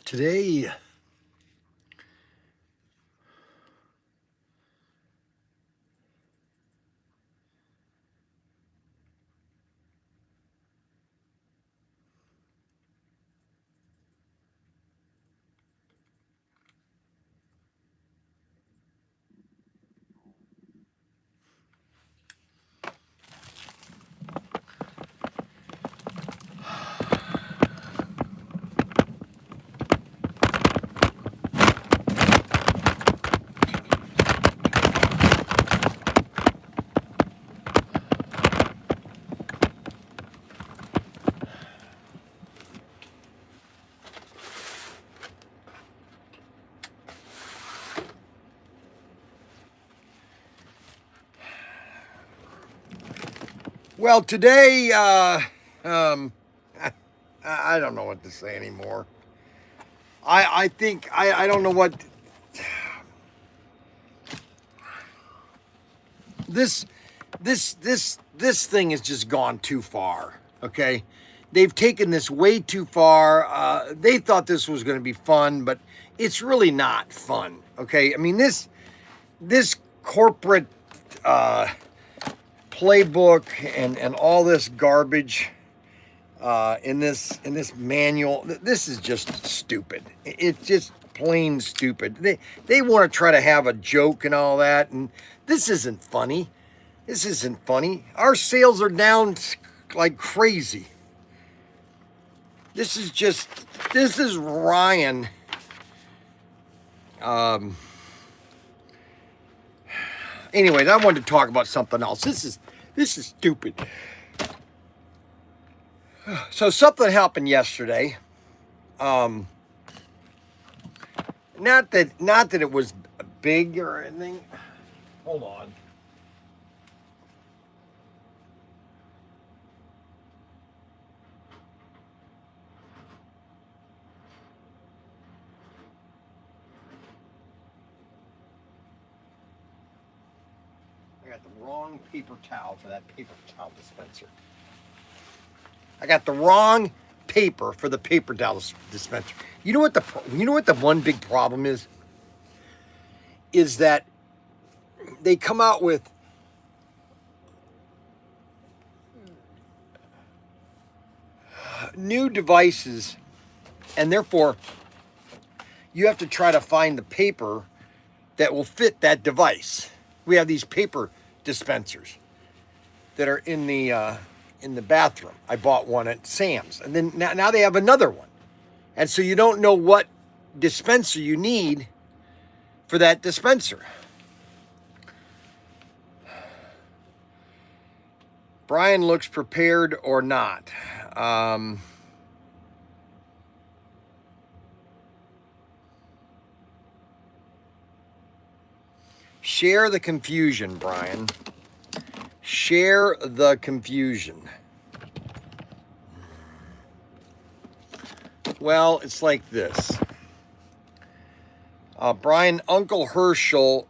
Today, well, today, I don't know what to say anymore. I think I don't know what this thing has just gone too far. Okay, they've taken this way too far. They thought this was going to be fun, but it's really not fun. Okay, I mean this corporate playbook and all this garbage in this manual. This is just stupid. It's just plain stupid. They want to try to have a joke and all that, and this isn't funny. This isn't funny. Our sales are down like crazy. This is Ryan. Anyways, I wanted to talk about something else. This is stupid. So something happened yesterday. Not that it was big or anything. Hold on. I got the wrong paper towel for that paper towel dispenser. I got the wrong paper for the paper towel dispenser. You know what the one big problem is? Is that they come out with new devices, and therefore you have to try to find the paper that will fit that device. We have these paper dispensers that are in the bathroom. I bought one at Sam's, and then now they have another one, and so you don't know what dispenser you need for that dispenser. Bryan looks prepared or not. Share the confusion, Bryan. Share the confusion. Well, it's like this. Bryan, Uncle Herschel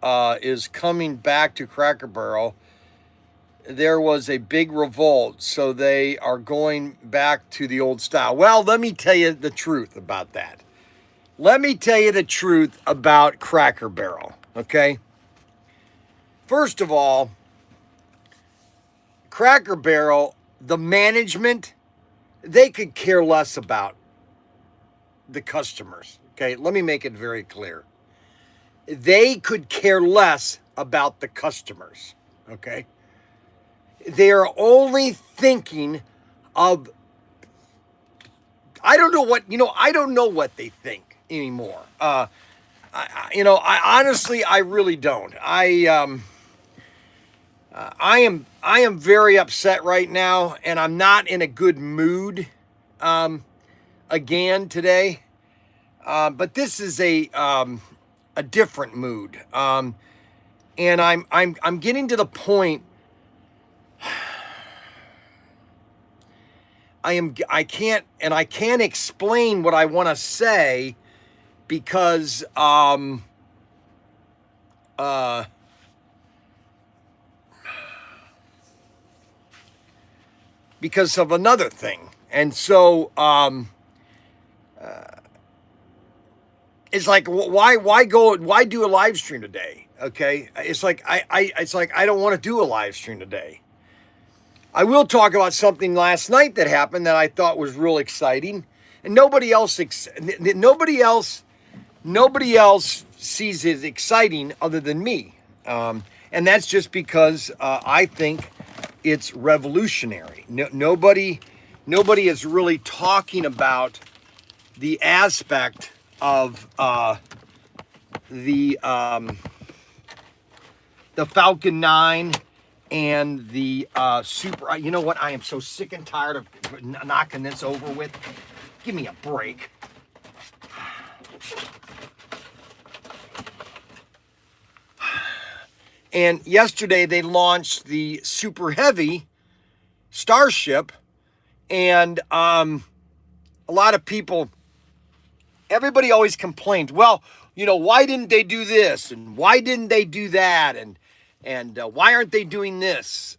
is coming back to Cracker Barrel. There was a big revolt, so they are going back to the old style. Well, let me tell you the truth about that. Let me tell you the truth about Cracker Barrel, okay? First of all, Cracker Barrel, the management, they could care less about the customers, okay? Let me make it very clear. They could care less about the customers, okay? They are only thinking of, I don't know what they think anymore. I honestly, I really don't. I am very upset right now, and I'm not in a good mood again today. But this is a different mood. And I'm getting to the point. I can't explain what I want to say because because of another thing. And so it's like, why do a live stream today? Okay. It's like, I don't want to do a live stream today. I will talk about something last night that happened that I thought was real exciting, and nobody else sees it exciting other than me. And that's just because I think it's revolutionary. Nobody is really talking about the aspect of the Falcon 9 and the Super. You know what? I am so sick and tired of knocking this over with. Give me a break. And yesterday they launched the Super Heavy Starship, and a lot of people, everybody always complained, well, you know, why didn't they do this, and why didn't they do that, and why aren't they doing this?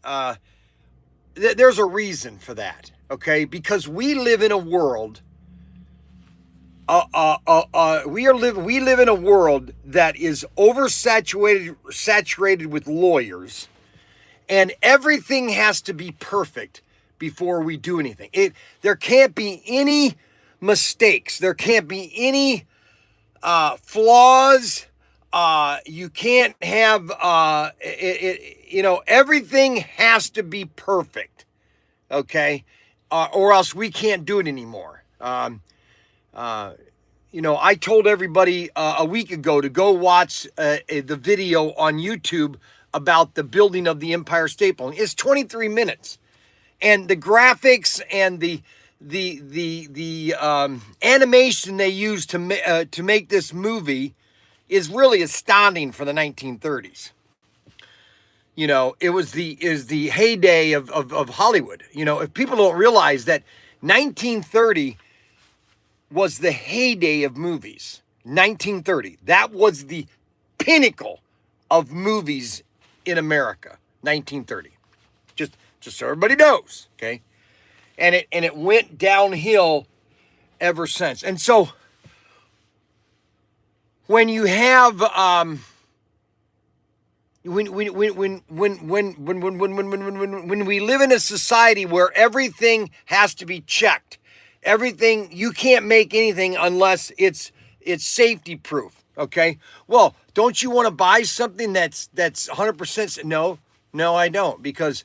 There's a reason for that, okay? Because we live in a world. We live in a world that is saturated with lawyers, and everything has to be perfect before we do anything. There can't be any mistakes. There can't be any flaws. You can't have everything has to be perfect, okay? Or else we can't do it anymore. I told everybody a week ago to go watch the video on YouTube about the building of the Empire State Building. It's 23 minutes, and the graphics and the animation they used to make this movie is really astounding for the 1930s. You know, it was the heyday of Hollywood. You know, if people don't realize that 1930 was the heyday of movies. 1930. That was the pinnacle of movies in America. 1930. Just so everybody knows, okay? And it went downhill ever since. And so when you have when we live in a society where everything has to be checked, everything, you can't make anything unless it's safety proof, okay? Well, don't you want to buy something that's 100%? No, I don't, because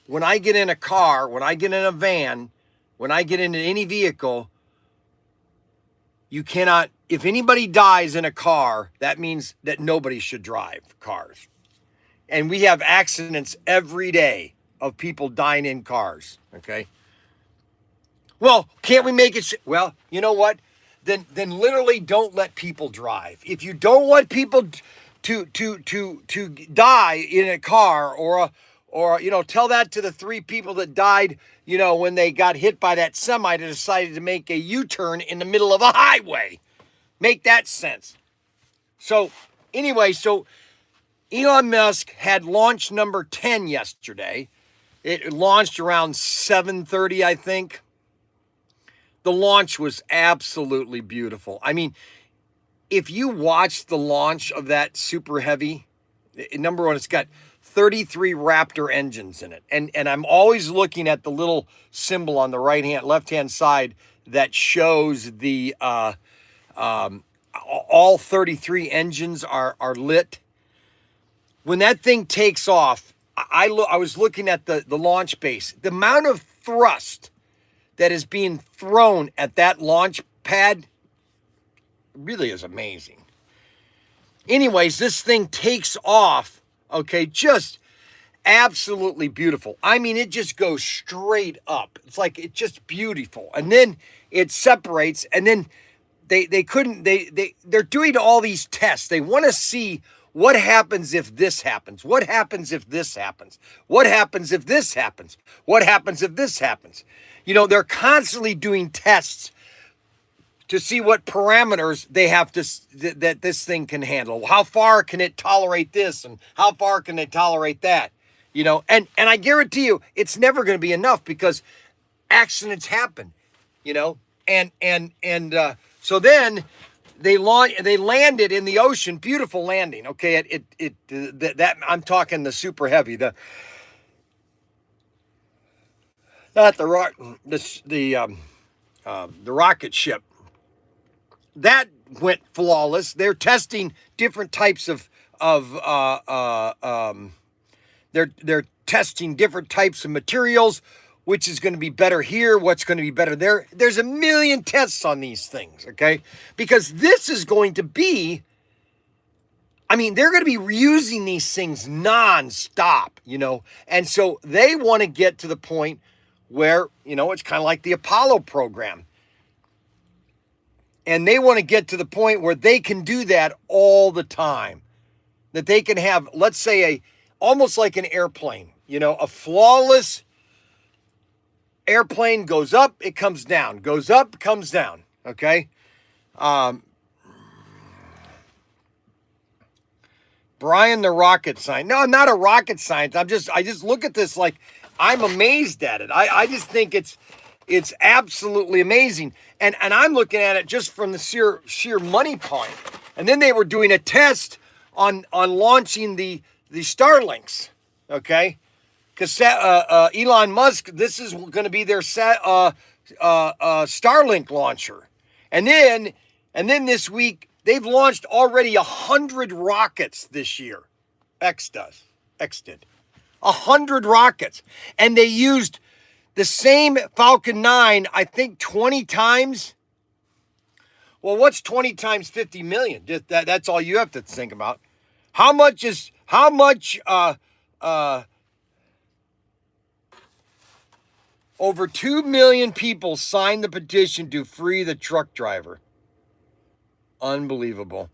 when I get in a car, when I get in a van, when I get into any vehicle, you cannot, if anybody dies in a car, that means that nobody should drive cars. And we have accidents every day of people dying in cars, okay? Well, can't we make it? Well, you know what? Then literally don't let people drive. If you don't want people to die in a car, or tell that to the 3 people that died, when they got hit by that semi that decided to make a U-turn in the middle of a highway. Make that sense. So anyway, Elon Musk had launch number 10 yesterday. It launched around 7:30, I think. The launch was absolutely beautiful. I mean, if you watch the launch of that Super Heavy, number one, it's got 33 Raptor engines in it. And I'm always looking at the little symbol on the left-hand side that shows the all 33 engines are lit. When that thing takes off, I was looking at the launch base. The amount of thrust that is being thrown at that launch pad really is amazing. Anyways, this thing takes off, okay, just absolutely beautiful. I mean, it just goes straight up. It's like, it's just beautiful. And then it separates, and then they're doing all these tests. They want to see what happens if this happens. What happens if this happens? What happens if this happens? What happens if this happens? They're constantly doing tests to see what parameters they have that this thing can handle. How far can it tolerate this, and how far can it tolerate that? And I guarantee you, it's never going to be enough, because accidents happen. So then they landed in the ocean, beautiful landing. Okay, that I'm talking the super heavy, not the rock, the rocket ship. That went flawless. They're testing different types they're testing different types of materials, which is going to be better here, what's going to be better there. There's a million tests on these things, okay? Because this is going to be, I mean, they're going to be reusing these things nonstop, you know? And so they want to get to the point where, you know, it's kind of like the Apollo program. And they want to get to the point where they can do that all the time. That they can have, let's say, almost like an airplane, you know, a flawless airplane goes up, it comes down, goes up, comes down, okay? Bryan the rocket scientist. No, I'm not a rocket scientist. I just look at this like I'm amazed at it. I just think it's absolutely amazing. And I'm looking at it just from the sheer money point. And then they were doing a test on launching the Starlinks, okay? Because Elon Musk, this is going to be their Starlink launcher. And then this week, they've launched already 100 rockets this year. X did. 100 rockets. And they used the same Falcon 9, I think 20 times. Well, what's 20 times 50 million? Just that's all you have to think about. How much over 2 million people signed the petition to free the truck driver. Unbelievable.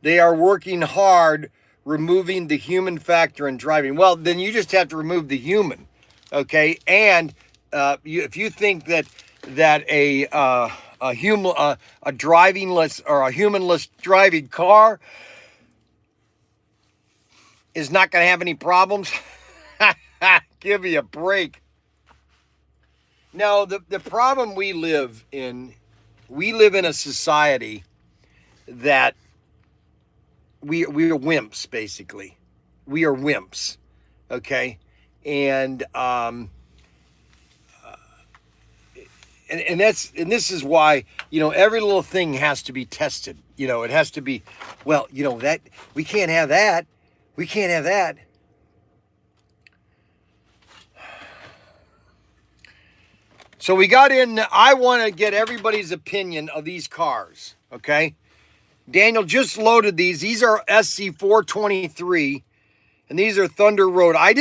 They are working hard removing the human factor in driving. Well, then you just have to remove the human, okay? And if you think that a drivingless or a humanless driving car is not going to have any problems, give me a break. No, the problem we live in a society that we are wimps, basically. We are wimps, okay? And this is why, you know, every little thing has to be tested. You know, it has to be, well, you know, that we can't have that. We can't have that. So we got in, I want to get everybody's opinion of these cars, okay? Daniel just loaded these. These are SC423, and these are Thunder Road. I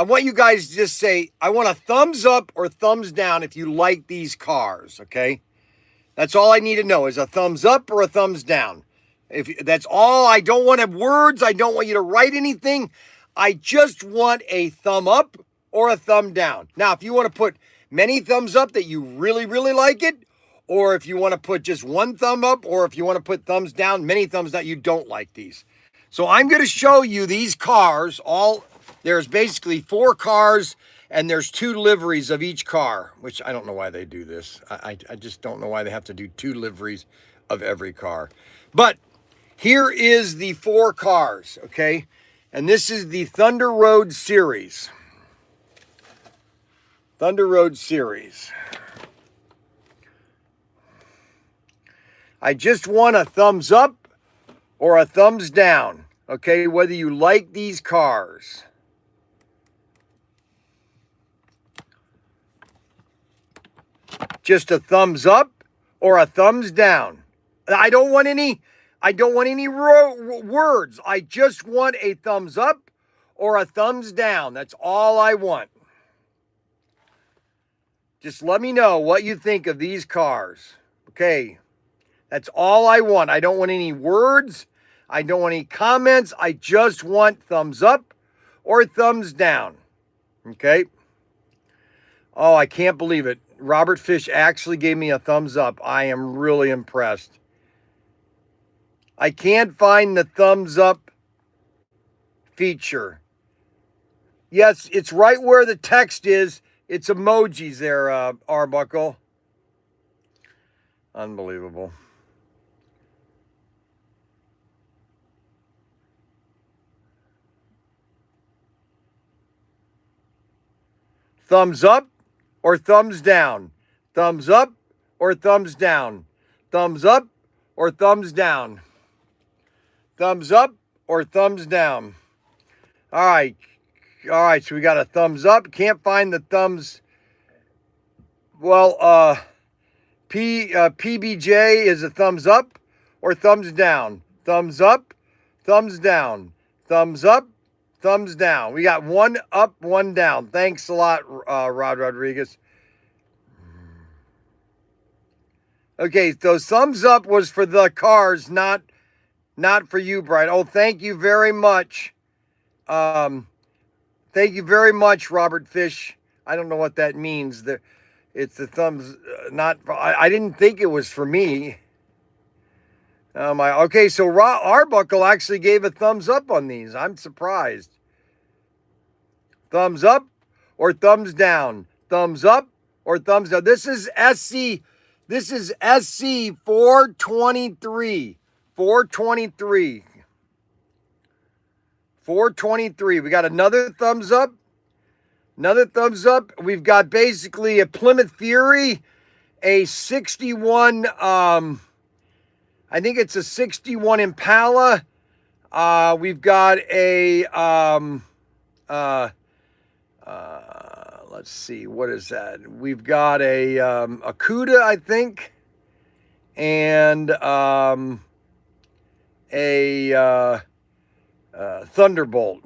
want you guys to just say, I want a thumbs up or thumbs down if you like these cars, okay? That's all I need to know is a thumbs up or a thumbs down. If that's all, I don't want to have words. I don't want you to write anything. I just want a thumb up or a thumb down. Now, if you want to put many thumbs up that you really, really like it, or if you want to put just one thumb up, or if you want to put thumbs down, many thumbs down, you don't like these. So I'm going to show you these cars. There's basically 4 cars, and there's 2 liveries of each car, which I don't know why they do this. I just don't know why they have to do 2 liveries of every car. But here is the 4 cars, okay? And this is the Thunder Road series. Thunder Road series. I just want a thumbs up or a thumbs down, okay, whether you like these cars. Just a thumbs up or a thumbs down. I don't want any words. I just want a thumbs up or a thumbs down. That's all I want. Just let me know what you think of these cars. Okay. That's all I want. I don't want any words. I don't want any comments. I just want thumbs up or thumbs down. Okay? Oh, I can't believe it. Robert Fish actually gave me a thumbs up. I am really impressed. I can't find the thumbs up feature. Yes, it's right where the text is. It's emojis there, Arbuckle. Unbelievable. Thumbs up or thumbs down? Thumbs up or thumbs down? Thumbs up or thumbs down? Thumbs up or thumbs down? All right. All right, so we got a thumbs up. Can't find the thumbs. Well, PBJ is a thumbs up or thumbs down? Thumbs up, thumbs down. Thumbs up, thumbs down. We got one up, one down. Thanks a lot, Rod Rodriguez. Okay, so thumbs up was for the cars, not for you, Bryan. Oh, thank you very much. Thank you very much, Robert Fish. I don't know what that means. It's the thumbs, not. I didn't think it was for me. Okay, so Arbuckle actually gave a thumbs up on these. I'm surprised. Thumbs up or thumbs down? Thumbs up or thumbs down? This is SC. This is SC 423. 423. 423. We got another thumbs up. Another thumbs up. We've got basically a Plymouth Fury, a 61, I think it's a 61 Impala. We've got a, let's see, what is that? We've got a Cuda, I think, and a Thunderbolt.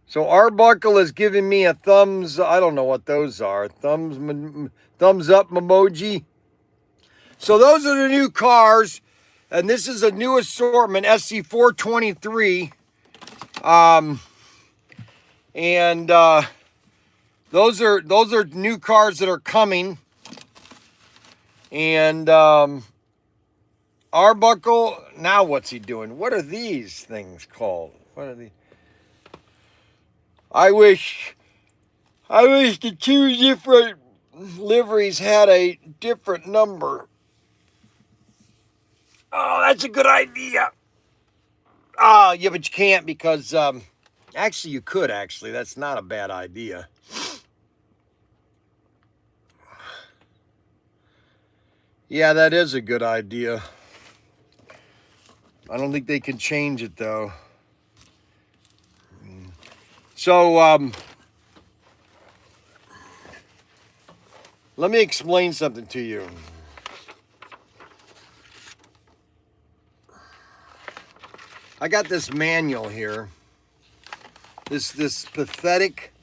So Arbuckle is giving me a thumbs. I don't know what those are. Thumbs up emoji. So those are the new cars, and this is a new assortment, SC423. And those are new cars that are coming. And Arbuckle, now what's he doing? What are these things called? What are these? I wish the two different liveries had a different number. Oh, that's a good idea. Yeah, but you can't because, actually you could actually. That's not a bad idea. Yeah, that is a good idea. I don't think they can change it though. So, let me explain something to you. I got this manual here. This pathetic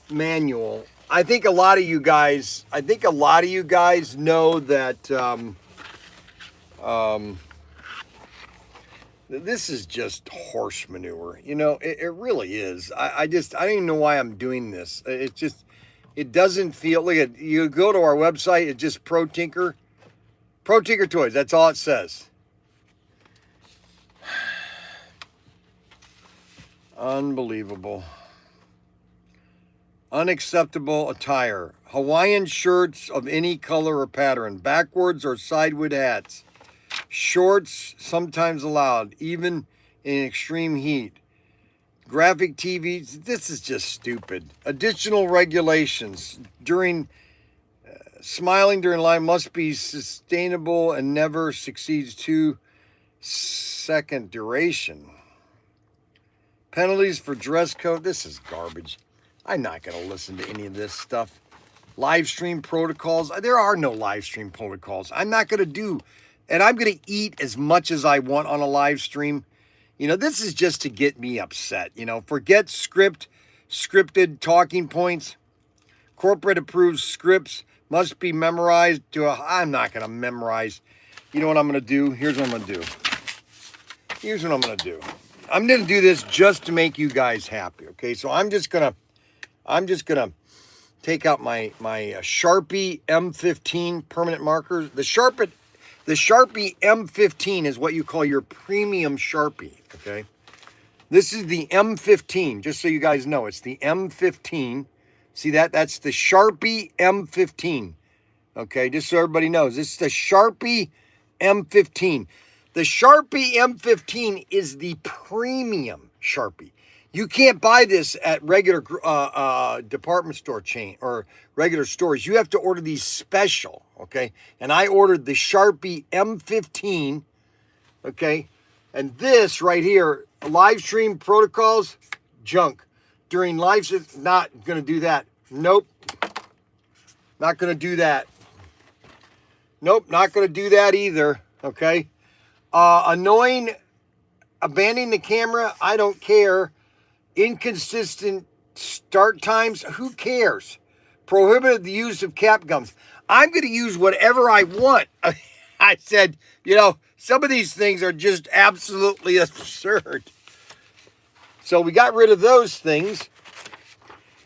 manual. I think a lot of you guys know that this is just horse manure. You know, it really is. I don't even know why I'm doing this. It doesn't feel like you go to our website, it's just ProTinkerToys. That's all it says. Unbelievable. Unacceptable attire. Hawaiian shirts of any color or pattern. Backwards or sideward hats. Shorts sometimes allowed, even in extreme heat. Graphic TVs. This is just stupid. Additional regulations. Smiling during live must be sustainable and never exceeds 2-second duration. Penalties for dress code. This is garbage. I'm not going to listen to any of this stuff. Live stream protocols. There are no live stream protocols. I'm not going to do, and I'm going to eat as much as I want on a live stream. You know, this is just to get me upset. You know, forget scripted talking points. Corporate approved scripts must be memorized I'm not going to memorize. You know what I'm going to do? Here's what I'm going to do. I'm going to do this just to make you guys happy. Okay. So I'm just going to take out my Sharpie M15 permanent markers. The Sharpie The Sharpie M15 is what you call your premium Sharpie, okay? This is the M15, just so you guys know. It's the M15. See that? That's the Sharpie M15, okay? Just so everybody knows. This is the Sharpie M15. The Sharpie M15 is the premium Sharpie. You can't buy this at regular department store chain or regular stores. You have to order these special, okay? And I ordered the Sharpie M15, okay? And this right here, live stream protocols, junk. During live stream, not going to do that. Nope. Not going to do that. Nope, not going to do that either, okay? Annoying, abandoning the camera, I don't care. Inconsistent start times, who cares? Prohibited the use of cap gums. I'm going to use whatever I want. I said, you know, some of these things are just absolutely absurd. So we got rid of those things.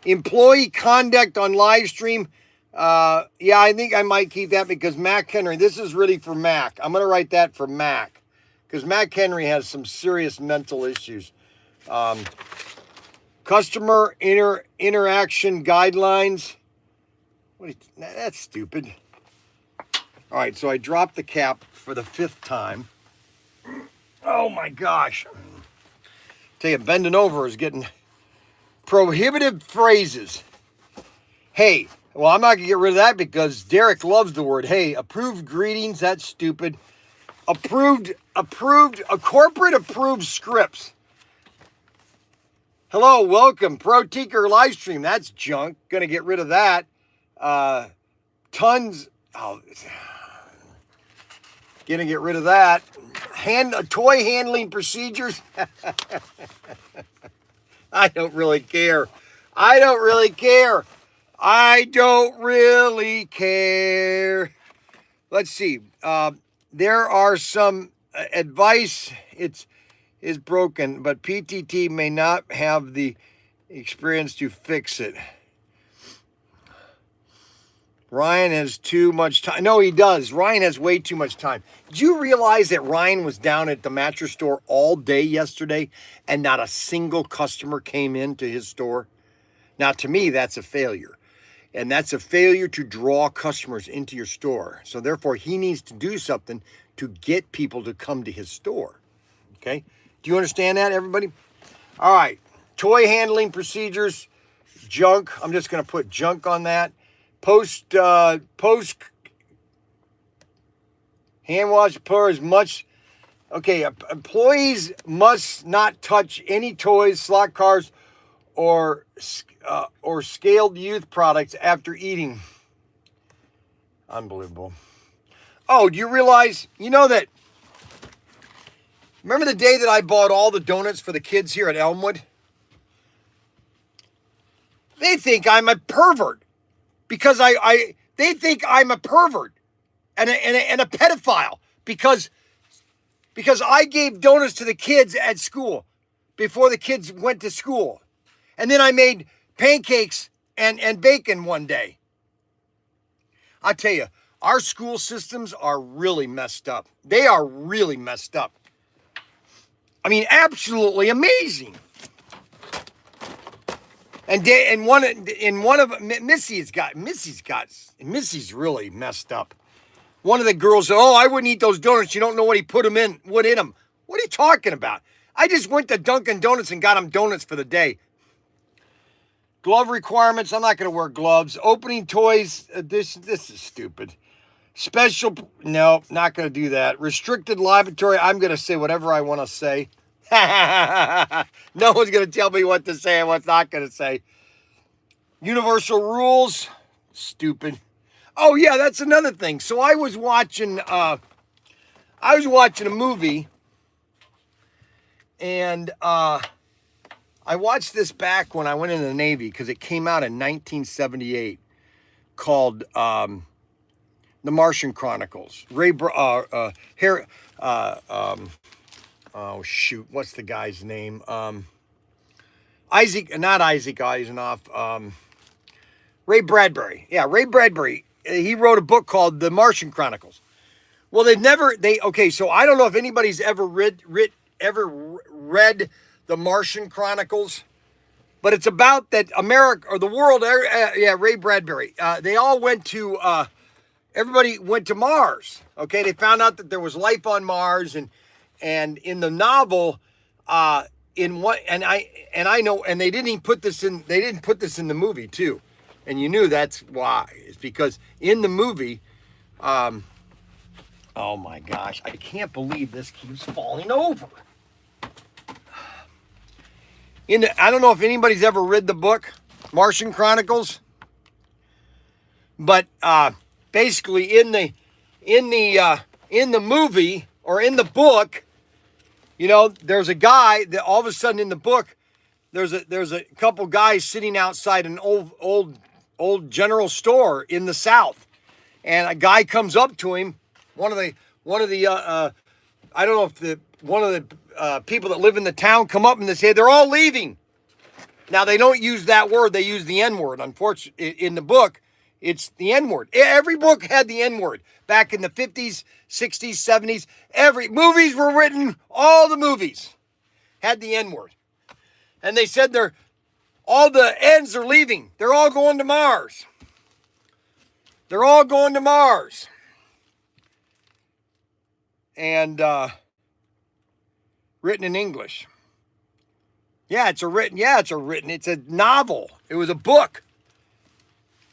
Employee conduct on live stream. Yeah, I think I might keep that because Mac Henry, this is really for Mac. I'm going to write that for Mac because Mac Henry has some serious mental issues. Customer interaction guidelines. That's stupid. All right, so I dropped the cap for the 5th time. Oh my gosh. Tell you, bending over is getting prohibitive phrases. Hey, well, I'm not going to get rid of that because Derek loves the word hey. Approved greetings, that's stupid. Approved, corporate approved scripts. Hello, welcome, ProTinker livestream. That's junk. Gonna get rid of that. Tons. Oh, gonna get rid of that. Toy handling procedures. I don't really care. I don't really care. I don't really care. Let's see. There are some advice. Is broken, but PTT may not have the experience to fix it. Ryan has too much time. No, he does. Ryan has way too much time. Did you realize that Ryan was down at the mattress store all day yesterday and not a single customer came into his store? Now, to me, that's a failure. And that's a failure to draw customers into your store. So therefore, he needs to do something to get people to come to his store. Okay? Do you understand that, everybody? All right. Toy handling procedures, junk. I'm just going to put junk on that. Post hand wash pour as much. Okay, employees must not touch any toys, slot cars, or scaled youth products after eating. Unbelievable. Oh, do you realize, you know that, remember the day that I bought all the donuts for the kids here at Elmwood? They think I'm a pervert because they think I'm a pervert and a pedophile because I gave donuts to the kids at school before the kids went to school. And then I made pancakes and bacon one day. I tell you, our school systems are really messed up. They are really messed up. I mean, absolutely amazing. And one of Missy's really messed up. One of the girls said, "Oh, I wouldn't eat those donuts. You don't know what he put in them. What are you talking about? I just went to Dunkin' Donuts and got them donuts for the day." Glove requirements. I'm not going to wear gloves. Opening toys. This is stupid. Special. No, not going to do that. Restricted lavatory. I'm going to say whatever I want to say. No one's going to tell me what to say and what's not going to say. Universal rules. Stupid. Oh yeah, that's another thing. So I was watching a movie, and I watched this back when I went in the Navy because it came out in 1978, called The Martian Chronicles. Oh shoot, what's the guy's name? Not Isaac Asimov. Ray Bradbury. Yeah, Ray Bradbury. He wrote a book called The Martian Chronicles. Well, okay, so I don't know if anybody's ever read the Martian Chronicles, but it's about that America or the world, yeah, Ray Bradbury. They all went to, everybody went to Mars. Okay, they found out that there was life on Mars, and in the novel, in what, and I know, and they didn't put this in the movie too, and you knew that's why. It's because in the movie, oh my gosh, I can't believe this keeps falling over. I don't know if anybody's ever read the book Martian Chronicles, but basically in the movie or in the book, there's a guy that all of a sudden in the book there's a couple guys sitting outside an old general store in the South, and a guy comes up to him. One of the I don't know if one of the people that live in the town come up and they say they're all leaving. Now they don't use that word; they use the N word. Unfortunately, in the book, it's the N word. Every book had the N word back in the 50s, 60s, 70s. Movies were written. All the movies had the N word, and they said all the N's are leaving. They're all going to Mars. They're all going to Mars. And written in English. It's a novel. It was a book.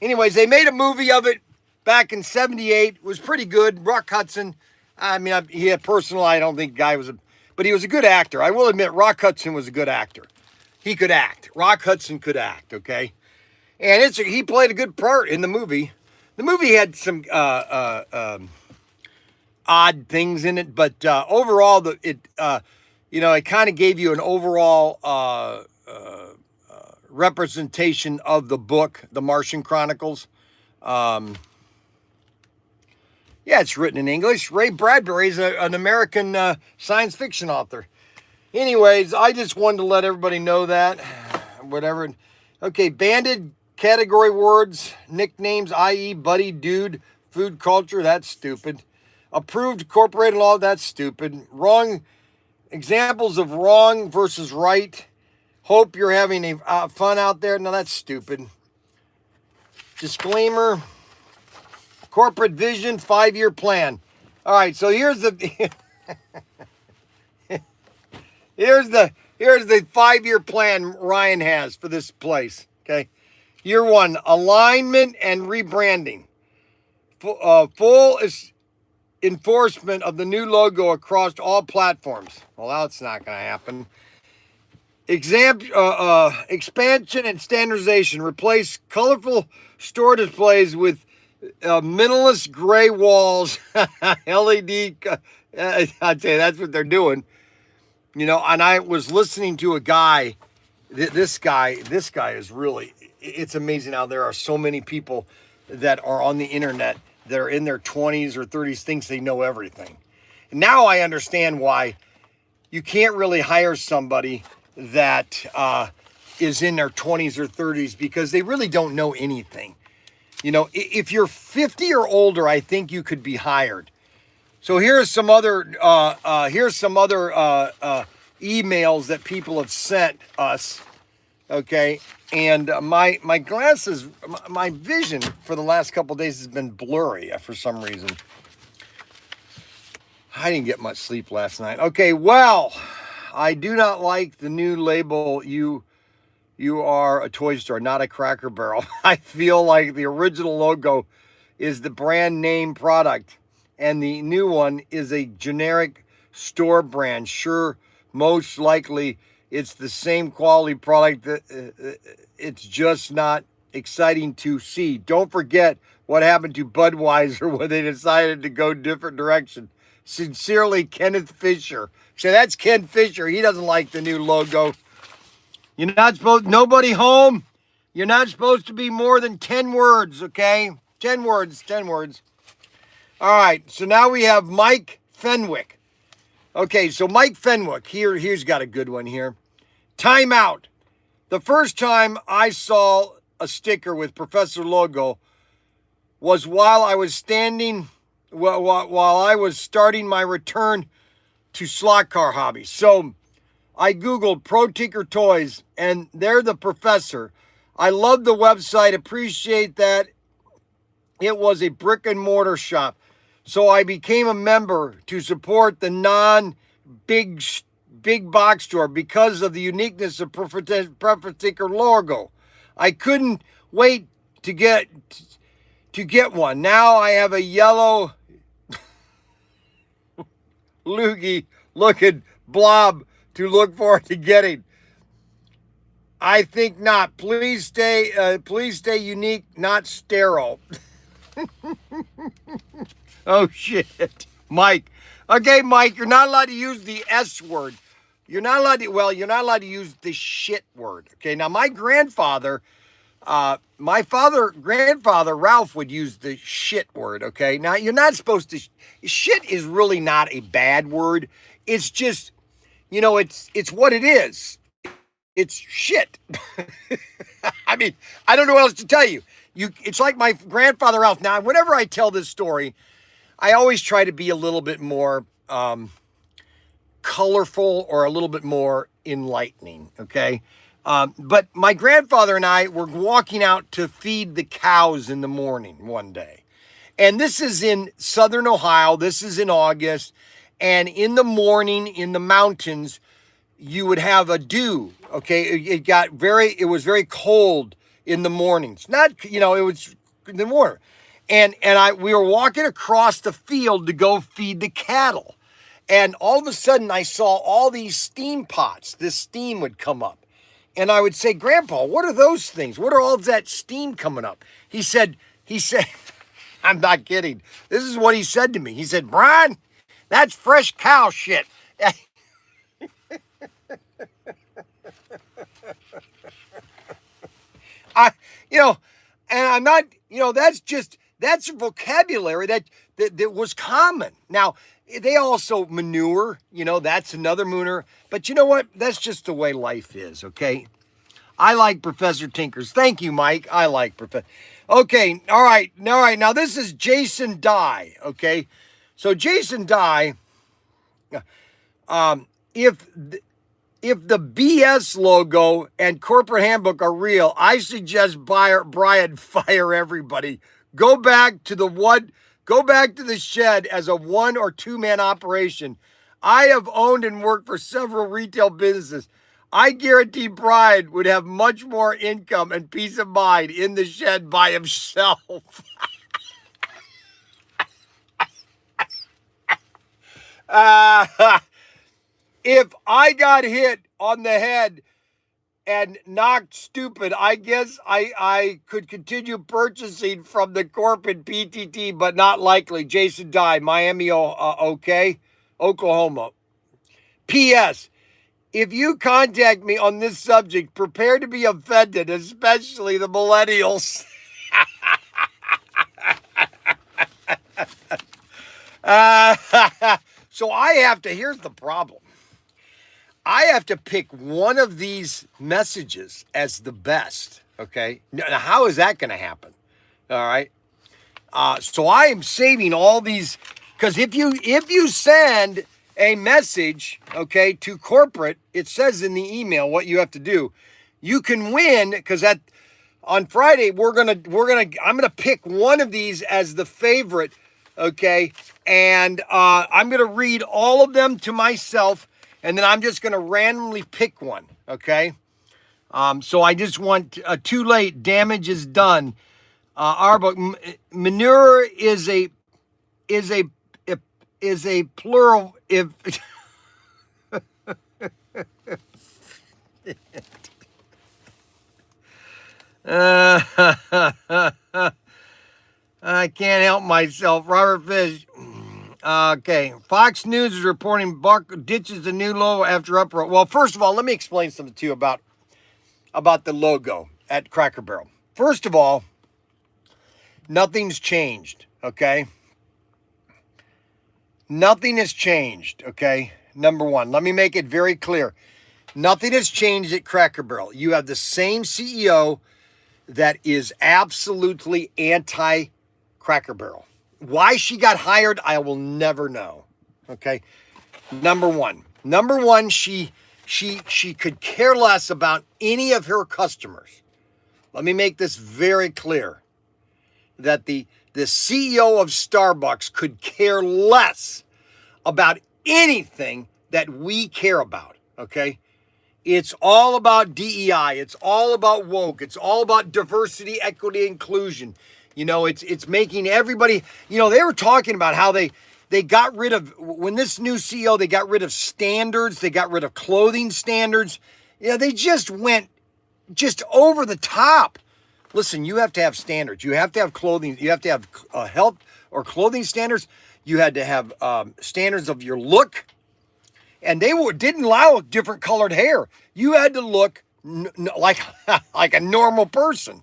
Anyways, they made a movie of it back in 78. It was pretty good. Rock Hudson. I mean, I don't think the guy was but he was a good actor. I will admit, Rock Hudson was a good actor. He could act. Rock Hudson could act, okay? And he played a good part in the movie. The movie had some odd things in it, but overall, it kind of gave you an overall representation of the book, The Martian Chronicles. It's written in English. Ray Bradbury is an American science fiction author. Anyways, I just wanted to let everybody know that. Whatever. Okay, banded category words, nicknames, i.e. buddy, dude, food culture, that's stupid. Approved corporate law, that's stupid. Wrong, examples of wrong versus right. Hope you're having fun out there. No, that's stupid. Disclaimer. Corporate vision, 5-year plan. All right, so here's the here's the 5-year plan Ryan has for this place. Okay, year 1, alignment and rebranding. Full enforcement of the new logo across all platforms. Well, that's not going to happen. Expansion and standardization. Replace colorful store displays with minimalist gray walls. LED. I'd say that's what they're doing. And I was listening to a guy. This guy is really, it's amazing how there are so many people that are on the internet that are in their 20s or 30s, thinks they know everything. And now I understand why you can't really hire somebody that is in their 20s or 30s, because they really don't know anything. If you're 50 or older, I think you could be hired. So here's some other emails that people have sent us. Okay. And my glasses, my vision for the last couple of days has been blurry for some reason. I didn't get much sleep last night. Okay, well, I do not like the new label, you are a toy store, not a Cracker Barrel. I feel like the original logo is the brand name product, and the new one is a generic store brand. Sure, most likely it's the same quality product. It's just not exciting to see. Don't forget what happened to Budweiser when they decided to go different direction. Sincerely, Kenneth Fisher. So that's Ken Fisher. He doesn't like the new logo. You're not supposed, nobody home. You're not supposed to be more than 10 words, okay? 10 words. All right, so now we have Mike Fenwick. Okay, so Mike Fenwick, here's got a good one here. Time out. The first time I saw a sticker with Professor logo was while I was standing while I was starting my return to slot car hobby. So I Googled ProTinkerToys, and they're the professor. I love the website, appreciate that it was a brick and mortar shop. So I became a member to support the non-big box store because of the uniqueness of Preference Tinker logo. I couldn't wait to get one. Now I have a yellow loogie looking blob to look forward to getting. I think not. Please stay unique, not sterile. Oh shit, Mike. Okay, Mike, you're not allowed to use the S word. You're not allowed to use the shit word. Okay, now my grandfather Ralph would use the shit word. Okay, now you're not supposed to. Shit is really not a bad word. It's just, it's what it is. It's shit. I mean, I don't know what else to tell you. It's like my grandfather Ralph. Now, whenever I tell this story, I always try to be a little bit more colorful or a little bit more enlightening, okay? But my grandfather and I were walking out to feed the cows in the morning one day. And this is in southern Ohio. This is in August. And in the morning in the mountains, you would have a dew, okay? It was very cold in the mornings. Not, it was in the morning. And we were walking across the field to go feed the cattle. And all of a sudden I saw all these steam pots. This steam would come up. And I would say, Grandpa, what are those things? What are all that steam coming up? He said, I'm not kidding. This is what he said to me. He said, Bryan, that's fresh cow shit. And I'm not, that's a vocabulary that was common. Now, they also manure, that's another manure. But you know what? That's just the way life is, okay? I like Professor Tinkers. Thank you, Mike. I like Professor. Okay, all right. Now, this is Jason Dye, okay? So, Jason Dye, if the BS logo and corporate handbook are real, I suggest Bryan fire everybody. Go back to the shed as a 1 or 2 man operation. I have owned and worked for several retail businesses. I guarantee Bryan would have much more income and peace of mind in the shed by himself. If I got hit on the head and knocked stupid, I guess I could continue purchasing from the corporate PTT, but not likely. Jason Dye, Miami, okay? Oklahoma. P.S. If you contact me on this subject, prepare to be offended, especially the millennials. So here's the problem. I have to pick one of these messages as the best, okay? Now, how is that going to happen? All right? So I am saving all these, because if you send a message, okay, to corporate, it says in the email what you have to do. You can win, because on Friday I'm gonna pick one of these as the favorite, okay, and I'm gonna read all of them to myself. And then I'm just going to randomly pick one, okay? So I just want too late. Damage is done. Our book, manure is a plural. If I can't help myself. Robert Fish. Okay, Fox News is reporting Buck ditches the new logo after uproar. Well, first of all, let me explain something to you about the logo at Cracker Barrel. First of all, nothing's changed, okay? Nothing has changed, okay? Number one, let me make it very clear. Nothing has changed at Cracker Barrel. You have the same CEO that is absolutely anti-Cracker Barrel. Why she got hired, I will never know. Okay. Number one, she could care less about any of her customers. Let me make this very clear that the CEO of Starbucks could care less about anything that we care about, okay? It's all about DEI. It's all about woke. It's all about diversity, equity, inclusion. You know, it's making everybody, you know, they were talking about how they got rid of, when this new CEO, they got rid of standards. They got rid of clothing standards. You know, they just went just over the top. Listen, you have to have standards. You have to have clothing. You have to have health or clothing standards. You had to have standards of your look. And they didn't allow different colored hair. You had to look like, like a normal person.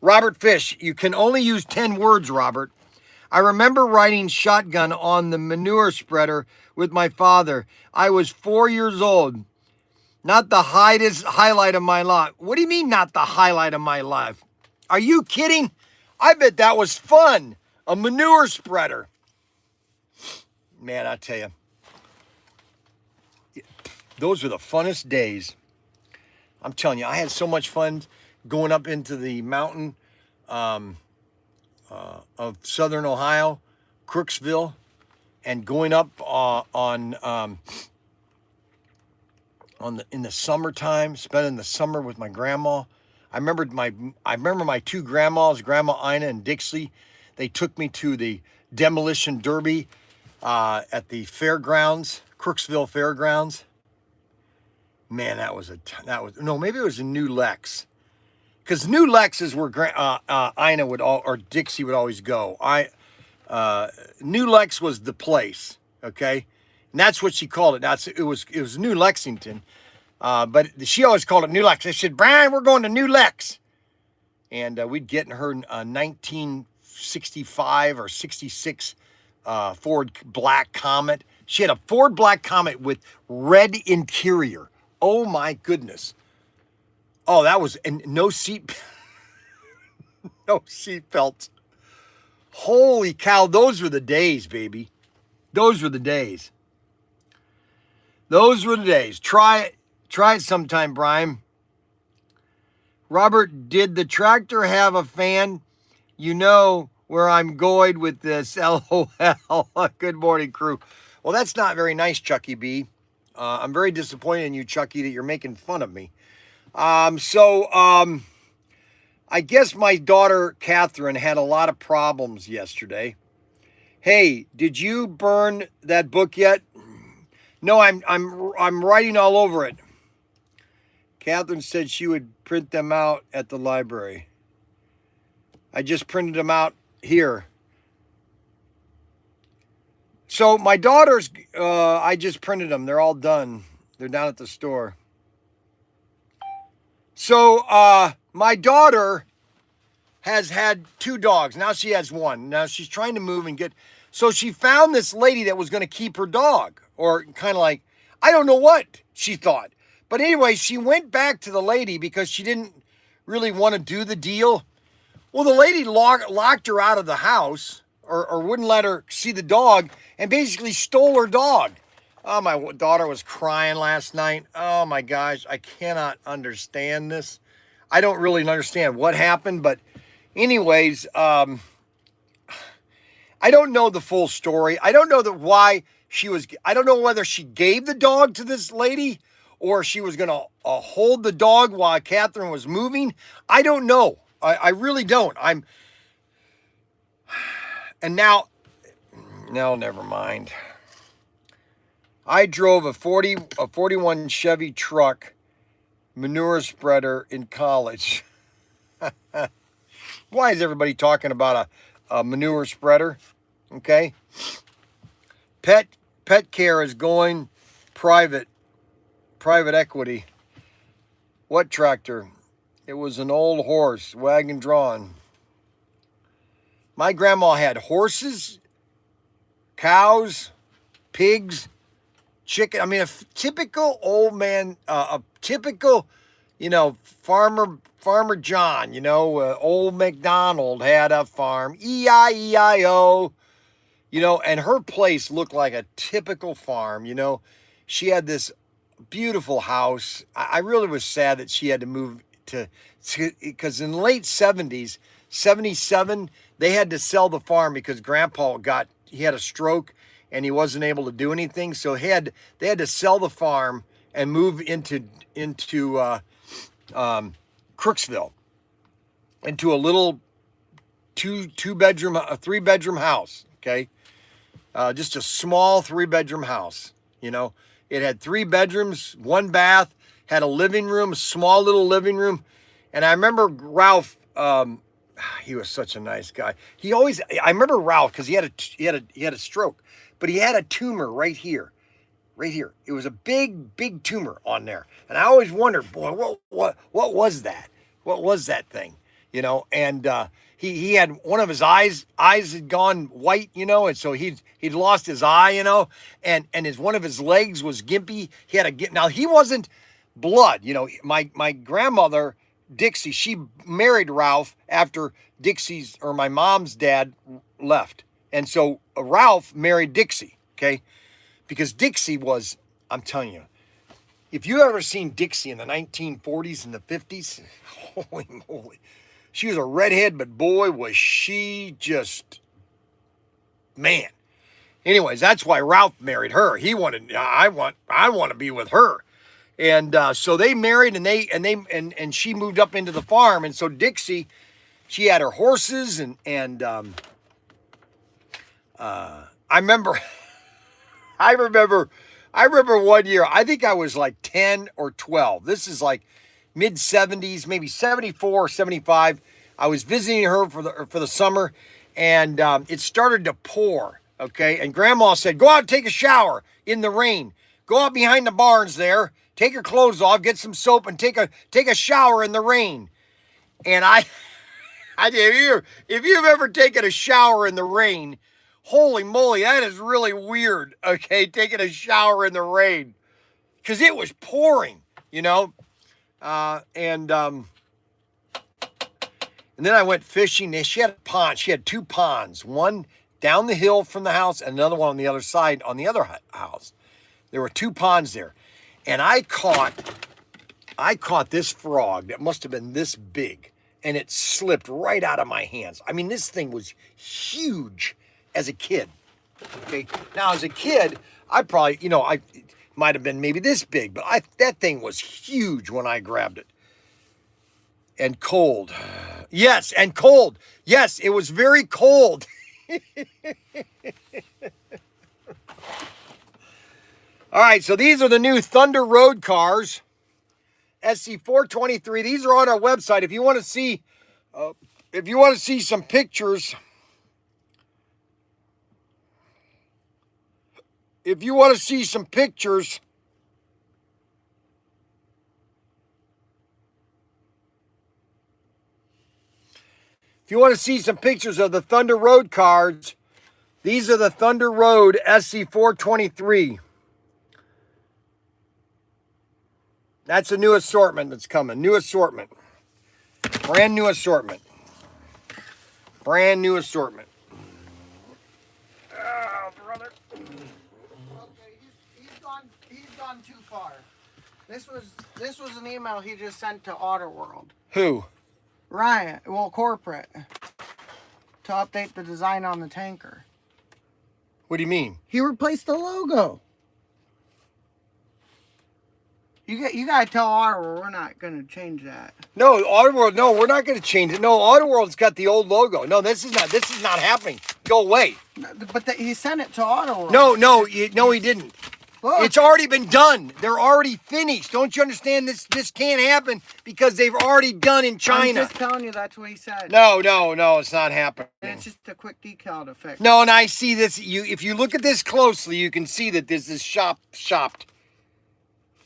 Robert Fish, you can only use 10 words, Robert. I remember riding shotgun on the manure spreader with my father. I was 4 years old. Not the highlight of my life. What do you mean not the highlight of my life? Are you kidding? I bet that was fun. A manure spreader. Man, I tell you. Those were the funnest days. I'm telling you, I had so much fun going up into the mountain of southern Ohio, Crooksville, and going up in the summertime, spending the summer with my grandma. I remember my two grandmas, Grandma Ina and Dixie. They took me to the demolition derby at the fairgrounds, Crooksville Fairgrounds. Man, maybe it was a New Lex. Because New Lex is where Ina or Dixie would always go. New Lex was the place, okay? And that's what she called it. It was New Lexington. But she always called it New Lex. I said, Bryan, we're going to New Lex. And we'd get in her 1965 or 66 Ford Black Comet. She had a Ford Black Comet with red interior. Oh my goodness. Oh, that was, and no seat, no seat belts. Holy cow, those were the days, baby. Those were the days. Those were the days. Try it sometime, Bryan. Robert, did the tractor have a fan? You know where I'm going with this. LOL. Good morning, crew. Well, that's not very nice, Chucky B. I'm very disappointed in you, Chucky, that you're making fun of me. I guess my daughter, Catherine, had a lot of problems yesterday. Hey, did you burn that book yet? No, I'm writing all over it. Catherine said she would print them out at the library. I just printed them out here. So my daughter's, I just printed them. They're all done. They're down at the store. So my daughter has had 2 dogs. Now she has 1. Now she's trying to move and get, so she found this lady that was going to keep her dog, or kind of like, I don't know what she thought. But anyway, she went back to the lady because she didn't really want to do the deal. Well, the lady locked her out of the house, or wouldn't let her see the dog, and basically stole her dog. Oh, my daughter was crying last night. Oh my gosh, I cannot understand this. I don't really understand what happened, but anyways, I don't know the full story. I don't know why I don't know whether she gave the dog to this lady or she was going to hold the dog while Catherine was moving. I don't know. I really don't. And now, no, never mind. I drove a 41 Chevy truck manure spreader in college. Why is everybody talking about a manure spreader? Okay. Pet care is going private equity. What tractor? It was an old horse, wagon drawn. My grandma had horses, cows, pigs, chicken. I mean, a typical old man, a typical you know, Farmer John, you know, old MacDonald had a farm, E-I-E-I-O, you know, and her place looked like a typical farm, you know. She had this beautiful house. I really was sad that she had to move to, because in the late 70s, 77, they had to sell the farm because Grandpa he had a stroke and he wasn't able to do anything. So they had to sell the farm and move into Crooksville, into a little three bedroom house. Okay. Just a small 3-bedroom house, you know. It had 3 bedrooms, 1 bath, had a living room, a small little living room. And I remember Ralph, he was such a nice guy. I remember Ralph because he had a stroke, but he had a tumor right here. It was a big tumor on there. And I always wondered, boy, what was that? What was that thing? You know, and he had one of his eyes had gone white, you know, and so he'd lost his eye, you know, and one of his legs was gimpy. Now he wasn't blood, you know. My grandmother, Dixie, she married Ralph after my mom's dad left. And so Ralph married Dixie, okay? Because Dixie was, I'm telling you, if you ever seen Dixie in the 1940s and the 50s, holy moly. She was a redhead, but boy, was she just, man. Anyways, that's why Ralph married her. He wanted, I want to be with her. And so they married, and she moved up into the farm. And so Dixie, she had her horses, and I remember I remember one year, I think I was like 10 or 12. This is like mid 70s, maybe 74, 75. I was visiting her for the summer, and it started to pour, okay? And Grandma said, go out and take a shower in the rain. Go out behind the barns there, take your clothes off, get some soap, and take a shower in the rain. And if you've ever taken a shower in the rain, holy moly, that is really weird, okay? Taking a shower in the rain, because it was pouring, you know? And then I went fishing. She had a pond. She had 2 ponds, one down the hill from the house and another one on the other side on the other house. There were 2 ponds there. And I caught this frog that must have been this big, and it slipped right out of my hands. I mean, this thing was huge as a kid. Okay. Now, as a kid, I probably, you know, it might have been maybe this big, but that thing was huge when I grabbed it. And cold. Yes, and cold. Yes, it was very cold. All right, so these are the new Thunder Road cars. SC423. These are on our website. If you want to see some pictures, if you want to see some pictures of the Thunder Road cars, these are the Thunder Road SC423. That's a new assortment that's coming. New assortment. Brand new assortment. Brand new assortment. Oh, brother. Okay, he's gone too far. This was an email he just sent to Autoworld. Who? Ryan, well, corporate, to update the design on the tanker. What do you mean? He replaced the logo. You gotta tell Autoworld we're not gonna change that. No, Autoworld. No, we're not gonna change it. No, Autoworld's got the old logo. No, this is not happening. Go away. But he sent it to Autoworld. No, he didn't. Look. It's already been done. They're already finished. Don't you understand? This can't happen because they've already done in China. I'm just telling you that's what he said. No, it's not happening. And it's just a quick decal to fix. No, and I see this. If you look at this closely, you can see that this is shopped.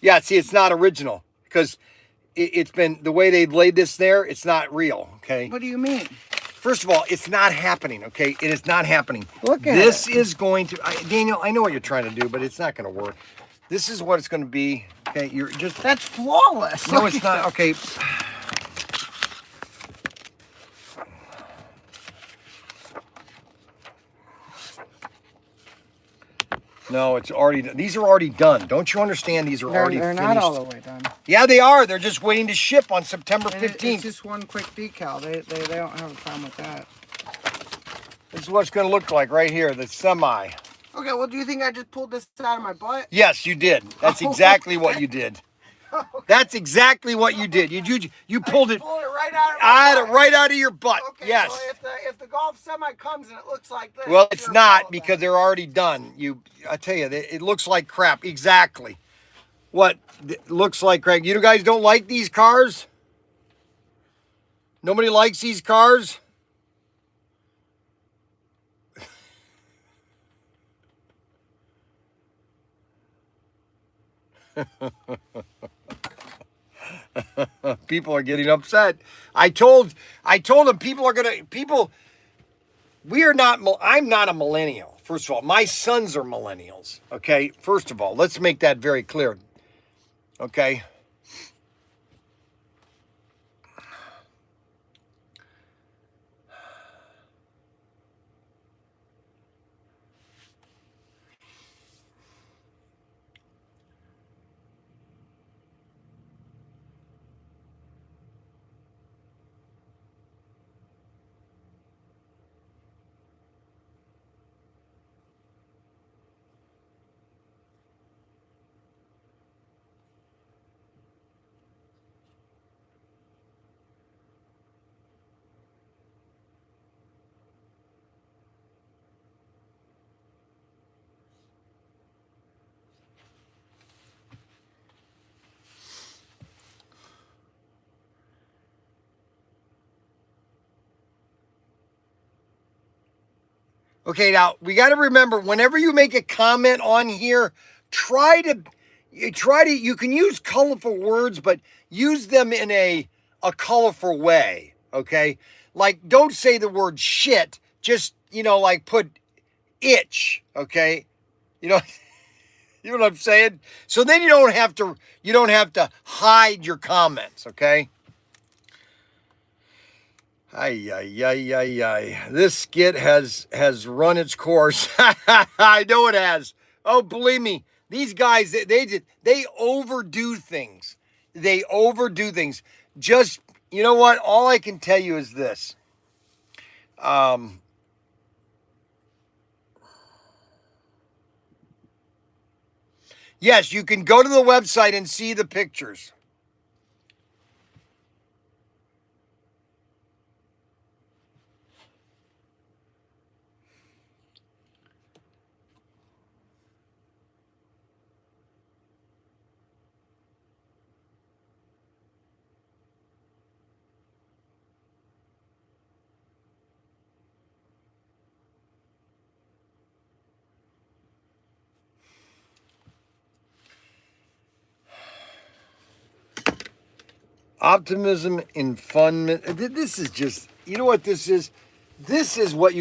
Yeah, see, it's not original because it's been the way they laid this there. It's not real. Okay. What do you mean? First of all, it's not happening, okay? It is not happening. Look at this it. is going to... Daniel, I know what you're trying to do, but it's not going to work. This is what it's going to be. Okay, you're just... That's flawless. No, it's not. Okay. No, it's already... These are already done. Don't you understand? These are already They're finished. not all the way done. Yeah, they are. They're just waiting to ship on September 15th. It's just one quick decal. They don't have a problem with that. This is what it's going to look like right here, the semi. Okay, well, do you think I just pulled this out of my butt? Yes, you did. That's exactly what you did. That's exactly what you did. You pulled it. Pulled it right out of my butt. Right out of your butt. Okay, Yes. so if the golf semi comes and it looks like this, Well, it's your not fault because then. they're already done. I tell you, it looks like crap. Exactly. What it looks like, Craig? You guys don't like these cars? Nobody likes these cars? People are getting upset. I told them I'm not a millennial. First of all, my sons are millennials. Okay. First of all, let's make that very clear. Okay. Okay, now we got to remember whenever you make a comment on here, you can use colorful words, but use them in a colorful way. Okay, like don't say the word shit. Just like put itch. Okay, you know. You know what I'm saying? So then you don't have to hide your comments. Okay. Ay. This skit has run its course. I know it has. Oh, believe me, these guys, they overdo things. They overdo things. Just, you know what? All I can tell you is this. Yes, you can go to the website and see the pictures. Optimism and fun. This is just, you know what this is? This is what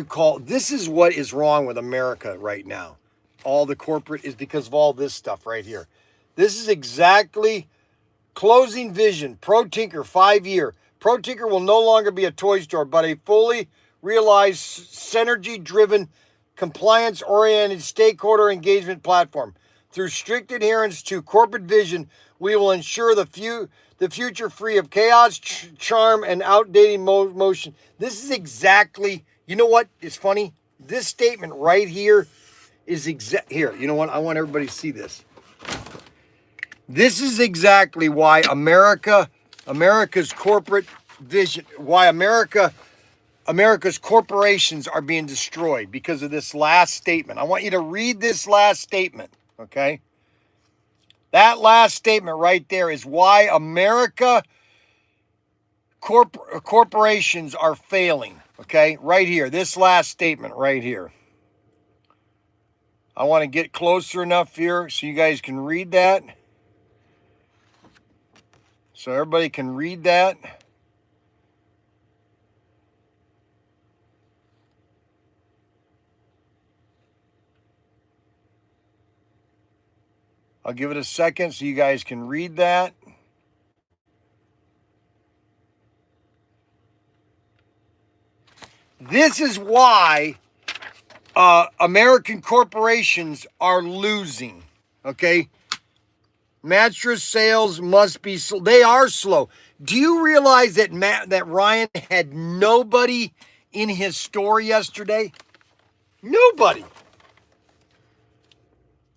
is wrong with America right now. All the corporate is because of all this stuff right here. This is exactly closing vision. ProTinker 5-year. ProTinker will no longer be a toy store, but a fully realized, synergy-driven, compliance-oriented stakeholder engagement platform. Through strict adherence to corporate vision, we will ensure the future free of chaos, charm, and outdated motion. This is exactly, you know what is funny? This statement right here is here. You know what? I want everybody to see this. This is exactly why America's corporate vision, why America's corporations are being destroyed because of this last statement. I want you to read this last statement, okay? That last statement right there is why corporations are failing, okay? Right here, this last statement right here. I want to get closer enough here so you guys can read that. So everybody can read that. I'll give it a second so you guys can read that. This is why American corporations are losing. Okay? Mattress sales must be slow. They are slow. Do you realize that that Ryan had nobody in his store yesterday? Nobody.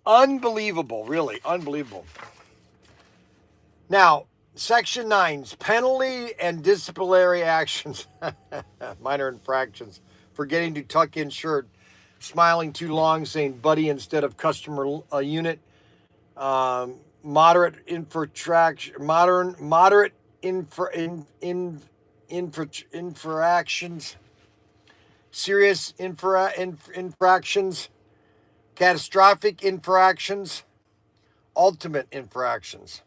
Unbelievable, really, unbelievable. Now, Section 9's penalty and disciplinary actions, minor infractions, forgetting to tuck in shirt, smiling too long, saying buddy instead of customer unit, moderate infractions, serious infractions, catastrophic infractions, ultimate infractions.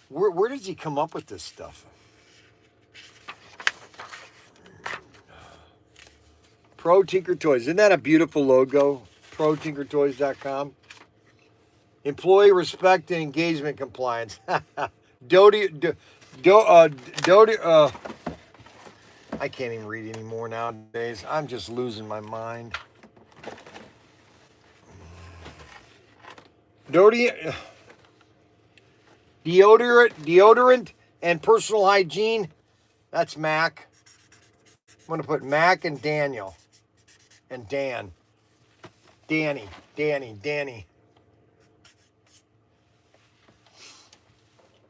Where does he come up with this stuff? ProTinkerToys. Isn't that a beautiful logo? ProTinkerToys.com. Employee respect and engagement compliance. I can't even read anymore nowadays. I'm just losing my mind. Deodorant and personal hygiene. That's Mac. I'm going to put Mac and Daniel. And Dan. Danny.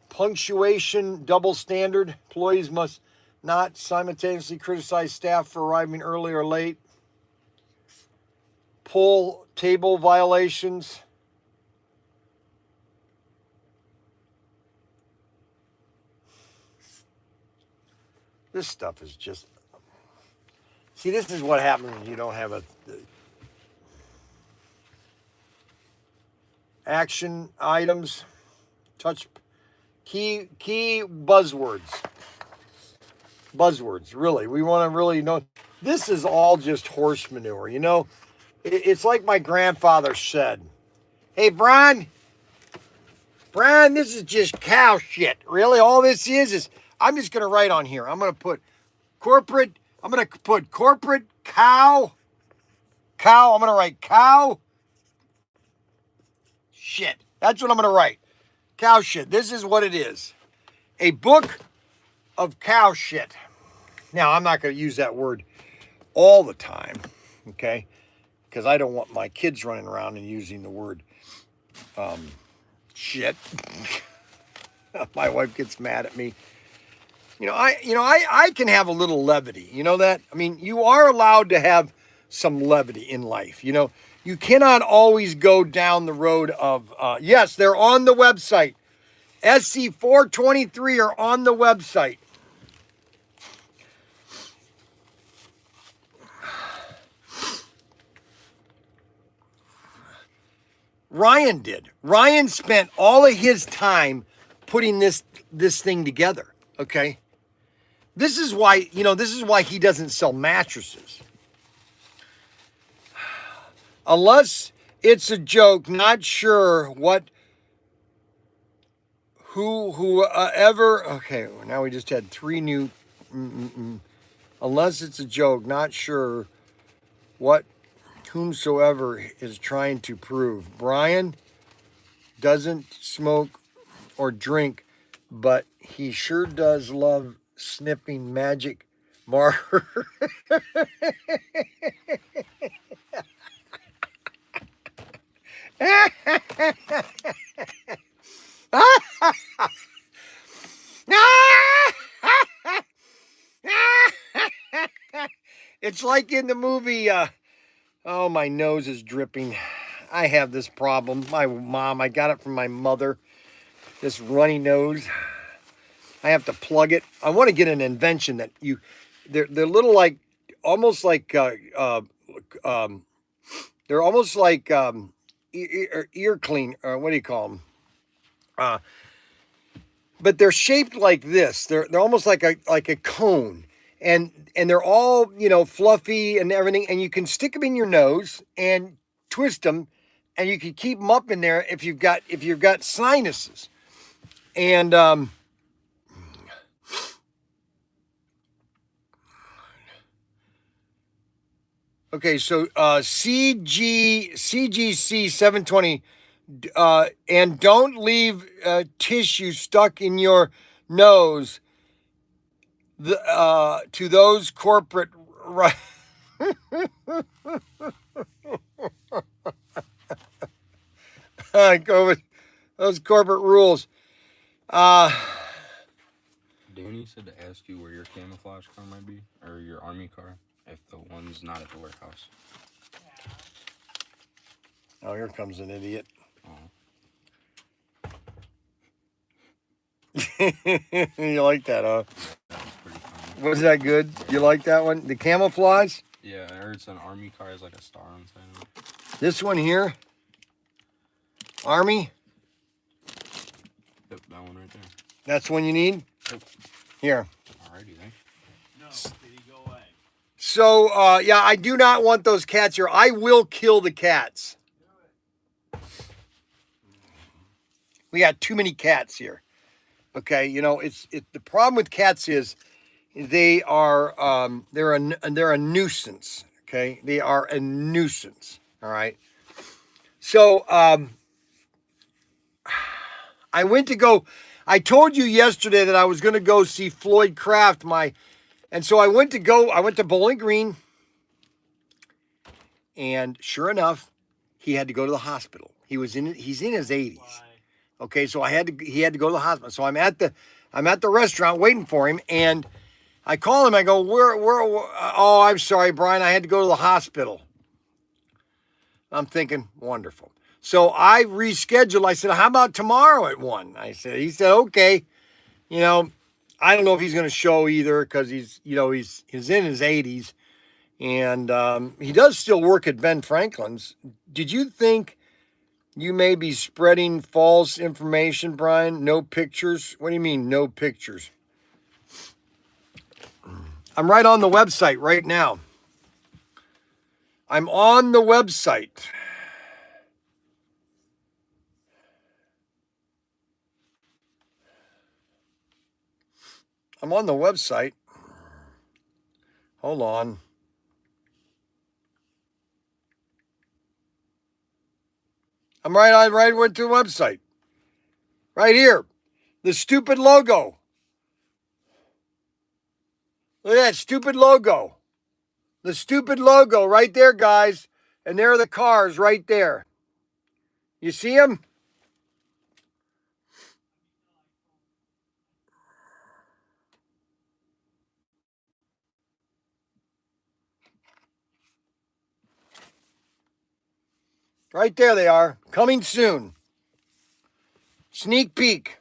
Punctuation, double standard. Employees must not simultaneously criticize staff for arriving early or late. Pull table violations. This stuff is just... See, this is what happens when you don't have a... Action items. Touch... Key buzzwords. Really. We want to really know. This is all just horse manure, you know? It's like my grandfather said. Hey, Bryan, this is just cow shit. Really? All this is I'm just going to write on here. I'm going to put corporate cow. I'm going to write cow shit. That's what I'm going to write. Cow shit. This is what it is. A book of cow shit. Now, I'm not going to use that word all the time, okay? Because I don't want my kids running around and using the word shit. My wife gets mad at me. I can have a little levity. You know that? I mean, you are allowed to have some levity in life. You know, you cannot always go down the road of, yes, they're on the website. SC423 are on the website. Ryan did. Ryan spent all of his time putting this thing together, okay? This is why he doesn't sell mattresses. Unless it's a joke, not sure whoever, okay, now we just had 3 new, unless it's a joke, not sure what whomsoever is trying to prove. Bryan doesn't smoke or drink, but he sure does love snipping magic marker. It's like in the movie, oh, my nose is dripping. I have this problem. My mom, I got it from my mother. This runny nose. I have to plug it. I want to get an invention that they're little like, almost like, they're almost like ear clean, what do you call them? But they're shaped like this. They're almost like a cone. and they're all, you know, fluffy and everything, and you can stick them in your nose and twist them, and you can keep them up in there if you've got sinuses. And okay, so CGC 720, and don't leave tissue stuck in your nose. To those corporate right. Those corporate rules. Danny said to ask you where your camouflage car might be, or your army car, if the one's not at the warehouse. Oh, here comes an idiot. You like that, huh? That was pretty funny. Was that good? You like that one? The camouflage? Yeah, I heard it's an army car has like a star on the side of it. This one here? Army? Yep, that one right there. That's one you need? Yep. Here. Alrighty then. No, did he go away? So, yeah, I do not want those cats here. I will kill the cats. We got too many cats here. Okay, you know, the problem with cats is they are they're a nuisance. Okay, they are a nuisance. All right. So I went to go. I told you yesterday that I was going to go see Floyd Kraft. And so I went to Bowling Green, and sure enough, he had to go to the hospital. He's in his 80s. Why? Okay, so he had to go to the hospital. So I'm at the restaurant waiting for him, and I call him. I go, oh, I'm sorry, Bryan. I had to go to the hospital. I'm thinking, wonderful. So I rescheduled. I said, how about tomorrow at 1? He said, okay. You know, I don't know if he's going to show either because he's in his 80s, and he does still work at Ben Franklin's. Did you think you may be spreading false information, Bryan? No pictures? What do you mean, no pictures? I'm right on the website right now. I'm on the website. I'm on the website. Hold on. I'm right went to the website. Right here. The stupid logo. Look at that stupid logo. The stupid logo right there, guys. And there are the cars right there. You see them? Right there they are. Coming soon. Sneak peek.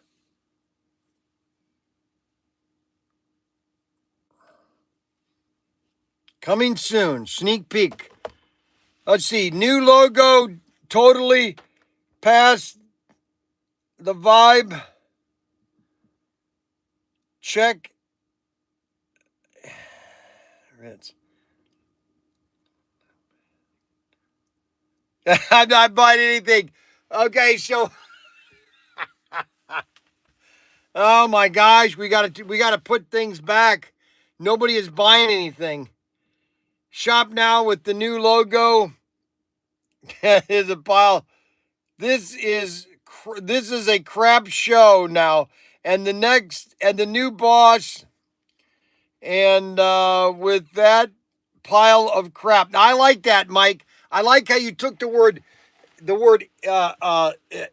Coming soon. Sneak peek. Let's see. New logo. Totally past the vibe. Check. Ritz. I'm not buying anything. Okay, so oh my gosh, we gotta put things back. Nobody is buying anything. Shop now with the new logo. Here's a pile. This is a crap show now. And the new boss, and with that pile of crap. Now I like that, Mike. I like how you took the word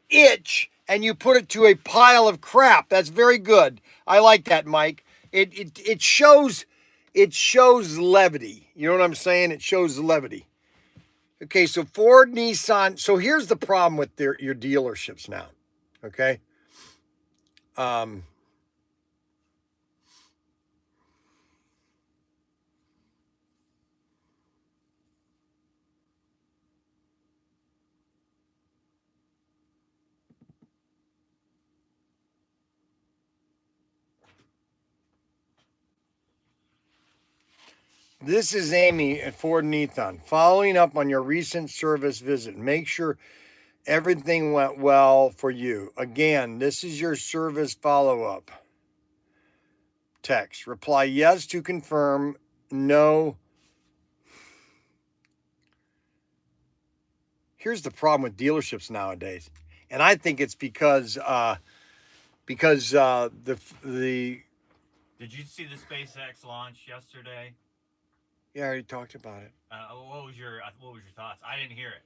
itch and you put it to a pile of crap. That's very good. I like that, Mike. It shows levity. You know what I'm saying? It shows levity. Okay, so Ford, Nissan. So here's the problem with your dealerships now. Okay. This is Amy at Ford and Ethon. Following up on your recent service visit, make sure everything went well for you. Again, this is your service follow-up. Text. Reply yes to confirm, no. Here's the problem with dealerships nowadays, and I think it's because the Did you see the SpaceX launch yesterday? yeah, I already talked about it. What was your thoughts? I didn't hear it.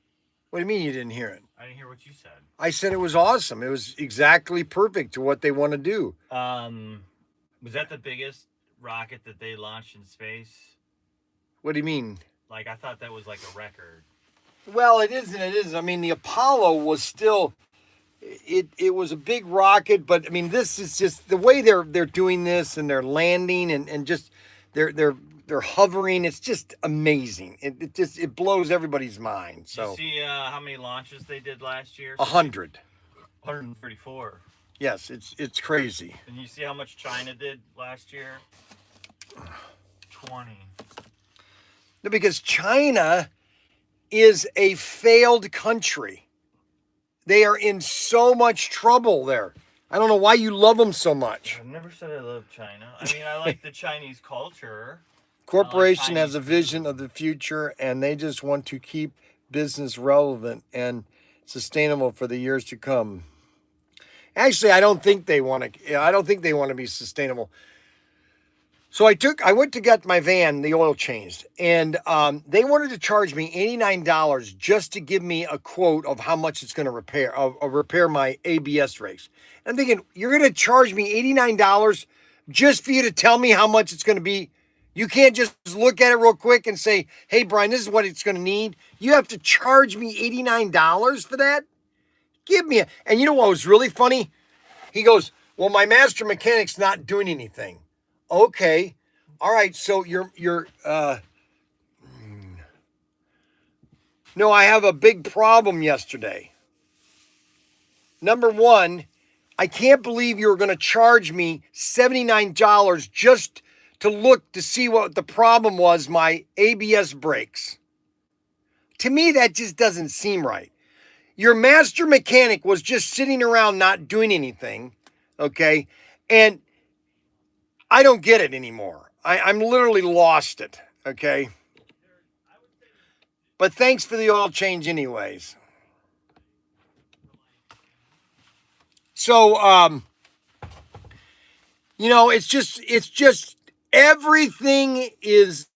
What do you mean you didn't hear it? I didn't hear what you said. I said it was awesome. It was exactly perfect to what they want to do. Was that the biggest rocket that they launched in space? What do you mean? Like, I thought that was like a record. Well, it is and it isn't. I mean, the Apollo was still it was a big rocket, but I mean, this is just the way they're doing this, and they're landing and just they're hovering. It's just amazing. It blows everybody's mind. So Did you see how many launches they did last year? 100. 134. Yes, it's crazy. And you see how much China did last year? 20. No, because China is a failed country. They are in so much trouble there. I don't know why you love them so much. I've never said I love China. I mean, I like the Chinese culture. Corporation has a vision of the future, and they just want to keep business relevant and sustainable for the years to come. Actually, I don't think they want to. I don't think they want to be sustainable. So I went to get my van, the oil changed, and they wanted to charge me $89 just to give me a quote of how much it's going to repair my ABS brakes. I'm thinking, you're going to charge me $89 just for you to tell me how much it's going to be? You can't just look at it real quick and say, hey, Bryan, this is what it's going to need. You have to charge me $89 for that? Give me and you know what was really funny? He goes, well, my master mechanic's not doing anything. Okay. All right. So no, I have a big problem yesterday. Number one, I can't believe you were going to charge me $79 just to look to see what the problem was, my ABS brakes. To me, that just doesn't seem right. Your master mechanic was just sitting around not doing anything. Okay. And I don't get it anymore. I'm literally lost it. Okay. But thanks for the oil change anyways. So, it's just everything is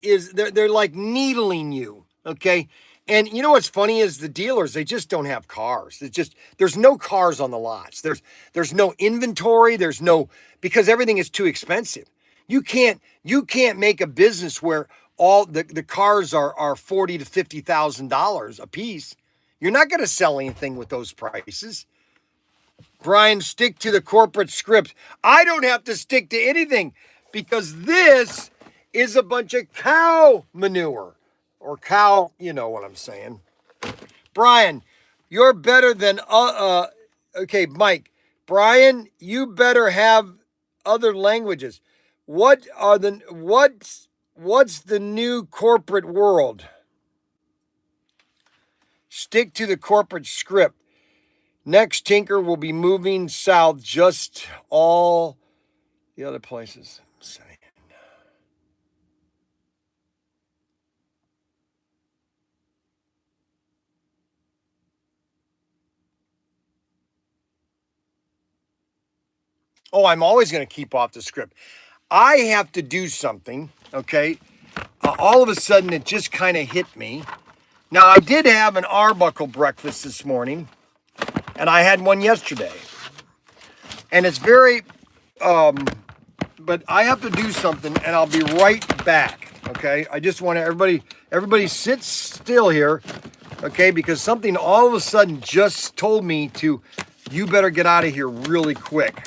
they're like needling you. Okay. And you know what's funny is the dealers, they just don't have cars. There's no cars on the lots. There's no inventory. Because everything is too expensive. You can't make a business where all the cars are $40,000 to $50,000 a piece. You're not going to sell anything with those prices. Bryan, stick to the corporate script. I don't have to stick to anything because this is a bunch of cow manure. Or cow, you know what I'm saying. Bryan, you're better than okay, Mike. Bryan, you better have other languages. What's the new corporate world? Stick to the corporate script. Next Tinker will be moving south, just all the other places. Oh, I'm always going to keep off the script. I have to do something, okay? All of a sudden, it just kind of hit me. Now, I did have an Arbuckle breakfast this morning, and I had one yesterday. And it's very, but I have to do something, and I'll be right back, okay? I just want to, everybody sit still here, okay? Because something all of a sudden just told me you better get out of here really quick.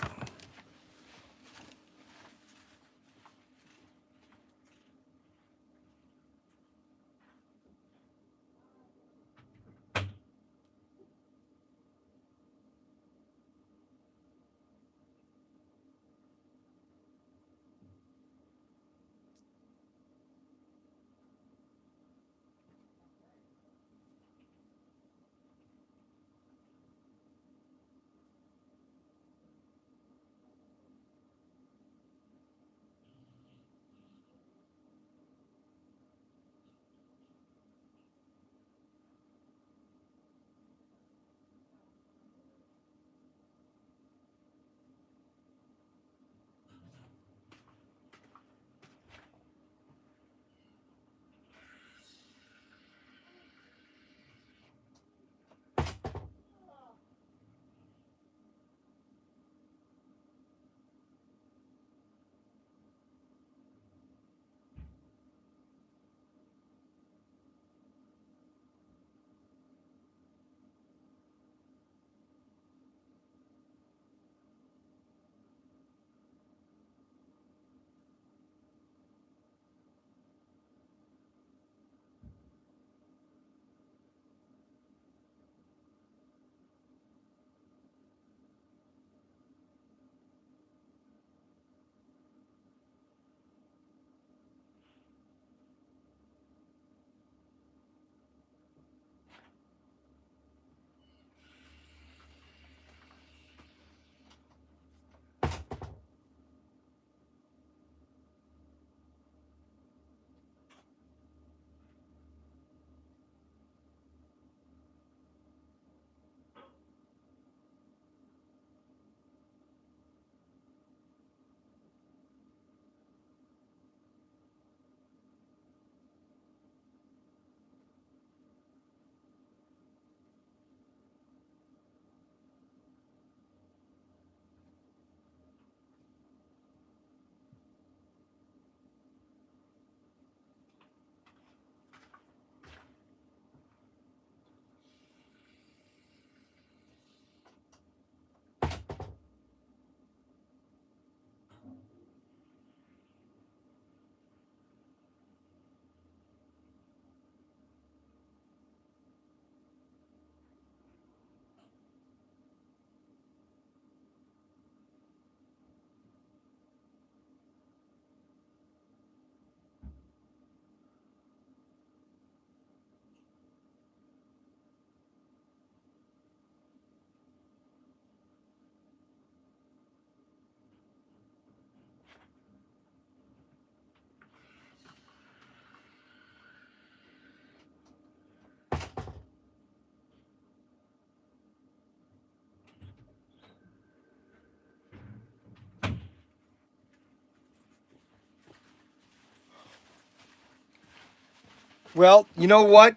Well, you know what?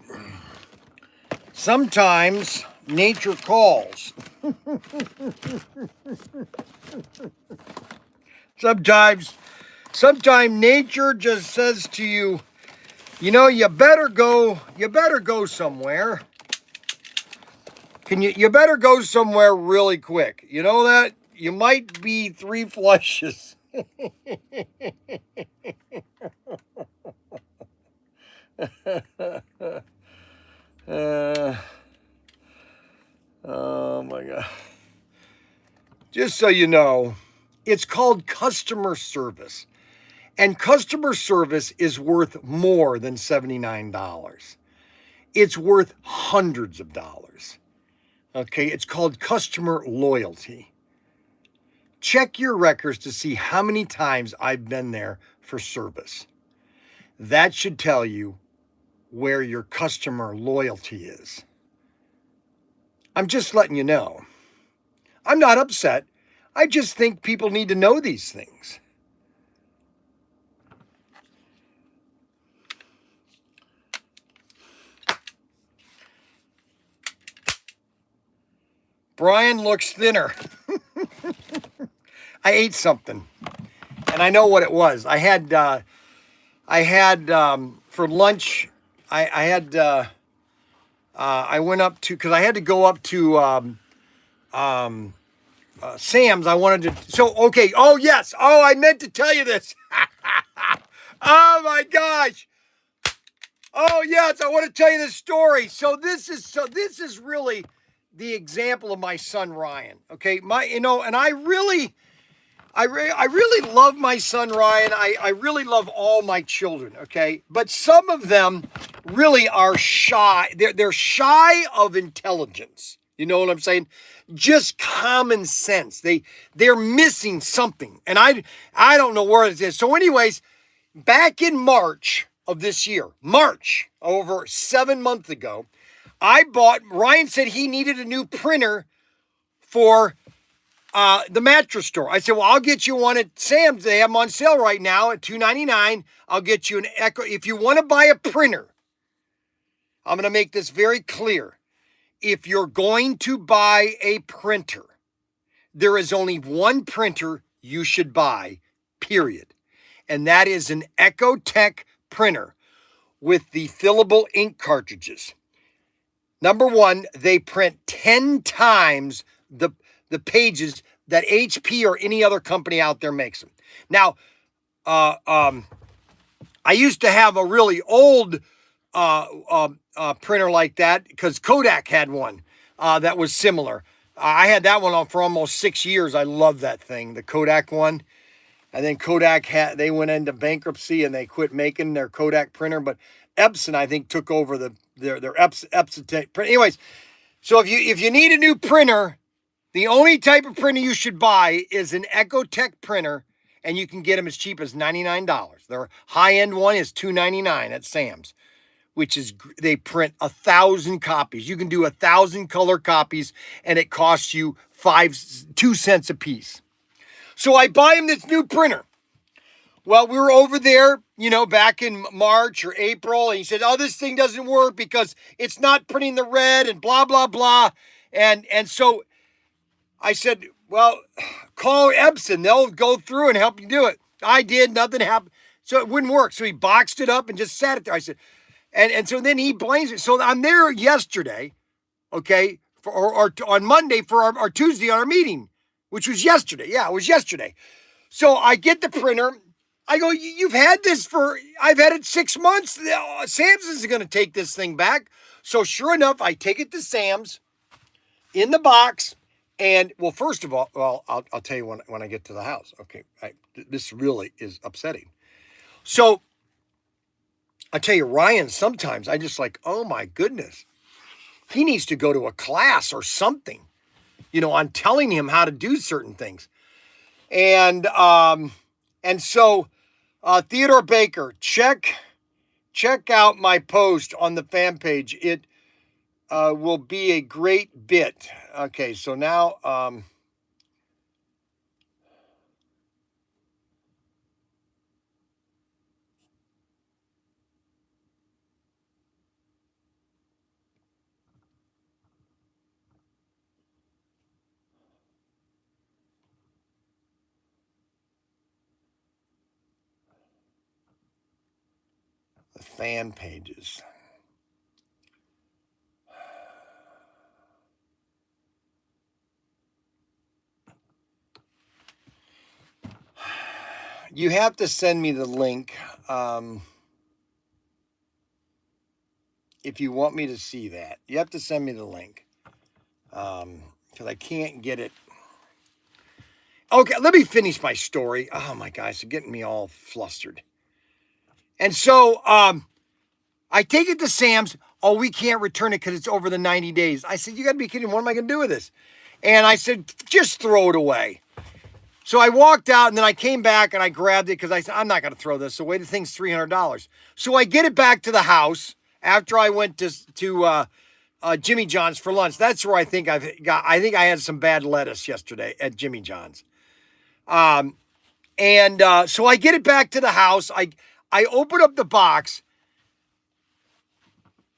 Sometimes nature calls. Sometimes nature just says to you, you better go somewhere. You better go somewhere really quick. You know that? You might be 3 flushes. Oh my God. Just so you know, it's called customer service. And customer service is worth more than $79. It's worth hundreds of dollars. Okay, it's called customer loyalty. Check your records to see how many times I've been there for service. That should tell you where your customer loyalty is. I'm just letting you know. I'm not upset. I just think people need to know these things. Bryan looks thinner. I ate something, and I know what it was. I had for lunch. I went up to because I had to go up to Sam's. I wanted to. So okay. Oh yes. Oh, I meant to tell you this. Oh my gosh. Oh yes, I want to tell you this story. So this is really the example of my son Ryan. Okay, and I really love my son Ryan. I really love all my children. Okay, but some of them really are shy. They're shy of intelligence. You know what I'm saying? Just common sense. They're missing something, and I don't know where it is. So, anyways, back in March of this year, over 7 months ago, Ryan said he needed a new printer for the mattress store. I said, well, I'll get you one at Sam's. They have them on sale right now at $2.99. I'll get you an Echo. If you want to buy a printer, I'm going to make this very clear. If you're going to buy a printer, there is only one printer you should buy, period. And that is an EchoTech printer with the fillable ink cartridges. Number one, they print 10 times the pages that HP or any other company out there makes them. Now, I used to have a really old printer like that because Kodak had one that was similar. I had that one on for almost 6 years. I love that thing, the Kodak one. And then Kodak they went into bankruptcy and they quit making their Kodak printer. But Epson, I think, took over their Epson print. Anyways, so if you need a new printer, the only type of printer you should buy is an EchoTech printer, and you can get them as cheap as $99. Their high-end one is $2.99 at Sam's, which is they print 1,000 copies. You can do 1,000 color copies, and it costs you 2 cents a piece. So I buy him this new printer. Well, we were over there, back in March or April, and he said, oh, this thing doesn't work because it's not printing the red and blah, blah, blah. And so I said, well, call Epson. They'll go through and help you do it. I did. Nothing happened. So it wouldn't work. So he boxed it up and just sat it there. I said, and so then he blames it. So I'm there yesterday, okay, or on Monday for our Tuesday on our meeting, which was yesterday. Yeah, it was yesterday. So I get the printer. I go, you've had this I've had it 6 months. Sam's isn't going to take this thing back. So sure enough, I take it to Sam's in the box. And well, first of all, I'll tell you when I get to the house. Okay, this really is upsetting. So I tell you, Ryan, sometimes I just like, oh my goodness, he needs to go to a class or something, on telling him how to do certain things. And so Theodore Baker, check out my post on the fan page. It will be a great bit. Okay, so now The fan pages. You have to send me the link if you want me to see that. You have to send me the link because I can't get it. Okay, let me finish my story. Oh my gosh, it's getting me all flustered. And so I take it to Sam's. Oh, we can't return it because it's over the 90 days. I said, you got to be kidding. What am I going to do with this? And I said, just throw it away. So I walked out and then I came back and I grabbed it because I said, I'm not going to throw this away. The thing's $300. So I get it back to the house after I went to Jimmy John's for lunch. That's where I think I had some bad lettuce yesterday at Jimmy John's. So I get it back to the house. I open up the box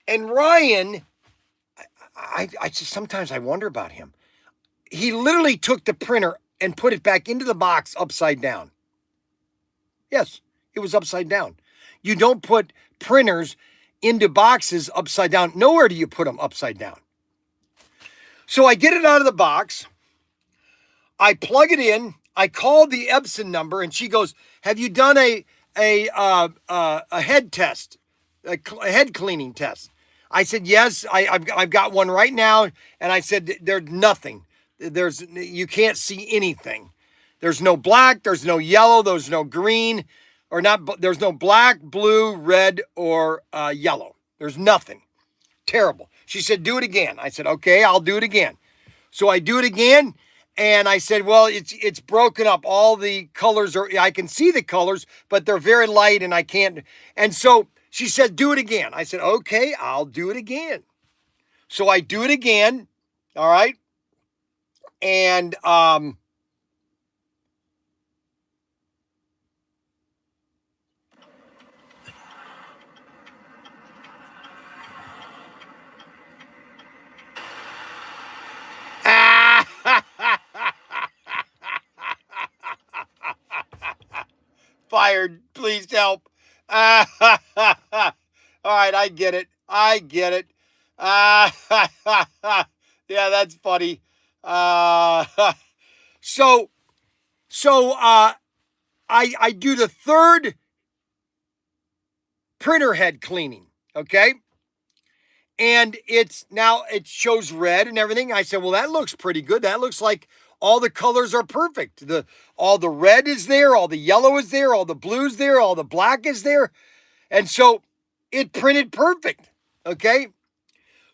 and Ryan, I just sometimes I wonder about him. He literally took the printer and put it back into the box upside down. Yes, it was upside down. You don't put printers into boxes upside down. Nowhere do you put them upside down. So I get it out of the box. I plug it in. I call the Epson number, and she goes, "Have you done a head test, a head cleaning test?" I said, "Yes, I've got one right now." And I said, "There's nothing. You can't see anything. There's no black, there's no yellow, there's no green, or not. There's no black, blue, red, or yellow. There's nothing. Terrible." She said, "Do it again." I said, "Okay, I'll do it again." So I do it again, and I said, "Well, it's broken up. All the colors I can see the colors, but they're very light, and I can't." And so she said, "Do it again." I said, "Okay, I'll do it again." So I do it again. All right. And fired. Please help. All right, I get it. Yeah, that's funny. So I do the third printer head cleaning, okay? And it shows red and everything. I said, "Well, that looks pretty good. That looks like all the colors are perfect. All the red is there, all the yellow is there, all the blue's there, all the black is there." And so it printed perfect, okay?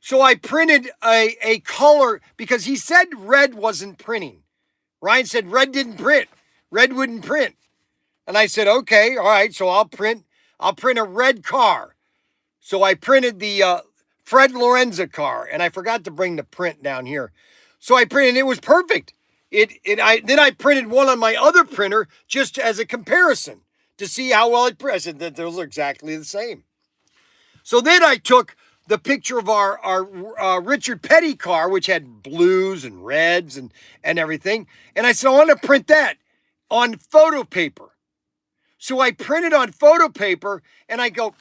So I printed a color because he said red wasn't printing. Ryan said red didn't print. Red wouldn't print. And I said, "Okay, all right, so I'll print a red car." So I printed the Fred Lorenza car, and I forgot to bring the print down here. So I printed, it was perfect. Then I printed one on my other printer just as a comparison to see how well it printed. I said that those are exactly the same. So then I took the picture of our Richard Petty car, which had blues and reds and everything. And I said, "I want to print that on photo paper." So I printed on photo paper, and I go,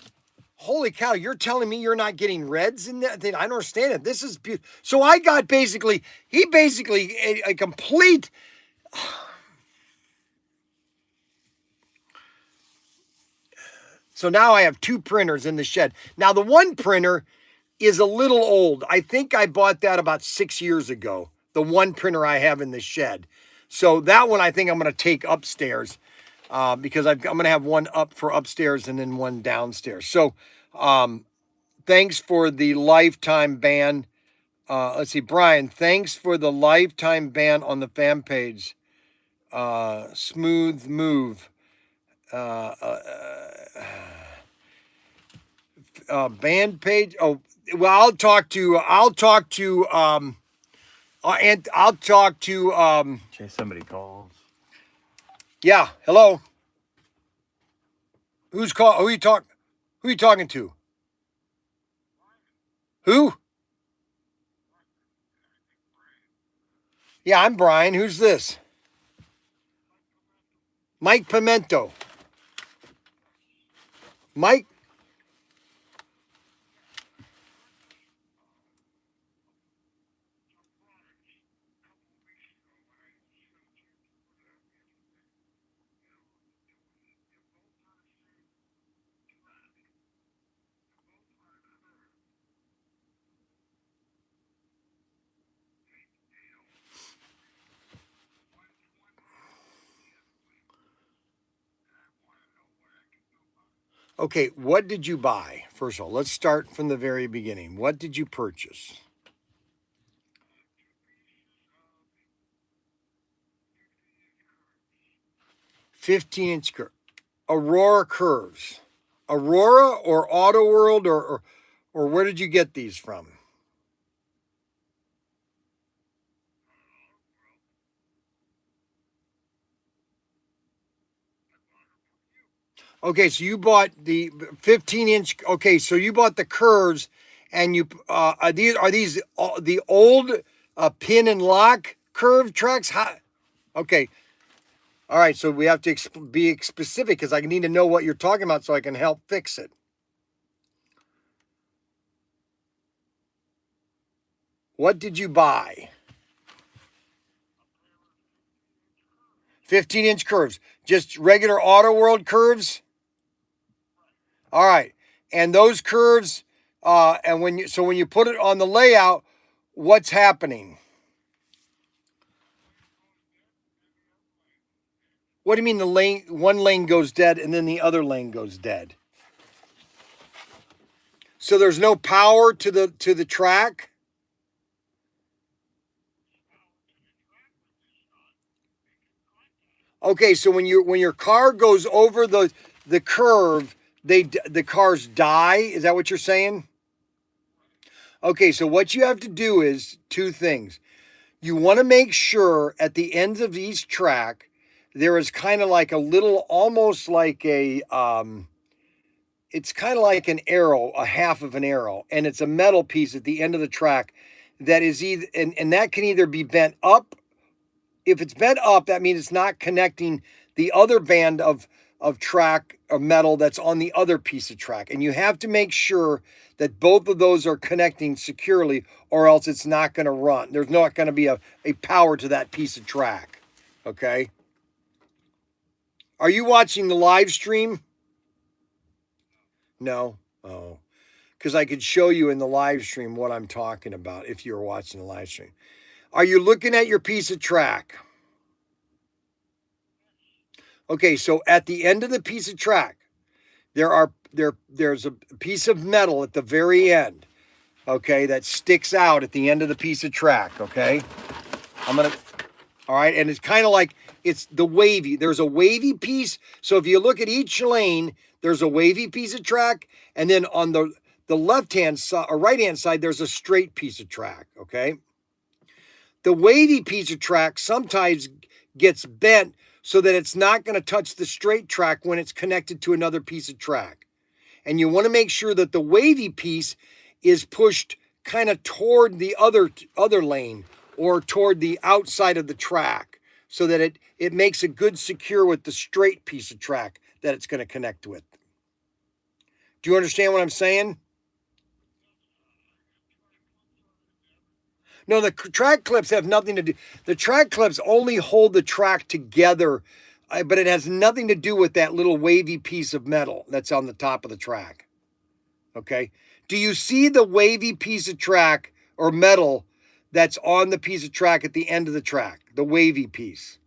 "Holy cow, you're telling me you're not getting reds in that? I don't understand it. This is beautiful." So I got basically a complete... So now I have two printers in the shed. Now the one printer is a little old. I think I bought that about 6 years ago. The one printer I have in the shed. So that one I think I'm going to take upstairs because I'm going to have one up for upstairs and then one downstairs. So thanks for the lifetime ban. Let's see, Bryan, thanks for the lifetime ban on the fan page. Smooth move. Band page. Oh, well, I'll talk to Chase, somebody calls. yeah, hello. Who are you talking to? Who? Yeah, I'm Bryan. Who's this? Mike Pimento. Mike? Okay, what did you buy? First of all, let's start from the very beginning. What did you purchase? $15-inch Aurora curves. Aurora or Auto World or where did you get these from? Okay, so you bought the 15-inch. Okay, so you bought the curves, and you are these the old pin and lock curve tracks? Okay, all right. So we have to be specific because I need to know what you're talking about so I can help fix it. What did you buy? 15-inch curves, just regular Auto World curves. All right, and those curves, and when you put it on the layout, what's happening? What do you mean the lane? One lane goes dead and then the other lane goes dead. So there's no power to the track. Okay, so when your car goes over the curve, the cars die. Is that what you're saying? Okay, so what you have to do is two things. You want to make sure at the ends of each track there is kind of like a little, almost like a it's kind of like an arrow, a half of an arrow, and it's a metal piece at the end of the track that is either, and that can either be bent up. If it's bent up, that means it's not connecting the other band of track of metal that's on the other piece of track. And you have to make sure that both of those are connecting securely, or else it's not going to run. There's not going to be a power to that piece of track. Okay. Are you watching the live stream? No. Oh, because I could show you in the live stream what I'm talking about if you were watching the live stream. Are you looking at your piece of track? Okay, so at the end of the piece of track, there's a piece of metal at the very end, okay, that sticks out at the end of the piece of track, okay? All right, and it's kind of like, it's the wavy. There's a wavy piece. So if you look at each lane, there's a wavy piece of track, and then on the left-hand side or right-hand side, there's a straight piece of track, okay? The wavy piece of track sometimes gets bent so that it's not going to touch the straight track when it's connected to another piece of track. And you want to make sure that the wavy piece is pushed kind of toward the other lane or toward the outside of the track so that it makes it good secure with the straight piece of track that it's going to connect with. Do you understand what I'm saying? No, the track clips have nothing to do. The track clips only hold the track together, but it has nothing to do with that little wavy piece of metal that's on the top of the track. Okay? Do you see the wavy piece of track or metal that's on the piece of track at the end of the track? The wavy piece.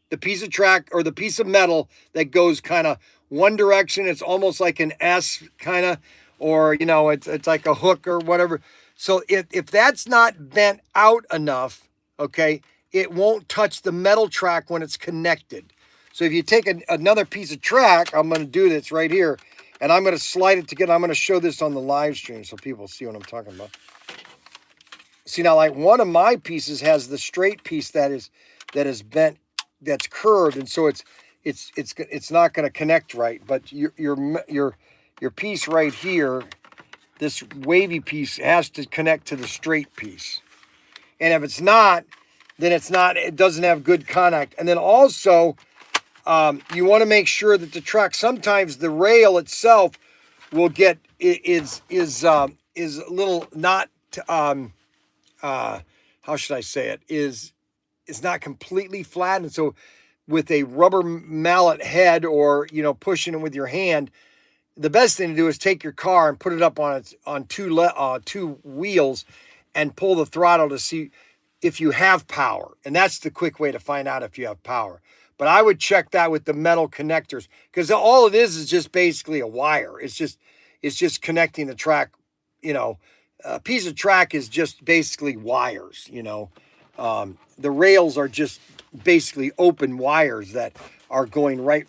The piece of track or the piece of metal that goes kind of one direction. It's almost like an S kind of, or, you know, it's like a hook or whatever. So if that's not bent out enough, okay, it won't touch the metal track when it's connected. So if you take another piece of track, I'm going to do this right here, and I'm going to slide it together. I'm going to show this on the live stream so people see what I'm talking about. See, now, like one of my pieces has the straight piece that is bent, that's curved, and so it's not going to connect right. But your piece right here, this wavy piece, has to connect to the straight piece. And if it's not, then it doesn't have good connect. And then also, you want to make sure that the track, sometimes the rail itself will get, is a little not, how should I say it, is not completely flat. And so with a rubber mallet head, or, you know, pushing it with your hand, the best thing to do is take your car and put it up on two wheels and pull the throttle to see if you have power. And that's the quick way to find out if you have power. But I would check that with the metal connectors, because all it is just basically a wire. It's just connecting the track. You know, a piece of track is just basically wires. You know, the rails are just basically open wires that are going right.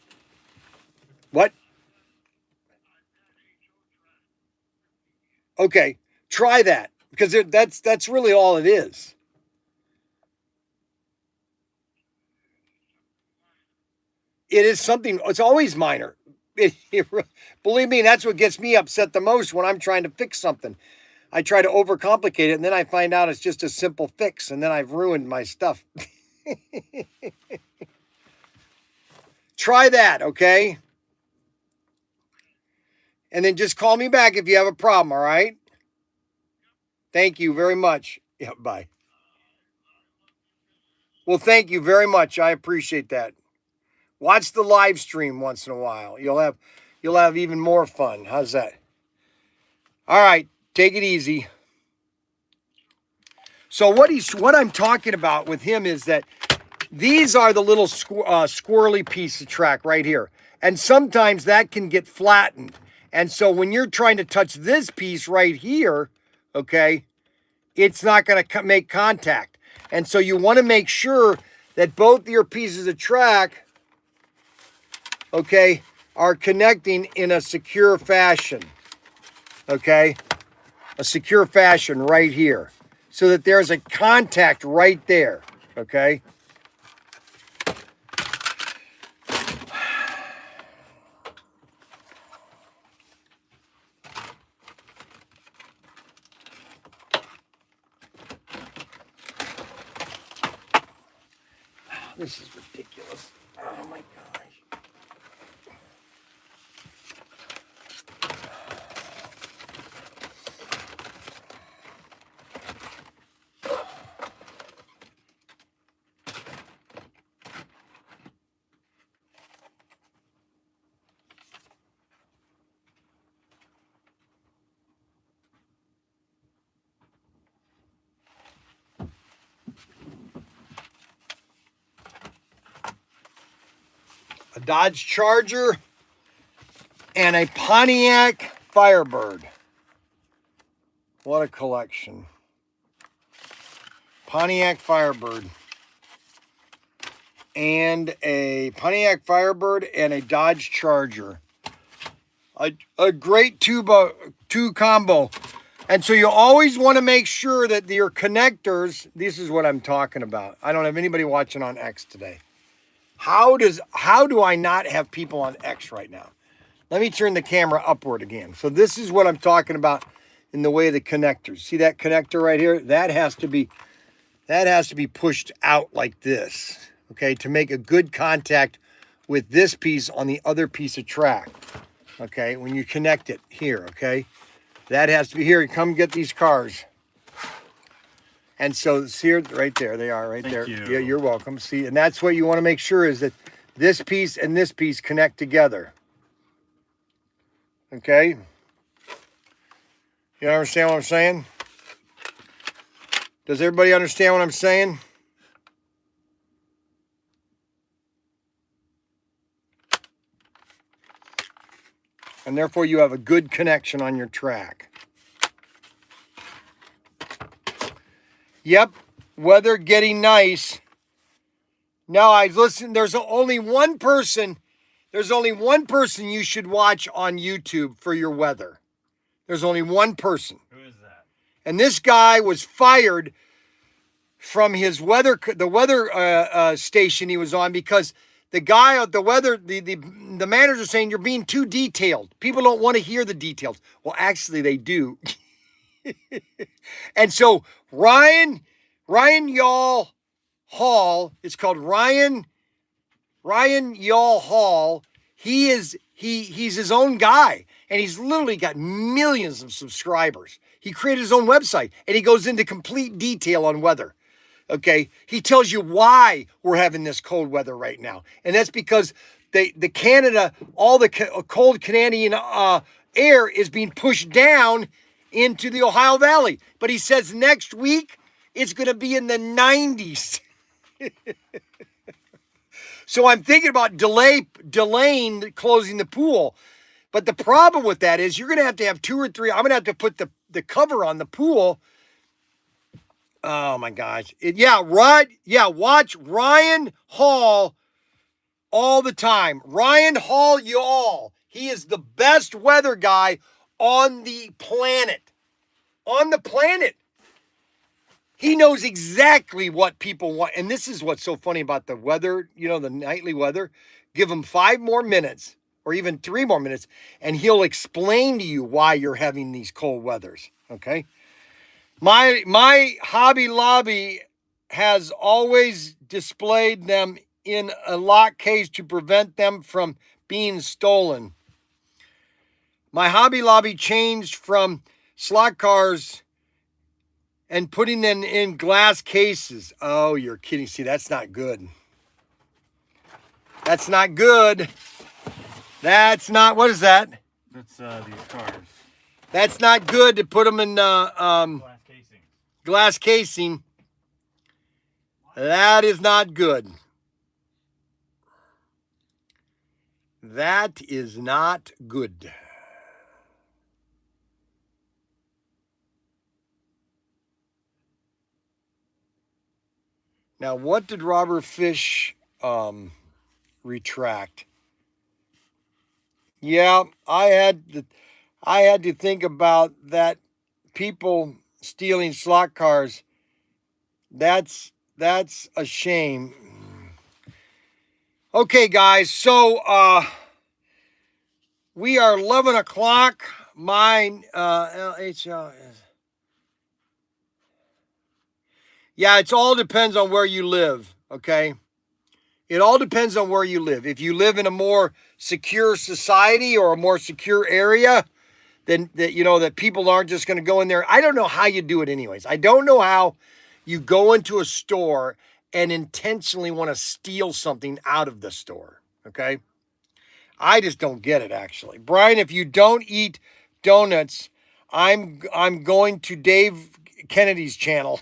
What? Okay, try that, because that's really all it is. It is something. It's always minor. Believe me, that's what gets me upset the most when I'm trying to fix something. I try to overcomplicate it, and then I find out it's just a simple fix, and then I've ruined my stuff. Try that, okay? And then just call me back if you have a problem, all right? Thank you very much. Yeah, bye. Well, thank you very much. I appreciate that. Watch the live stream once in a while. You'll have even more fun. How's that? All right, take it easy. So what I'm talking about with him is that these are the little squirrely piece of track right here. And sometimes that can get flattened. And so when you're trying to touch this piece right here, okay, it's not going to make contact. And so you want to make sure that both your pieces of track, okay, are connecting in a secure fashion. Okay? A secure fashion right here. So that there's a contact right there. Okay? This is ridiculous. Oh my gosh. A Dodge Charger and a Pontiac Firebird. What a collection. Pontiac Firebird. And a Pontiac Firebird and a Dodge Charger. A great two combo. And so you always want to make sure that your connectors, this is what I'm talking about. I don't have anybody watching on X today. How do I not have people on X right now? Let me turn the camera upward again. So this is what I'm talking about in the way of the connectors. See that connector right here? That has to be pushed out like this, okay, to make a good contact with this piece on the other piece of track, okay, when you connect it here, okay? That has to be here. Come get these cars. And so it's here, right there, they are right there. Thank you. Yeah, you're welcome. See, and that's what you want to make sure is that this piece and this piece connect together. Okay? You understand what I'm saying? Does everybody understand what I'm saying? And therefore you have a good connection on your track. Yep, weather getting nice. Now I listen, there's only one person you should watch on YouTube for your weather. There's only one person. Who is that? And this guy was fired from his weather station he was on because the guy at the weather, the manager saying you're being too detailed. People don't want to hear the details. Well, actually they do. And so Ryan Y'all Hall, it's called Ryan Y'all Hall. He's his own guy, and he's literally got millions of subscribers. He created his own website, and he goes into complete detail on weather. Okay, he tells you why we're having this cold weather right now, and that's because the Canada, all the cold Canadian air is being pushed down into the Ohio Valley. But he says next week it's going to be in the 90s. So I'm thinking about delaying closing the pool. But the problem with that is you're going to have 2 or 3. I'm going to have to put the cover on the pool. Oh my gosh. Watch Ryan Hall all the time. Ryan Hall, y'all. He is the best weather guy on the planet. On the planet. He knows exactly what people want. And this is what's so funny about the weather, the nightly weather. Give him 5 more minutes or even 3 more minutes, and he'll explain to you why you're having these cold weathers. Okay. My Hobby Lobby has always displayed them in a lock case to prevent them from being stolen. My Hobby Lobby changed from slot cars and putting them in glass cases. Oh, you're kidding. See, that's not good. That's not good. That's not, what is that? That's these cars. That's not good to put them in Glass casing. glass casing. That is not good. That is not good. Now, what did Robert Fish retract? Yeah, I had to think about that. People stealing slot cars. That's a shame. Okay, guys. So we are 11 o'clock. Mine LHL is. Yeah, it all depends on where you live. Okay. It all depends on where you live. If you live in a more secure society or a more secure area, then that people aren't just going to go in there. I don't know how you do it anyways. I don't know how you go into a store and intentionally want to steal something out of the store. Okay. I just don't get it, actually. Brian, if you don't eat donuts, I'm going to Dave Kennedy's channel.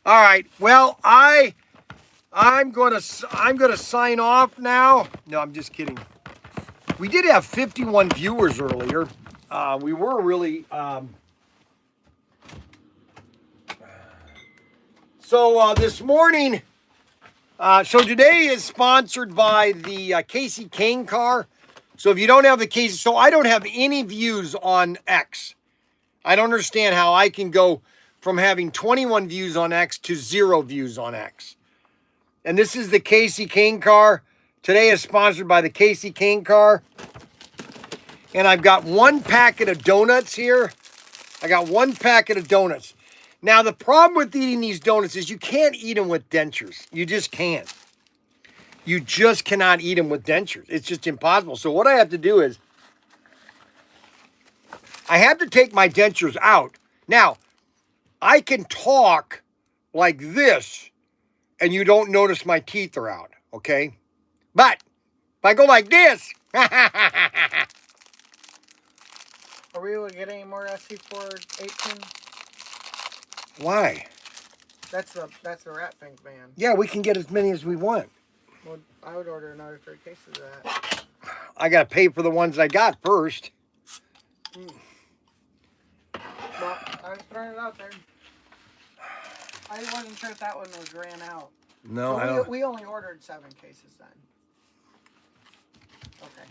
All right. Well, I'm gonna sign off now. No, I'm just kidding. We did have 51 viewers earlier. We were really so this morning. So today is sponsored by the Casey Kane car. So if you don't have the Casey, so I don't have any views on X. I don't understand how I can go from having 21 views on X to 0 views on X. And this is the Casey Kane car. Today is sponsored by the Casey Kane car. And I've got 1 packet of donuts here. I got 1 packet of donuts. Now, the problem with eating these donuts is you can't eat them with dentures. You just can't. You just cannot eat them with dentures. It's just impossible. So what I have to do is I have to take my dentures out. Now, I can talk like this and you don't notice my teeth are out, okay? But if I go like this, Are we able to get any more SC418? why? That's the Rat Pink van. Yeah, we can get as many as we want. Well, I would order another 3 cases of that. I got to pay for the ones I got first. Well, I was throwing it out there. I wasn't sure if that one was ran out. No, So I don't. we only ordered 7 cases then. Okay.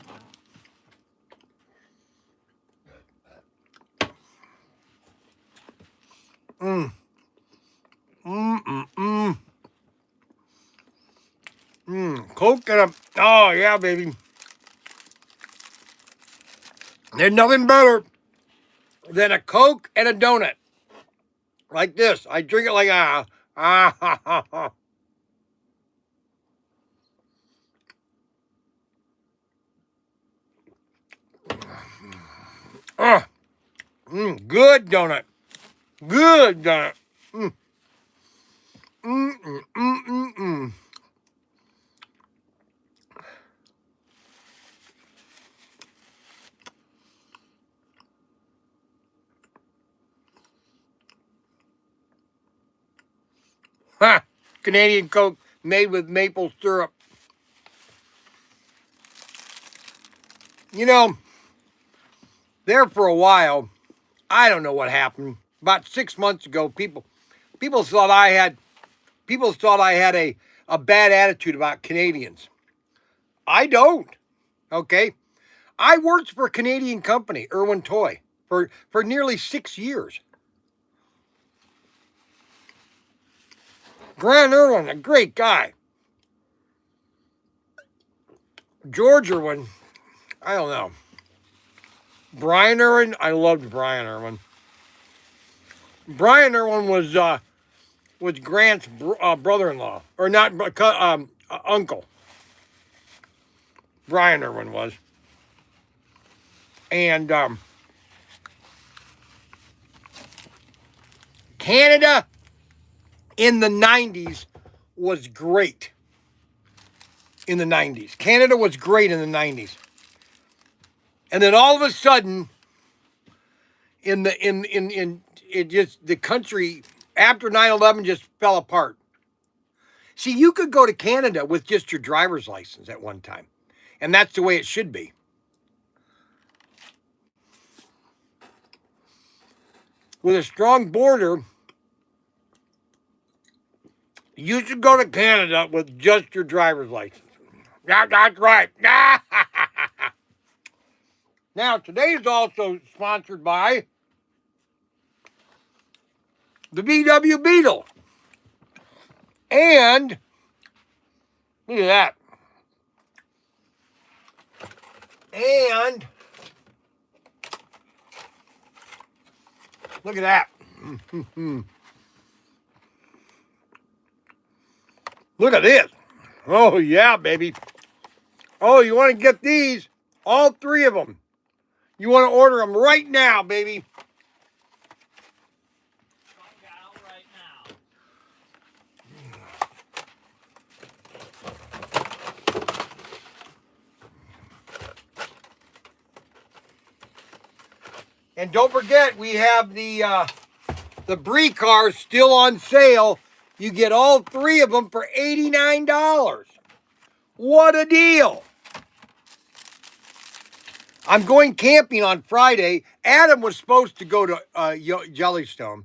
Coke and a, oh yeah, baby. There's nothing better than a Coke and a donut. Like this. I drink it like ha ha ha. Good donut. Good donut. Ha! Canadian Coke made with maple syrup. You know, there for a while, I don't know what happened. About 6 months ago, people thought I had a bad attitude about Canadians. I don't. Okay. I worked for a Canadian company, Irwin Toy, for nearly 6 years. Grant Irwin, a great guy. George Irwin, I don't know. Bryan Irwin, I loved Bryan Irwin. Bryan Irwin was Grant's brother-in-law, or not, uncle. Bryan Irwin was. And Canada in the 90s was great. In the 90s. Canada was great in the 90s. And then all of a sudden, the country after 9/11 just fell apart. See, you could go to Canada with just your driver's license at one time. And that's the way it should be. With a strong border, you should go to Canada with just your driver's license. That's right. Now, today's also sponsored by the VW Beetle. And, look at that. And, look at that. Look at this. Oh, yeah, baby. Oh, you want to get these? All 3 of them. You want to order them right now, baby. Find out right now. And don't forget, we have the Brie cars still on sale. You get all 3 of them for $89. What a deal. I'm going camping on Friday. Adam was supposed to go to Jellystone,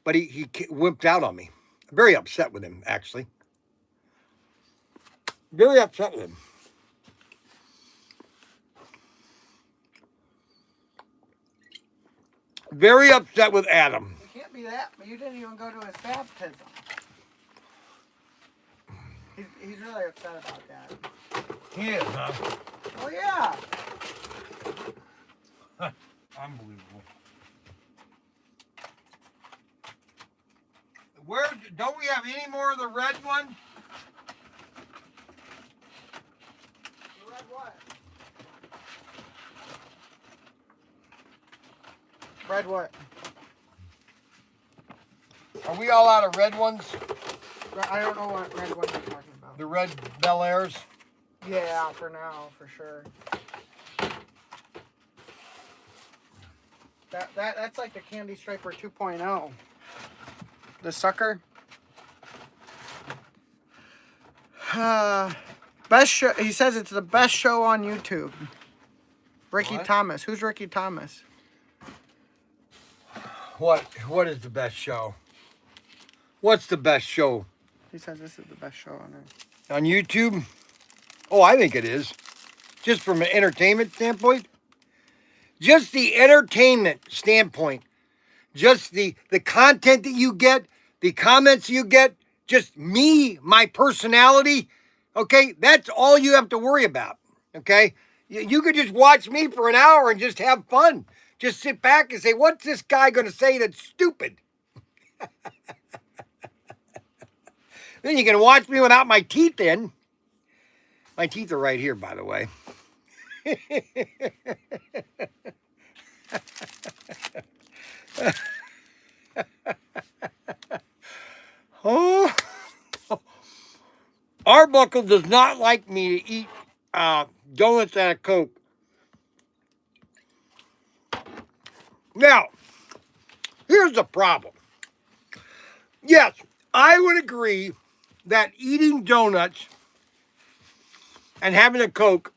but he wimped out on me. Very upset with him, actually. Very upset with him. Very upset with Adam. It can't be that, but you didn't even go to his baptism. He's really upset about that. He is, huh? Oh yeah. Unbelievable. Where don't we have any more of the red one? The red what? Red what? Are we all out of red ones? I don't know what red one you're talking about. The red Bel Airs? Yeah, for now, for sure. That's like the Candy Striper 2.0. The sucker. Best show. He says it's the best show on YouTube. Ricky What? Thomas. Who's Ricky Thomas? What is the best show? What's the best show? He says this is the best show on earth. On YouTube? Oh, I think it is. Just from an entertainment standpoint. Just the entertainment standpoint. Just the content that you get, the comments you get, just me, my personality. Okay, that's all you have to worry about. Okay, you could just watch me for an hour and just have fun. Just sit back and say, what's this guy going to say that's stupid? Then you can watch me without my teeth in. My teeth are right here, by the way. Oh, Arbuckle does not like me to eat donuts and a Coke. Now, here's the problem. Yes, I would agree that eating donuts and having a Coke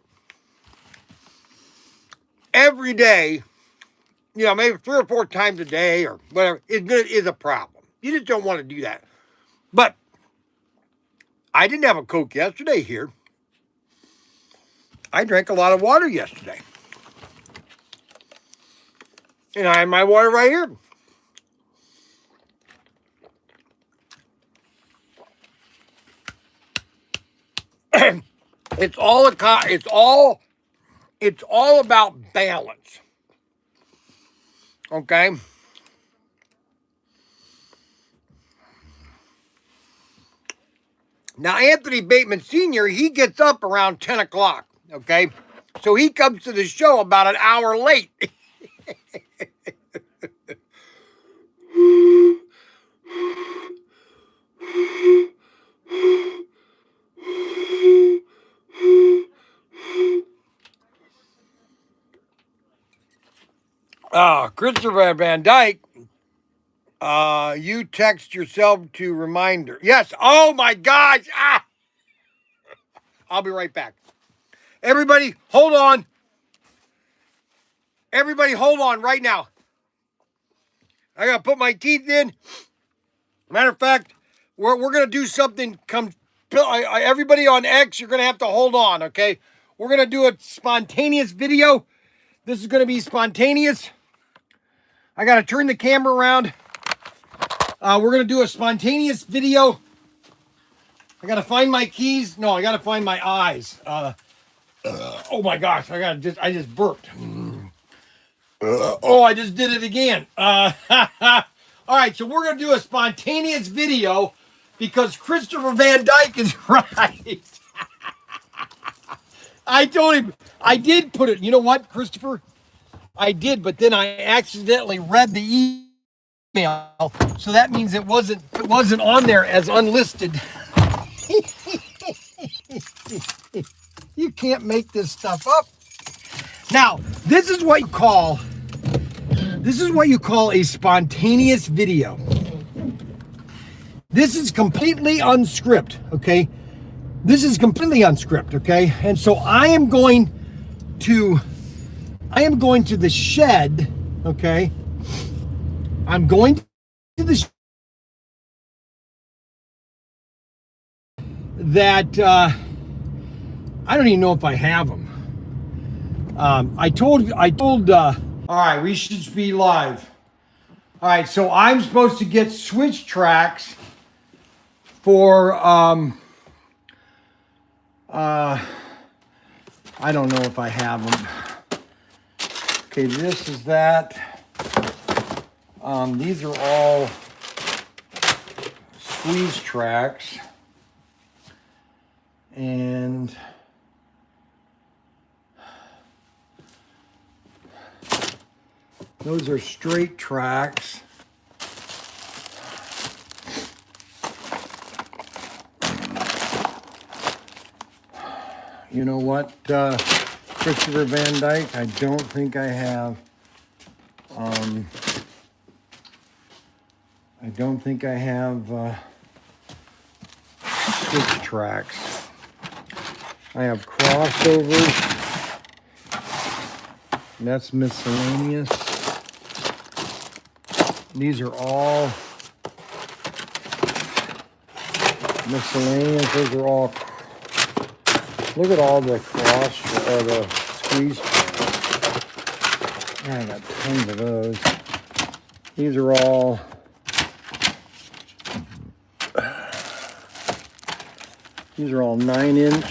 every day, maybe 3 or 4 times a day or whatever, is a problem. You just don't want to do that. But I didn't have a Coke yesterday here. I drank a lot of water yesterday. And I have my water right here. It's all about balance. Okay? Now, Anthony Bateman Sr., he gets up around 10 o'clock. Okay? So he comes to the show about an hour late. Christopher Van Dyke, you text yourself to reminder. Yes. Oh my gosh. I'll be right back. Everybody, hold on. Everybody, hold on right now. I gotta put my teeth in. Matter of fact, we're gonna do something. Everybody on X, you're gonna have to hold on. Okay, we're gonna do a spontaneous video. This is gonna be spontaneous. I gotta turn the camera around. We're gonna do a spontaneous video. I gotta find my keys. No, I gotta find my eyes. Oh my gosh, I just burped. I just did it again. All right, so we're gonna do a spontaneous video because Christopher Van Dyke is right. I told him I did put it. You know what, Christopher? I did, but then I accidentally read the email, so that means it wasn't on there as unlisted. You can't make this stuff up. Now, this is what you call a spontaneous video. This is completely unscripted, okay? This is completely unscripted, okay? And so I am going to the shed, okay? I'm going to the that I don't even know if I have them. I told all right, we should be live. All right, so I'm supposed to get switch tracks for I don't know if I have them. Okay, this is that. These are all squeeze tracks. And those are straight tracks. You know what, Christopher Van Dyke? I don't think I have. I don't think I have switch tracks. I have crossovers. And that's miscellaneous. These are all miscellaneous. Those are all. Look at all the the squeeze. I got tons of those. These are all. These are all 9-inch.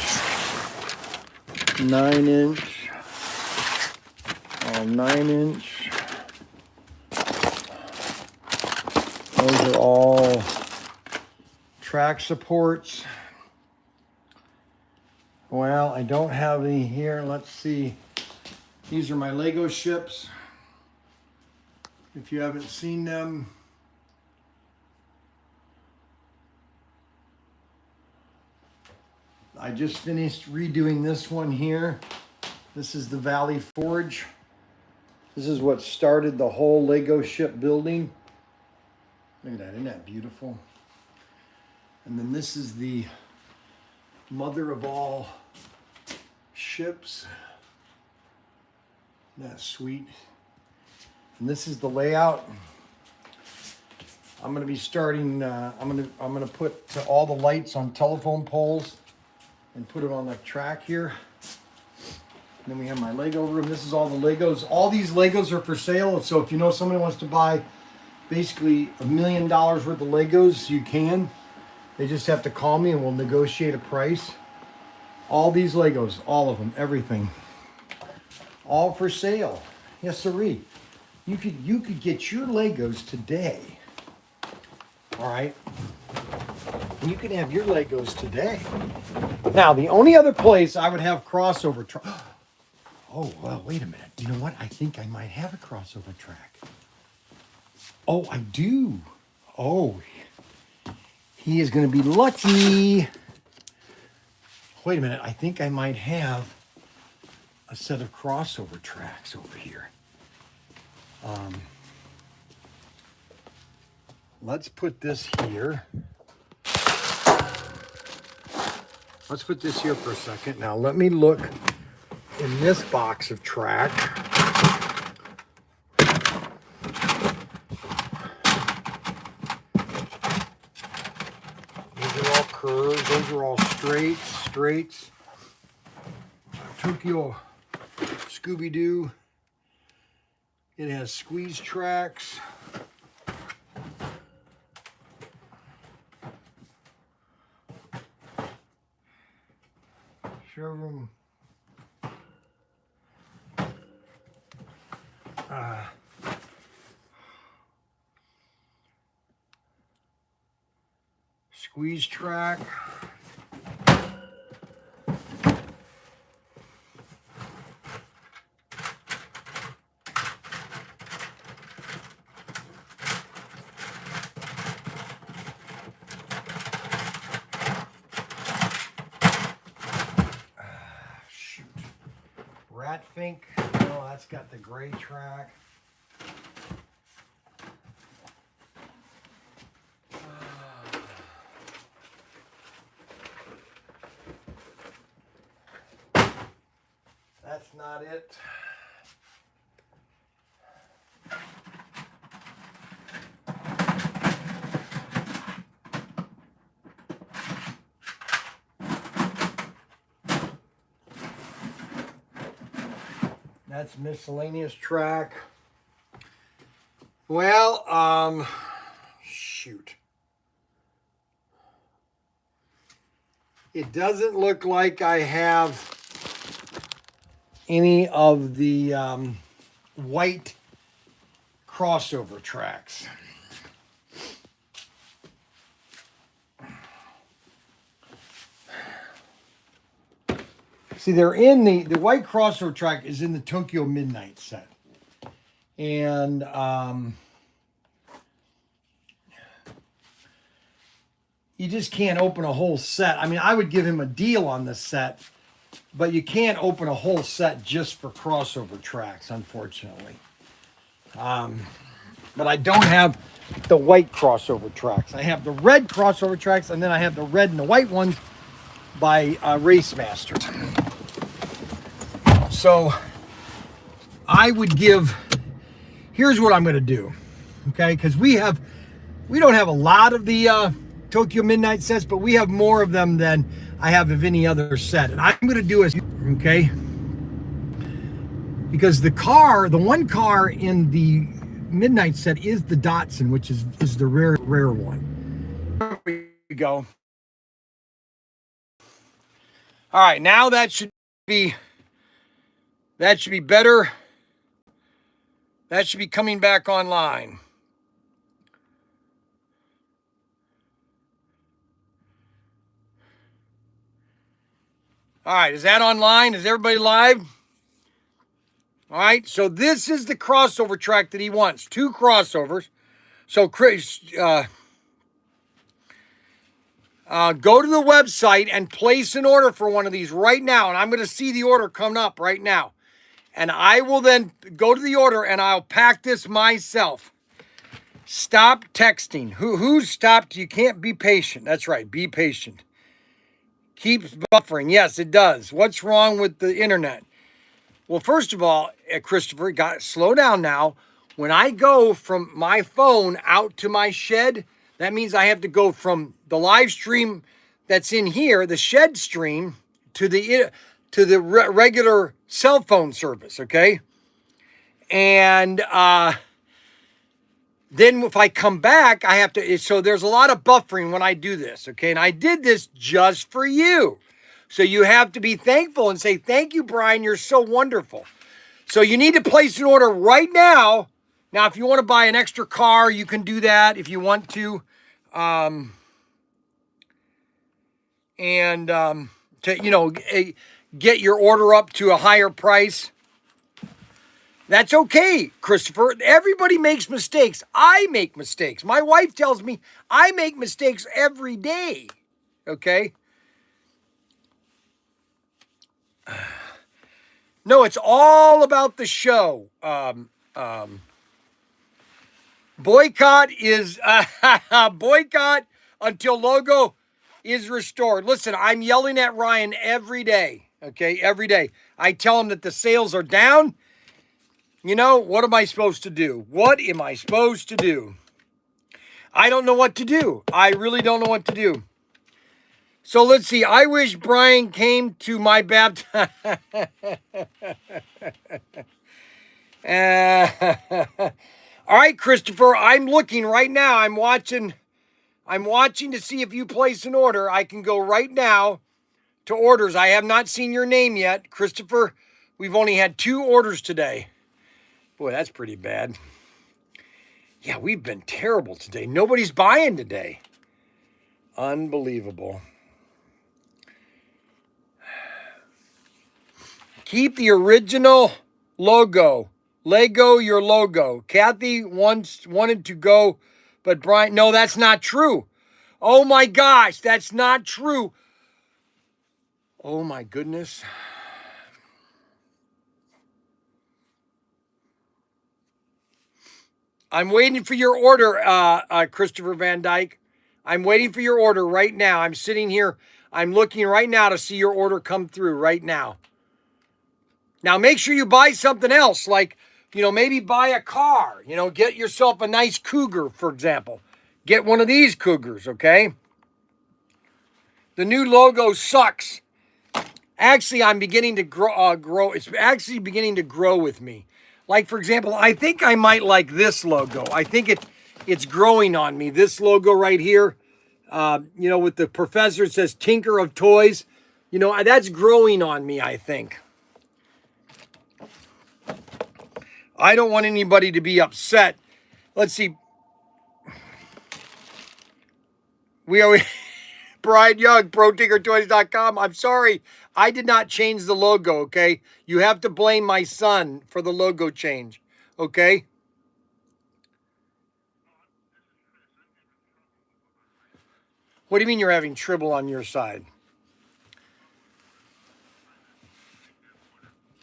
9-inch. All 9-inch. Those are all track supports. Well, I don't have any here. Let's see. These are my Lego ships. If you haven't seen them. I just finished redoing this one here. This is the Valley Forge. This is what started the whole Lego ship building. Look at that, isn't that beautiful? And then this is the mother of all ships. That's sweet. And this is the layout. I'm going to be starting. I'm going to put all the lights on telephone poles and put it on the track here. And then we have my Lego room. This is all the Legos. All these Legos are for sale. So if you know somebody wants to buy basically $1 million worth of Legos, you can. They just have to call me and we'll negotiate a price. All these Legos, all of them, everything, all for sale. Yes, sirree. You could get your Legos today. All right. And you can have your Legos today. Now, the only other place I would have crossover track. Oh, well, wait a minute. You know what? I think I might have a crossover track. Oh, I do. Oh, he is going to be lucky. Wait a minute. I think I might have a set of crossover tracks over here. Let's put this here. Let's put this here for a second. Now let me look in this box of track. These are all curves. Those are all straights. Tokyo Scooby-Doo. It has squeeze tracks. Showroom. Squeeze track. Shoot. Ratfink. Oh, that's got the gray track. That's not it. That's miscellaneous track. Well, shoot. It doesn't look like I have any of the white crossover tracks. See, they're in the white crossover track is in the Tokyo Midnight set. And you just can't open a whole set. I mean, I would give him a deal on this set, but you can't open a whole set just for crossover tracks, unfortunately. But I don't have the white crossover tracks. I have the red crossover tracks, and then I have the red and the white ones by Race Master. So I would give, here's what I'm going to do, okay? Because we don't have a lot of the Tokyo Midnight sets, but we have more of them than I have of any other set. And I'm going to do is, okay? Because the one car in the Midnight set is the Datsun, which is the rare one. There we go. All right, now that should be better. That should be coming back online. All right, is that online? Is everybody live? All right, so this is the crossover track that he wants. 2 crossovers. So Chris, go to the website and place an order for one of these right now. And I'm going to see the order come up right now. And I will then go to the order and I'll pack this myself. Stop texting. Who's stopped? You can't be patient. That's right. Be patient. Keeps buffering. Yes, it does. What's wrong with the internet? Well, first of all, Christopher, slow down now. When I go from my phone out to my shed, that means I have to go from the live stream that's in here, the shed stream, to the regular cell phone service, okay? And then if I come back, I have to, so there's a lot of buffering when I do this, okay? And I did this just for you. So you have to be thankful and say, thank you, Bryan, you're so wonderful. So you need to place an order right now. Now, if you want to buy an extra car, you can do that if you want to. Get your order up to a higher price. That's okay, Christopher. Everybody makes mistakes. I make mistakes. My wife tells me I make mistakes every day. Okay? No, it's all about the show. Boycott is boycott until logo is restored. Listen, I'm yelling at Ryan every day. Okay, every day. I tell him that the sales are down. You know, what am I supposed to do? What am I supposed to do? I don't know what to do. I really don't know what to do. So let's see. I wish Bryan came to my baptism. All right, Christopher, I'm looking right now. I'm watching to see if you place an order. I can go right now to orders. I have not seen your name yet. Christopher, we've only had 2 orders today. Boy, that's pretty bad. Yeah, we've been terrible today. Nobody's buying today. Unbelievable. Keep the original logo. Lego your logo. Kathy wanted to go, but Bryan, no, that's not true. Oh my gosh, that's not true. Oh my goodness. I'm waiting for your order, Christopher Van Dyke. I'm waiting for your order right now. I'm sitting here. I'm looking right now to see your order come through right now. Now, make sure you buy something else, like, maybe buy a car. Get yourself a nice Cougar, for example. Get one of these Cougars, okay? The new logo sucks. Actually, I'm beginning to grow. It's actually beginning to grow with me. Like, for example, I think I might like this logo. I think it's growing on me. This logo right here, with the professor, it says Tinker of Toys. That's growing on me, I think. I don't want anybody to be upset. Let's see. We are Bryan Young, ProTinkerToys.com. I'm sorry. I did not change the logo, okay? You have to blame my son for the logo change, okay? What do you mean you're having trouble on your side?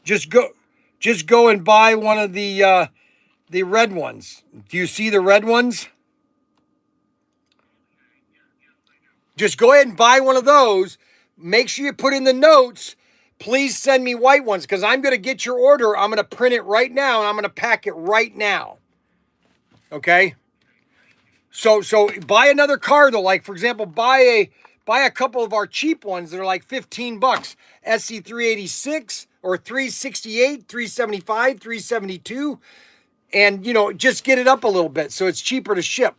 Just go and buy one of the red ones. Do you see the red ones? Just go ahead and buy one of those. Make sure you put in the notes, please send me white ones, because I'm going to get your order. I'm going to print it right now, and I'm going to pack it right now. Okay? So buy another car, though. Like, for example, buy a couple of our cheap ones that are like $15. SC386 or 368, 375, 372. And, just get it up a little bit so it's cheaper to ship.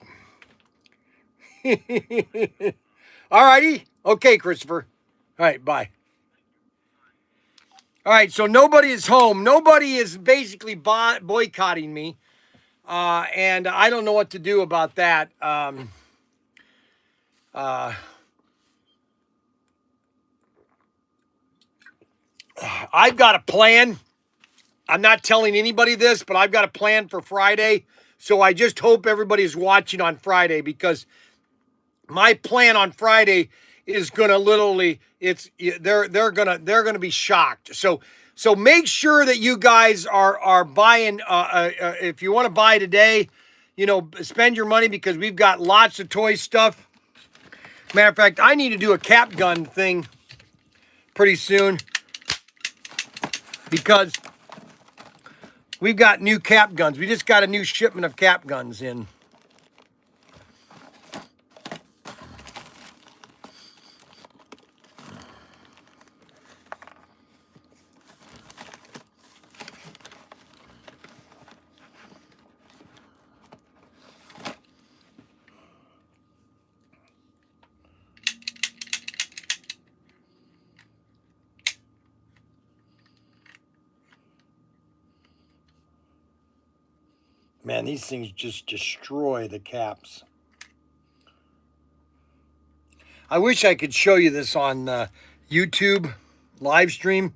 All righty. Okay, Christopher. All right, bye. All right, so nobody is home. Nobody is basically boycotting me. And I don't know what to do about that. I've got a plan. I'm not telling anybody this, but I've got a plan for Friday. So I just hope everybody's watching on Friday, because my plan on Friday is gonna literally, they're gonna be shocked. So make sure that you guys are buying. If you want to buy today, you know, spend your money because we've got lots of toy stuff. Matter of fact, I need to do a cap gun thing pretty soon because we've got new cap guns. We just got a new shipment of cap guns in. Man, these things just destroy the caps. I wish I could show you this on YouTube live stream,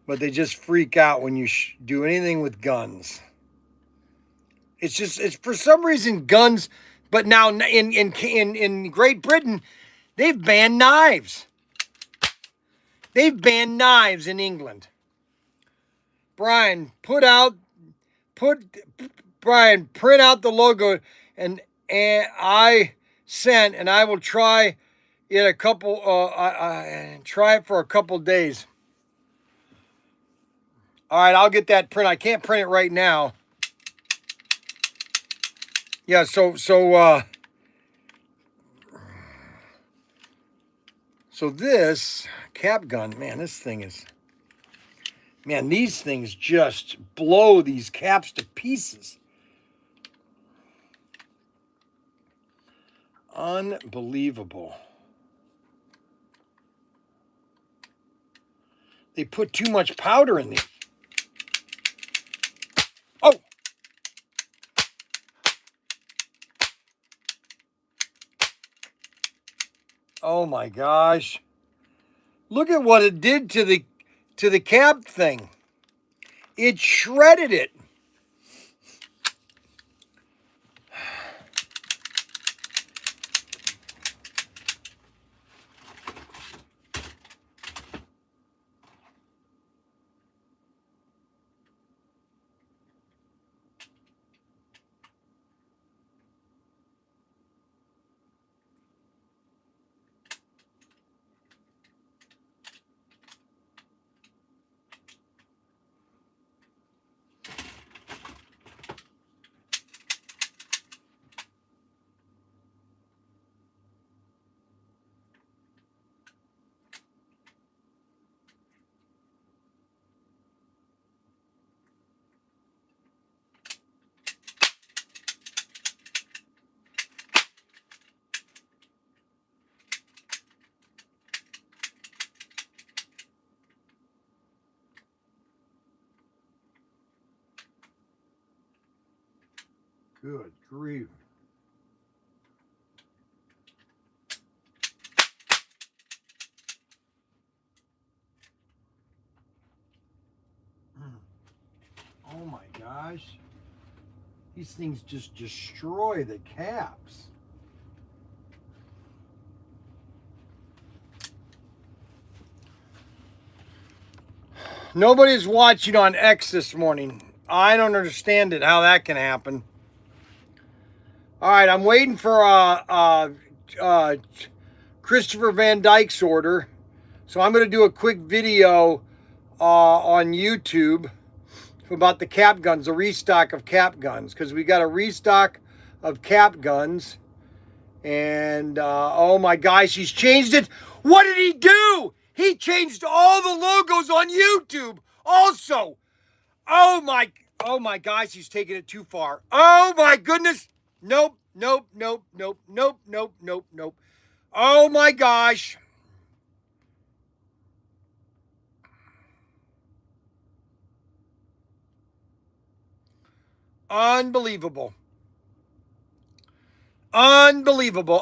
but they just freak out when you do anything with guns. It's for some reason guns, but now in Great Britain, they've banned knives. They've banned knives in England. Bryan, Bryan, print out the logo and I sent, and I will try it a couple. Try it for a couple days. All right, I'll get that print. I can't print it right now. Yeah, so this cap gun, man, this thing is. Man, these things just blow these caps to pieces. Unbelievable. They put too much powder in these. Oh! Oh my gosh. Look at what it did to the cap thing. It shredded it. Good grief. Oh my gosh. These things just destroy the caps. Nobody's watching on X this morning. I don't understand it, how that can happen. All right, I'm waiting for Christopher Van Dyke's order. So I'm going to do a quick video on YouTube about the cap guns, a restock of cap guns, because we got a restock of cap guns. And oh my gosh, he's changed it. What did he do? He changed all the logos on YouTube also. Oh my gosh, he's taking it too far. Oh my goodness. Nope. Oh my gosh. Unbelievable.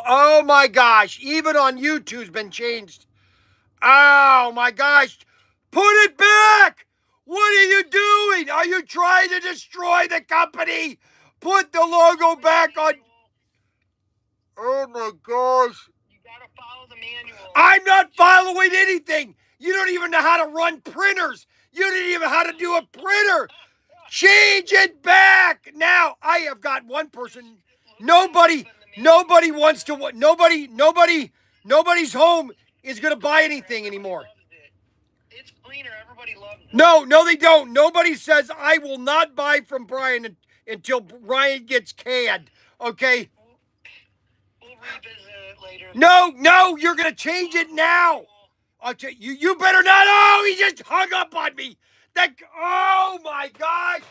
Oh my gosh. Even on YouTube's been changed. Oh my gosh. Put it back. What are you doing? Are you trying to destroy the company? Put the logo back on. Oh my gosh. You gotta follow the manual. I'm not following anything. You don't even know how to run printers. You didn't even know how to do a printer. Change it back now. I have got one person. Nobody wants to. Nobody's home is gonna buy anything anymore. It's cleaner. Everybody loves it. No, they don't. Nobody says I will not buy from Bryan until Bryan gets canned. Okay. We'll revisit it later. No, you're gonna change it now. You better not. Oh, he just hung up on me. Oh my gosh.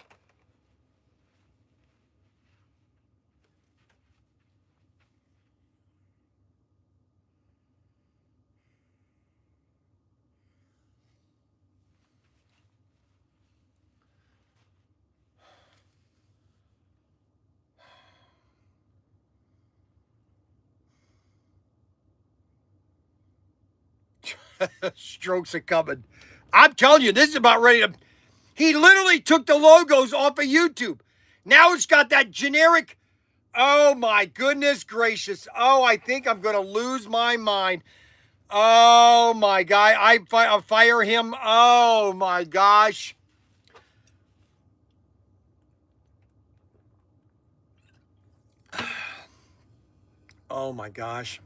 Strokes are coming. I'm telling you, this is about ready to. He literally took the logos off of YouTube. Now it's got that generic. Oh my goodness gracious. Oh, I think I'm going to lose my mind. Oh my God. I'll fire him. Oh my gosh. Oh my gosh.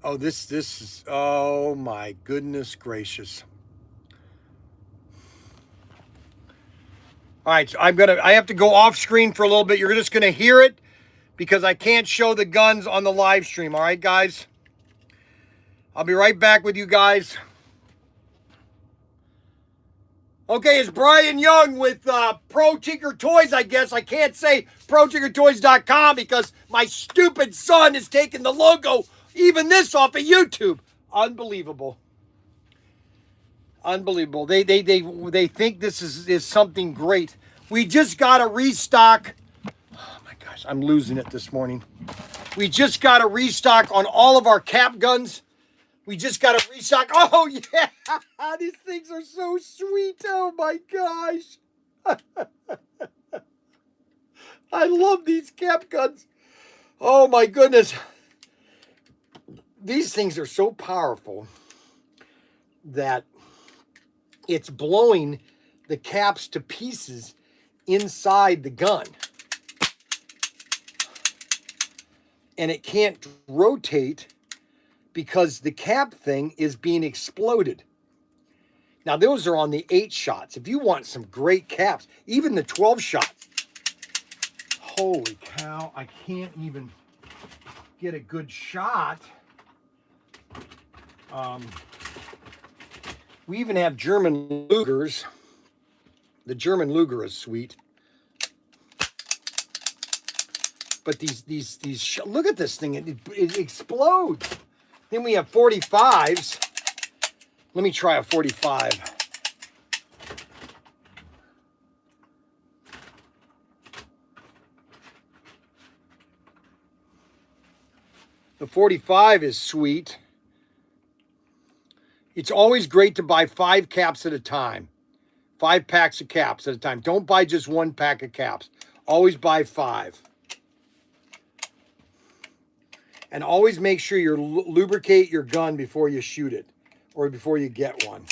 Oh, this is, oh my goodness gracious. All right, so I have to go off screen for a little bit. You're just gonna hear it because I can't show the guns on the live stream. All right, guys. I'll be right back with you guys. Okay, it's Bryan Young with ProTinkerToys, I guess. I can't say ProTinkerToys.com because my stupid son is taking the logo, even this, off of YouTube. Unbelievable. Unbelievable. They think this is something great. We just got to restock. Oh my gosh, I'm losing it this morning. We just got to restock on all of our cap guns. We just got to restock. Oh yeah, these things are so sweet. Oh my gosh. I love these cap guns. Oh my goodness. These things are so powerful that it's blowing the caps to pieces inside the gun. And it can't rotate because the cap thing is being exploded. Now, those are on the 8 shots. If you want some great caps, even the 12 shots. Holy cow, I can't even get a good shot. We even have German Lugers. The German Luger is sweet. But these look at this thing. It explodes. Then we have 45s. Let me try a 45. The 45 is sweet. It's always great to buy 5 caps at a time. 5 packs of caps at a time. Don't buy just 1 pack of caps. Always buy 5. And always make sure you lubricate your gun before you shoot it or before you get one.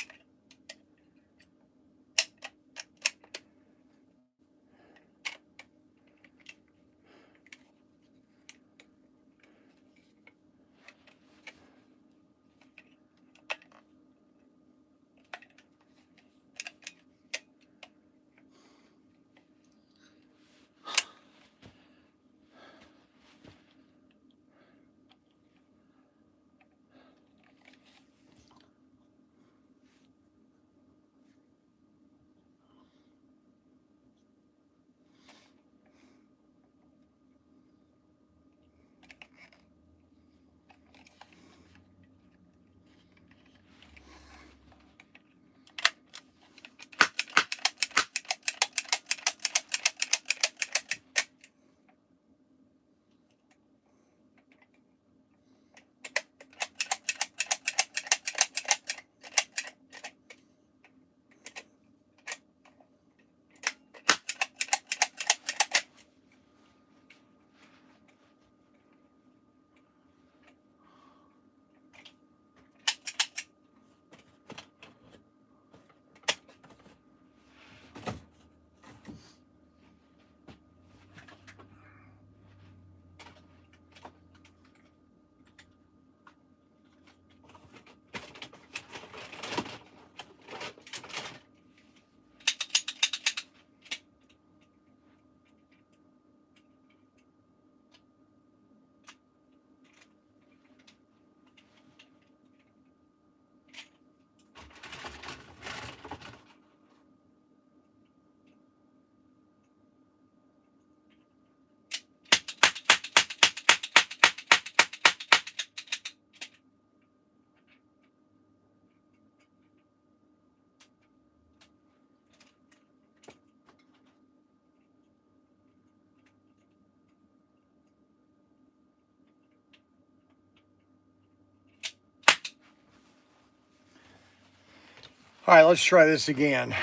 All right, let's try this again.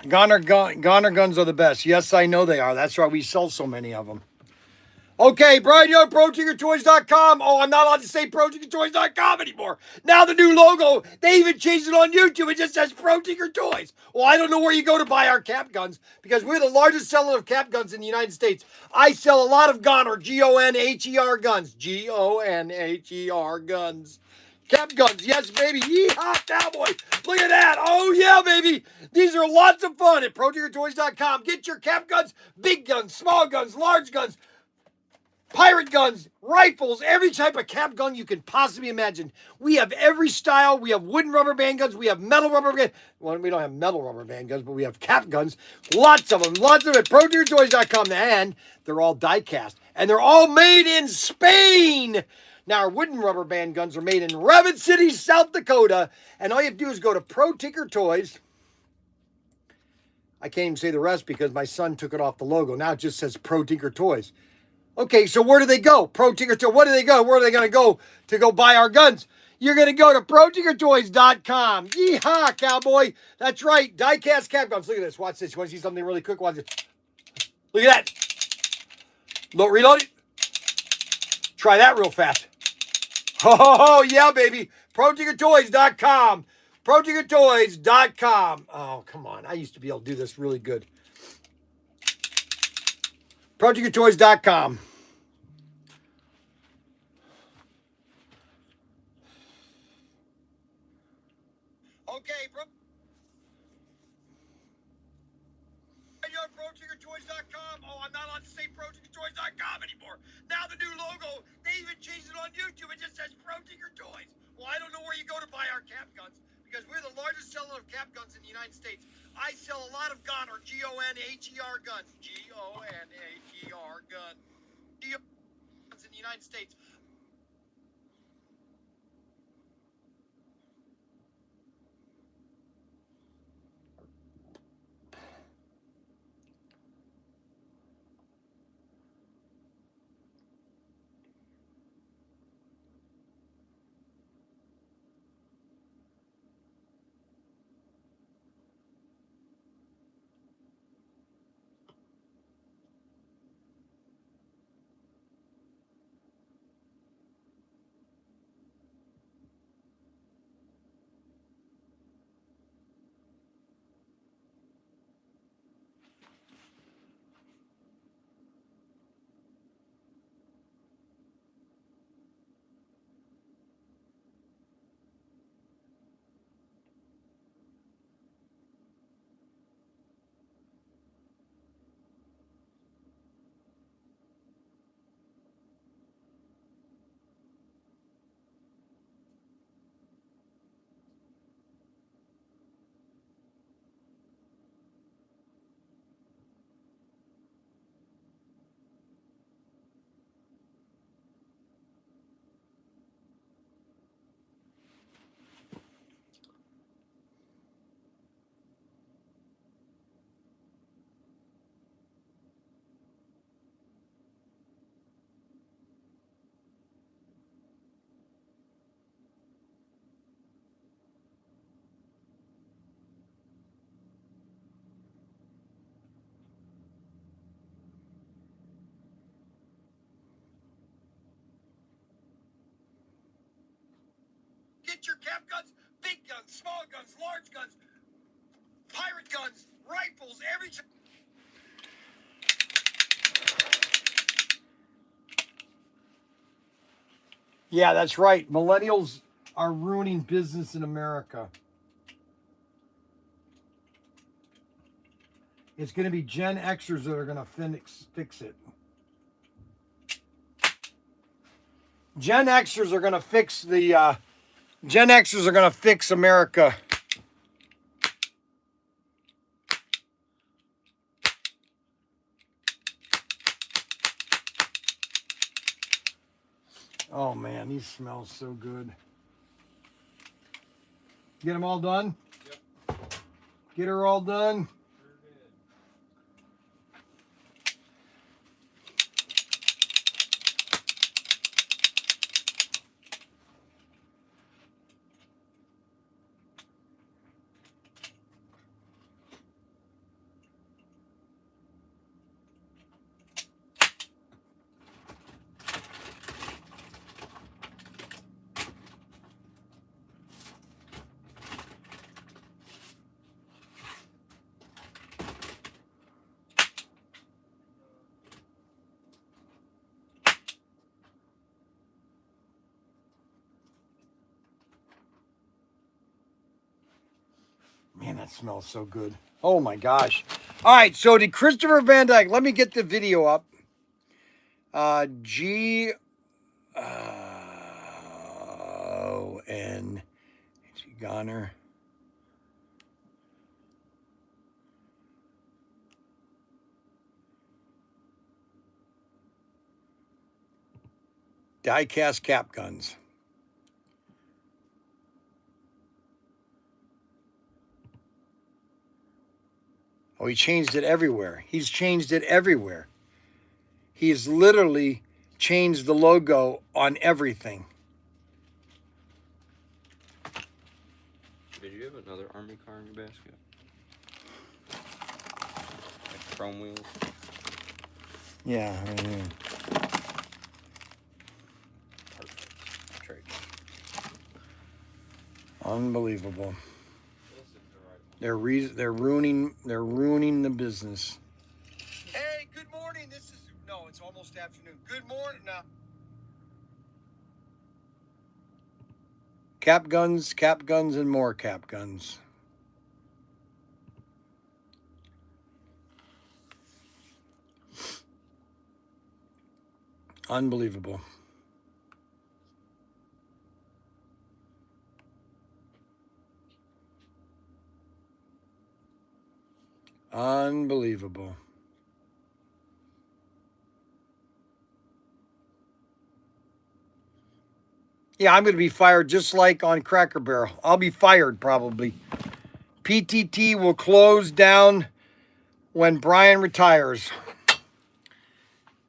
Goner guns are the best. Yes, I know they are. That's why we sell so many of them. Okay, Bryan, you're at ProTinkerToys.com. Oh, I'm not allowed to say ProTinkerToys.com anymore. Now the new logo, they even changed it on YouTube. It just says ProTinkerToys. Well, I don't know where you go to buy our cap guns because we're the largest seller of cap guns in the United States. I sell a lot of Goner, G-O-N-H-E-R guns. G-O-N-H-E-R guns. Cap guns, yes, baby. Yeehaw, cowboy. Look at that. Oh, yeah, baby. These are lots of fun at ProTinkerToys.com. Get your cap guns, big guns, small guns, large guns, pirate guns, rifles, every type of cap gun you can possibly imagine. We have every style. We have wooden rubber band guns. We have metal rubber band. Well, we don't have metal rubber band guns, but we have cap guns. Lots of them. Lots of it. ProTinkerToys.com. And they're all die cast. And they're all made in Spain. Now, our wooden rubber band guns are made in Rabbit City, South Dakota. And all you have to do is go to ProTinkerToys. I can't even say the rest because my son took it off the logo. Now it just says ProTinkerToys. Okay, so where do they go? ProTinkerToys, where do they go? Where are they going to go buy our guns? You're going to go to ProTinkerToys.com. Yeehaw, cowboy. That's right. Die-cast cap guns. Look at this. Watch this. You want to see something really quick? Watch this. Look at that. Look, reload it. Try that real fast. Oh, yeah, baby. ProTinkerToys.com. ProTinkerToys.com. Oh, come on. I used to be able to do this really good. ProTinkerToys.com. Okay, bro. You're at ProTinkerToys.com. Oh, I'm not allowed to say ProTinkerToys.com anymore. Now the new logo, they even changed it on YouTube. It just says ProTinkerToys. Well, I don't know where you go to buy our cap guns because we're the largest seller of cap guns in the United States. I sell a lot of Goner, G-O-N-H-E-R guns. G-O-N-H-E-R guns. Guns in the United States. Get your cap guns, big guns, small guns, large guns, pirate guns, rifles, every type. Yeah, that's right. Millennials are ruining business in America. It's going to be Gen Xers that are going to fix it. Gen Xers are going to fix the... Gen Xers are going to fix America. Oh, man, these smell so good. Get them all done? Yep. Get her all done? Man, that smells so good. Oh my gosh. All right, so did Christopher Van Dyke, let me get the video up. G-O-N, Goner. Die-cast cap guns. Oh, he changed it everywhere. He's changed it everywhere. He's literally changed the logo on everything. Did you have another Army car in your basket? Like chrome wheels? Yeah, right here. Perfect. Trade. Unbelievable. This is the right one. They're ruining the business. Hey, good morning. No, it's almost afternoon. Good morning. Now. Cap guns, and more cap guns. Unbelievable. Unbelievable. Yeah, I'm going to be fired just like on Cracker Barrel. I'll be fired probably. PTT will close down when Bryan retires.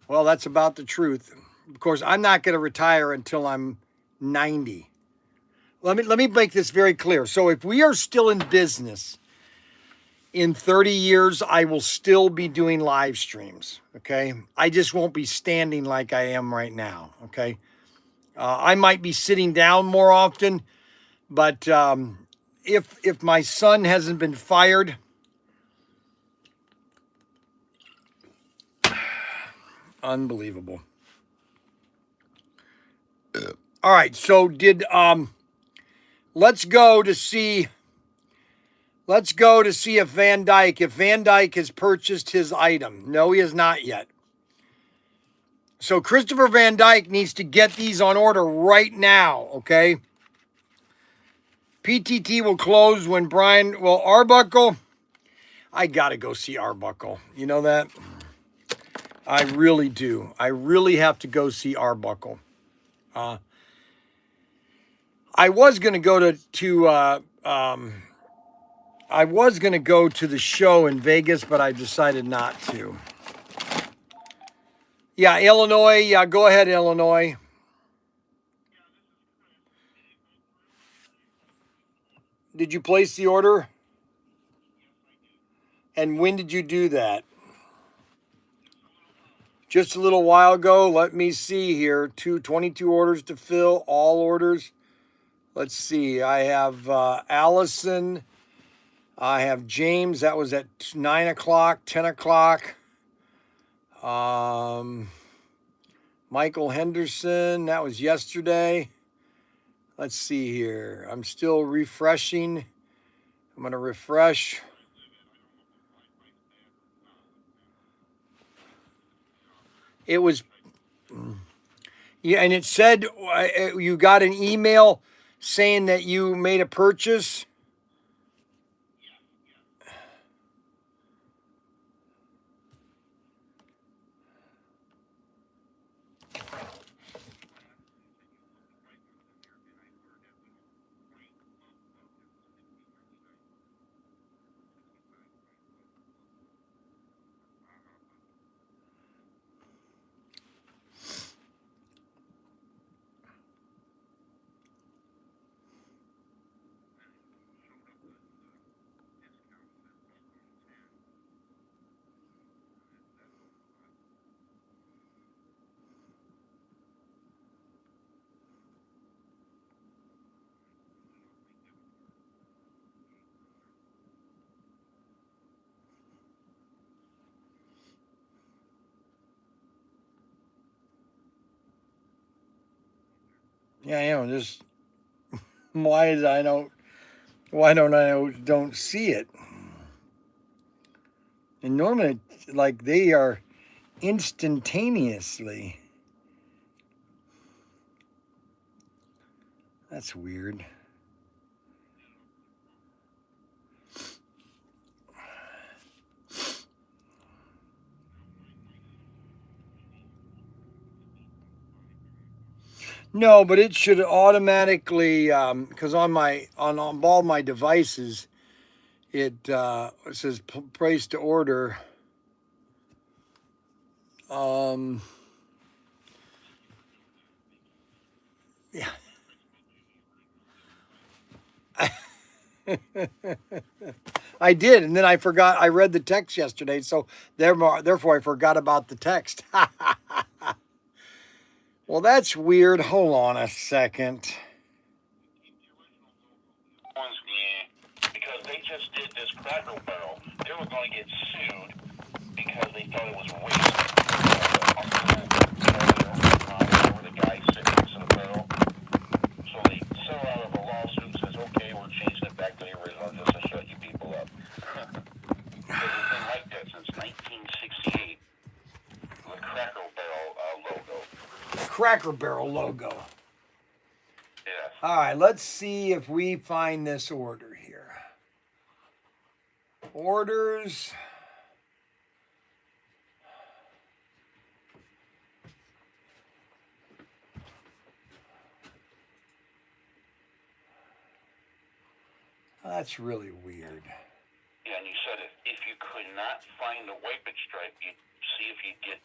Well, that's about the truth. Of course, I'm not going to retire until I'm 90. Let me make this very clear. So if we are still in business in 30 years, I will still be doing live streams, okay? I just won't be standing like I am right now, okay? I might be sitting down more often, but if my son hasn't been fired, unbelievable. All right, so let's go to see if Van Dyke has purchased his item. No, he has not yet. So Christopher Van Dyke needs to get these on order right now, okay? PTT will close when Bryan, well, Arbuckle, I got to go see Arbuckle. You know that? I really do. I really have to go see Arbuckle. I was going to go to the show in Vegas, but I decided not to. Yeah, Illinois. Yeah, go ahead, Illinois. Did you place the order? And when did you do that? Just a little while ago. Let me see here. 22 orders to fill. All orders. Let's see. I have Allison. I have James. That was at 9 o'clock, 10 o'clock. Michael Henderson. That was yesterday. Let's see here. I'm still refreshing. I'm going to refresh. It was, yeah, and it said you got an email saying that you made a purchase. Yeah, just why is I don't. Why don't I don't see it? And normally, like they are instantaneously. That's weird. No, but it should automatically, because on all my devices, it says place to order. Yeah. I did, and then I forgot. I read the text yesterday, so therefore I forgot about the text. Well, that's weird. Hold on a second. Because they just did this Cracker Barrel. They were going to get sued because they thought it was waste. Where the guy sitting next to the barrel. So they settle out of a lawsuit and says, okay, we're changing it back to the original just to shut you people up. Because it's been like that since 1968. The Cracker Barrel logo. Cracker Barrel logo. Yes. All right, let's see if we find this order here. Orders. That's really weird. Yeah, and you said if you could not find the whippet stripe, you'd see if you get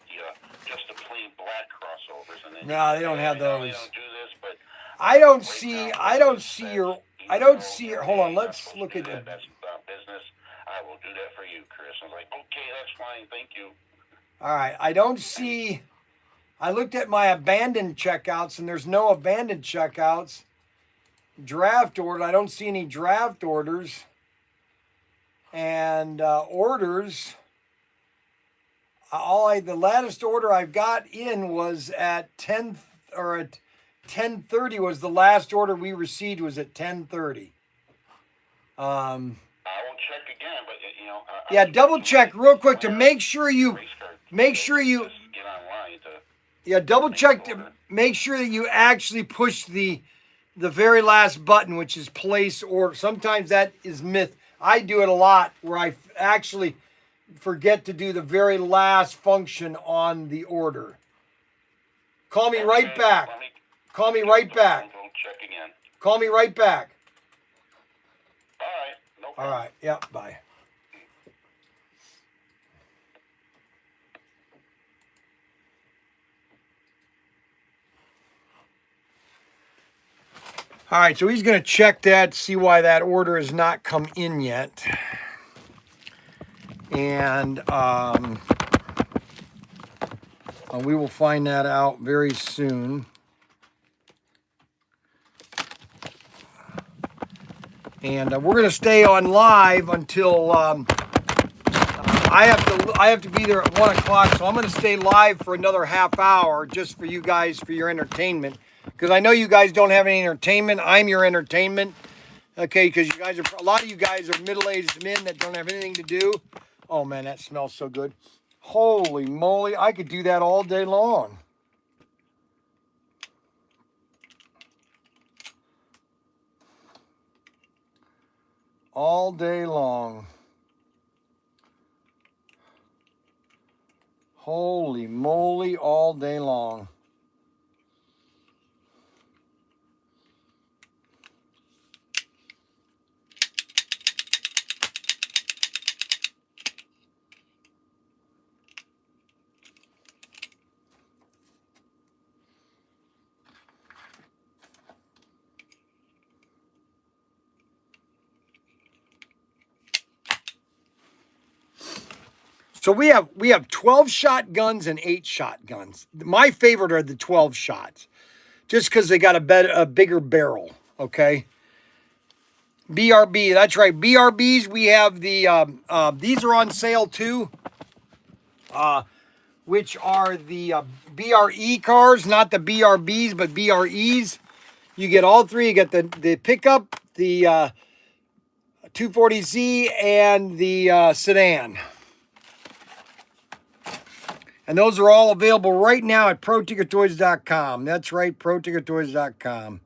just the plain black crossovers. And then No, they don't have those. They don't do this, but I don't see your, hold on, let's look at it. That's business. I will do that for you, Chris. I was like, okay, that's fine, thank you. All right, I don't see, I looked at my abandoned checkouts and there's no abandoned checkouts. Draft order, I don't see any draft orders. And orders, the latest order I've got in was at 10:30 was the last order we received was at 10:30. I will check again, but yeah, double check real quick to make sure you just get online to. yeah, double check to make sure that you actually push the very last button, which is place order. Sometimes that is myth. I do it a lot where I actually forget to do the very last function on the order. Call me right back. Call me right back. Check again. Call me right back. All right. No All problem. right. Yeah. Bye. All right. So he's going to check that, see why that order has not come in yet. And we will find that out very soon. And we're going to stay on live until I have to be there at 1 o'clock. So I'm going to stay live for another half hour just for you guys, for your entertainment. Because I know you guys don't have any entertainment. I'm your entertainment. Okay, because a lot of you guys are middle-aged men that don't have anything to do. Oh man, that smells so good. Holy moly, I could do that all day long. All day long. Holy moly, all day long. So we have 12 shotguns and 8 shotguns. My favorite are the 12 shots, just because they got a bigger barrel. Okay. BRB, that's right. BRBs. We have the these are on sale too. Which are the BRE cars, not the BRBs, but BREs. You get all three. You get the pickup, the 240Z and the sedan. And those are all available right now at ProTinkerToys.com. That's right, ProTinkerToys.com.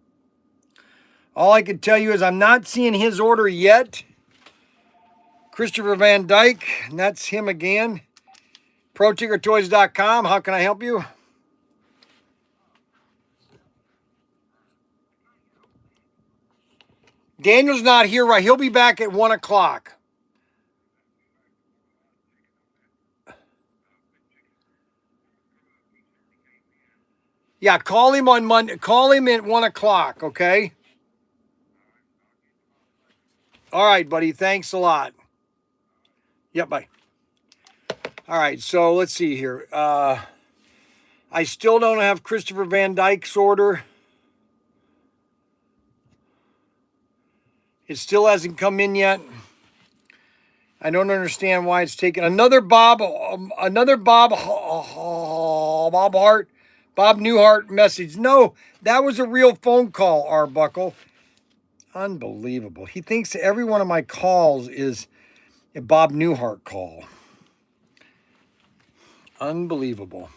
All I can tell you is I'm not seeing his order yet. Christopher Van Dyke, and that's him again. ProTinkerToys.com. How can I help you? Daniel's not here, right? He'll be back at 1 o'clock. Yeah, call him on Monday. Call him at 1 o'clock, okay? All right, buddy. Thanks a lot. Yep, bye. All right, so let's see here. I still don't have Christopher Van Dyke's order. It still hasn't come in yet. I don't understand why it's taken another Bob Newhart message. No, that was a real phone call, Arbuckle. Unbelievable. He thinks every one of my calls is a Bob Newhart call. Unbelievable.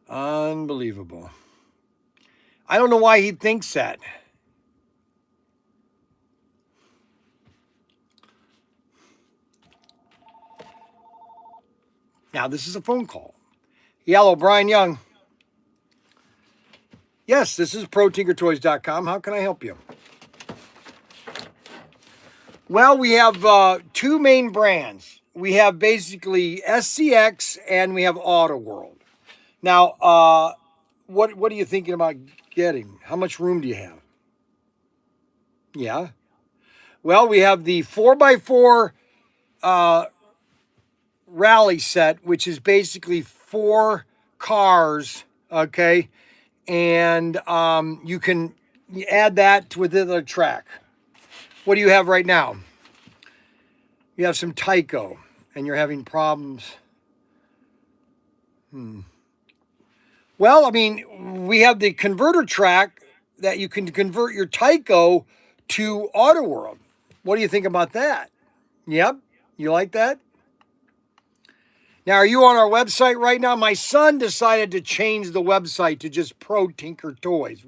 Unbelievable. I don't know why he thinks that. Now, this is a phone call. Hello, Brian Young. Yes, this is ProTinkerToys.com. How can I help you? Well, we have two main brands. We have basically SCX and we have Auto World. Now, what are you thinking about getting? How much room do you have? Yeah. Well, we have the 4x4 rally set, which is basically 4 cars, okay? And you can add that within the track. What do you have right now? You have some Tyco, and you're having problems. Well, I mean, we have the converter track that you can convert your Tyco to Auto World. What do you think about that? Yep, you like that? Now, are you on our website right now? My son decided to change the website to just Pro Tinker Toys.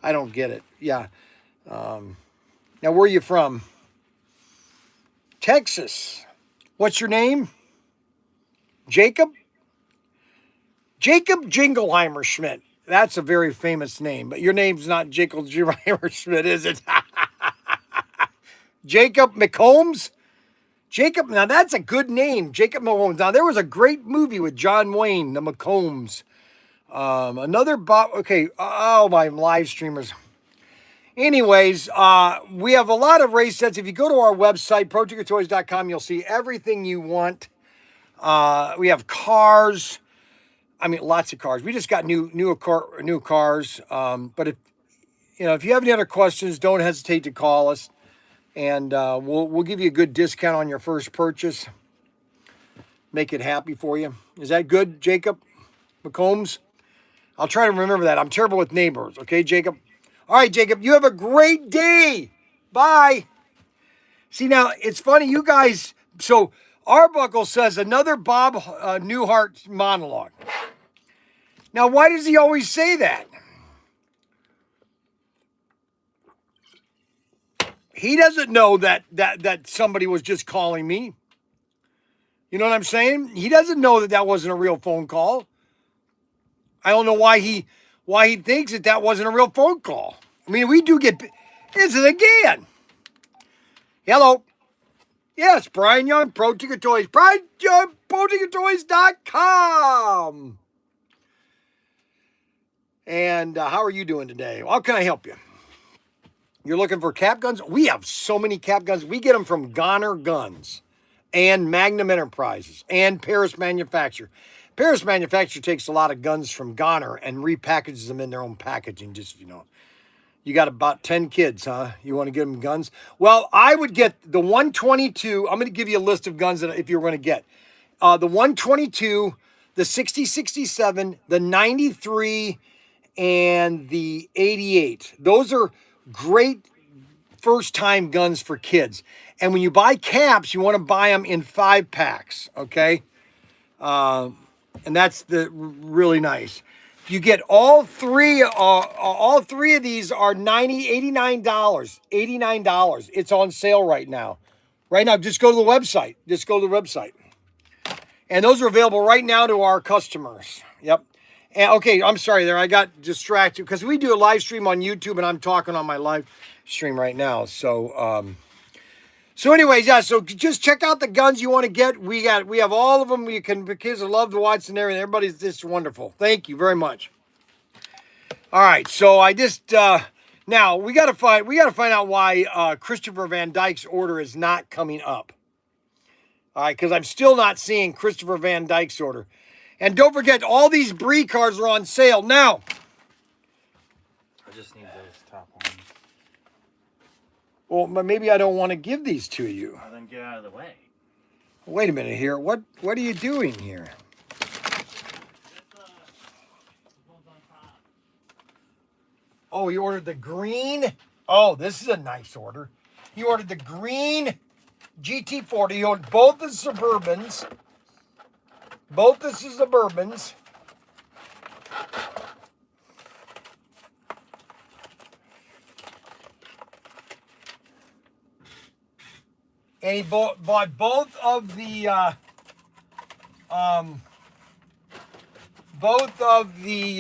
I don't get it. Yeah. Now, where are you from? Texas. What's your name? Jacob? Jacob Jingleheimer Schmidt. That's a very famous name, but your name's not Jacob Jingleheimer Schmidt, is it? Jacob McCombs? Jacob, now that's a good name, Jacob McCombs. Now, there was a great movie with John Wayne, The McCombs. Another Bob, okay, oh, my live streamers. Anyways, we have a lot of race sets. If you go to our website, ProTinkerToys.com, you'll see everything you want. We have cars. I mean, lots of cars. We just got new cars. But if you have any other questions, don't hesitate to call us, and we'll give you a good discount on your first purchase. Make it happy for you. Is that good, Jacob McCombs? I'll try to remember that. I'm terrible with neighbors. Okay, Jacob. All right, Jacob. You have a great day. Bye. See, now it's funny, you guys. So Arbuckle says another Bob Newhart monologue. Now, why does he always say that? He doesn't know that somebody was just calling me. You know what I'm saying? He doesn't know that wasn't a real phone call. I don't know why he thinks that wasn't a real phone call. I mean, we do get... Is it again? Hello. Yes, Brian Young, Pro Tinker Toys. Brian Young, ProTinkerToys.com. And how are you doing today? How can I help you? You're looking for cap guns? We have so many cap guns. We get them from Goner Guns and Magnum Enterprises and Paris Manufacture. Paris Manufacture takes a lot of guns from Goner and repackages them in their own packaging. Just, you got about 10 kids, huh? You want to get them guns? Well, I would get the 122. I'm going to give you a list of guns that if you're going to get. The 122, the 60-67, the 93, and the 88. Those are great first-time guns for kids. And when you buy caps, you want to buy them in 5 packs, okay? And that's really nice. You get all three of these are $89. $89. It's on sale right now. Right now, just go to the website. Just go to the website. And those are available right now to our customers. Yep. And okay, I'm sorry there. I got distracted because we do a live stream on YouTube and I'm talking on my live stream right now. So anyways, yeah, so just check out the guns you want to get. We have all of them. The kids love to watch and everything. Everybody's just wonderful. Thank you very much. All right, so I just now we gotta find out why Christopher Van Dyke's order is not coming up. All right, because I'm still not seeing Christopher Van Dyke's order. And don't forget, all these Bree cars are on sale now. I just need those top ones. Well, but maybe I don't want to give these to you. Well, then get out of the way. Wait a minute here. What are you doing here? Oh, he ordered the green. Oh, this is a nice order. He ordered the green GT40. He ordered both the Suburbans. Both the Suburbans. And he bought both of the both of the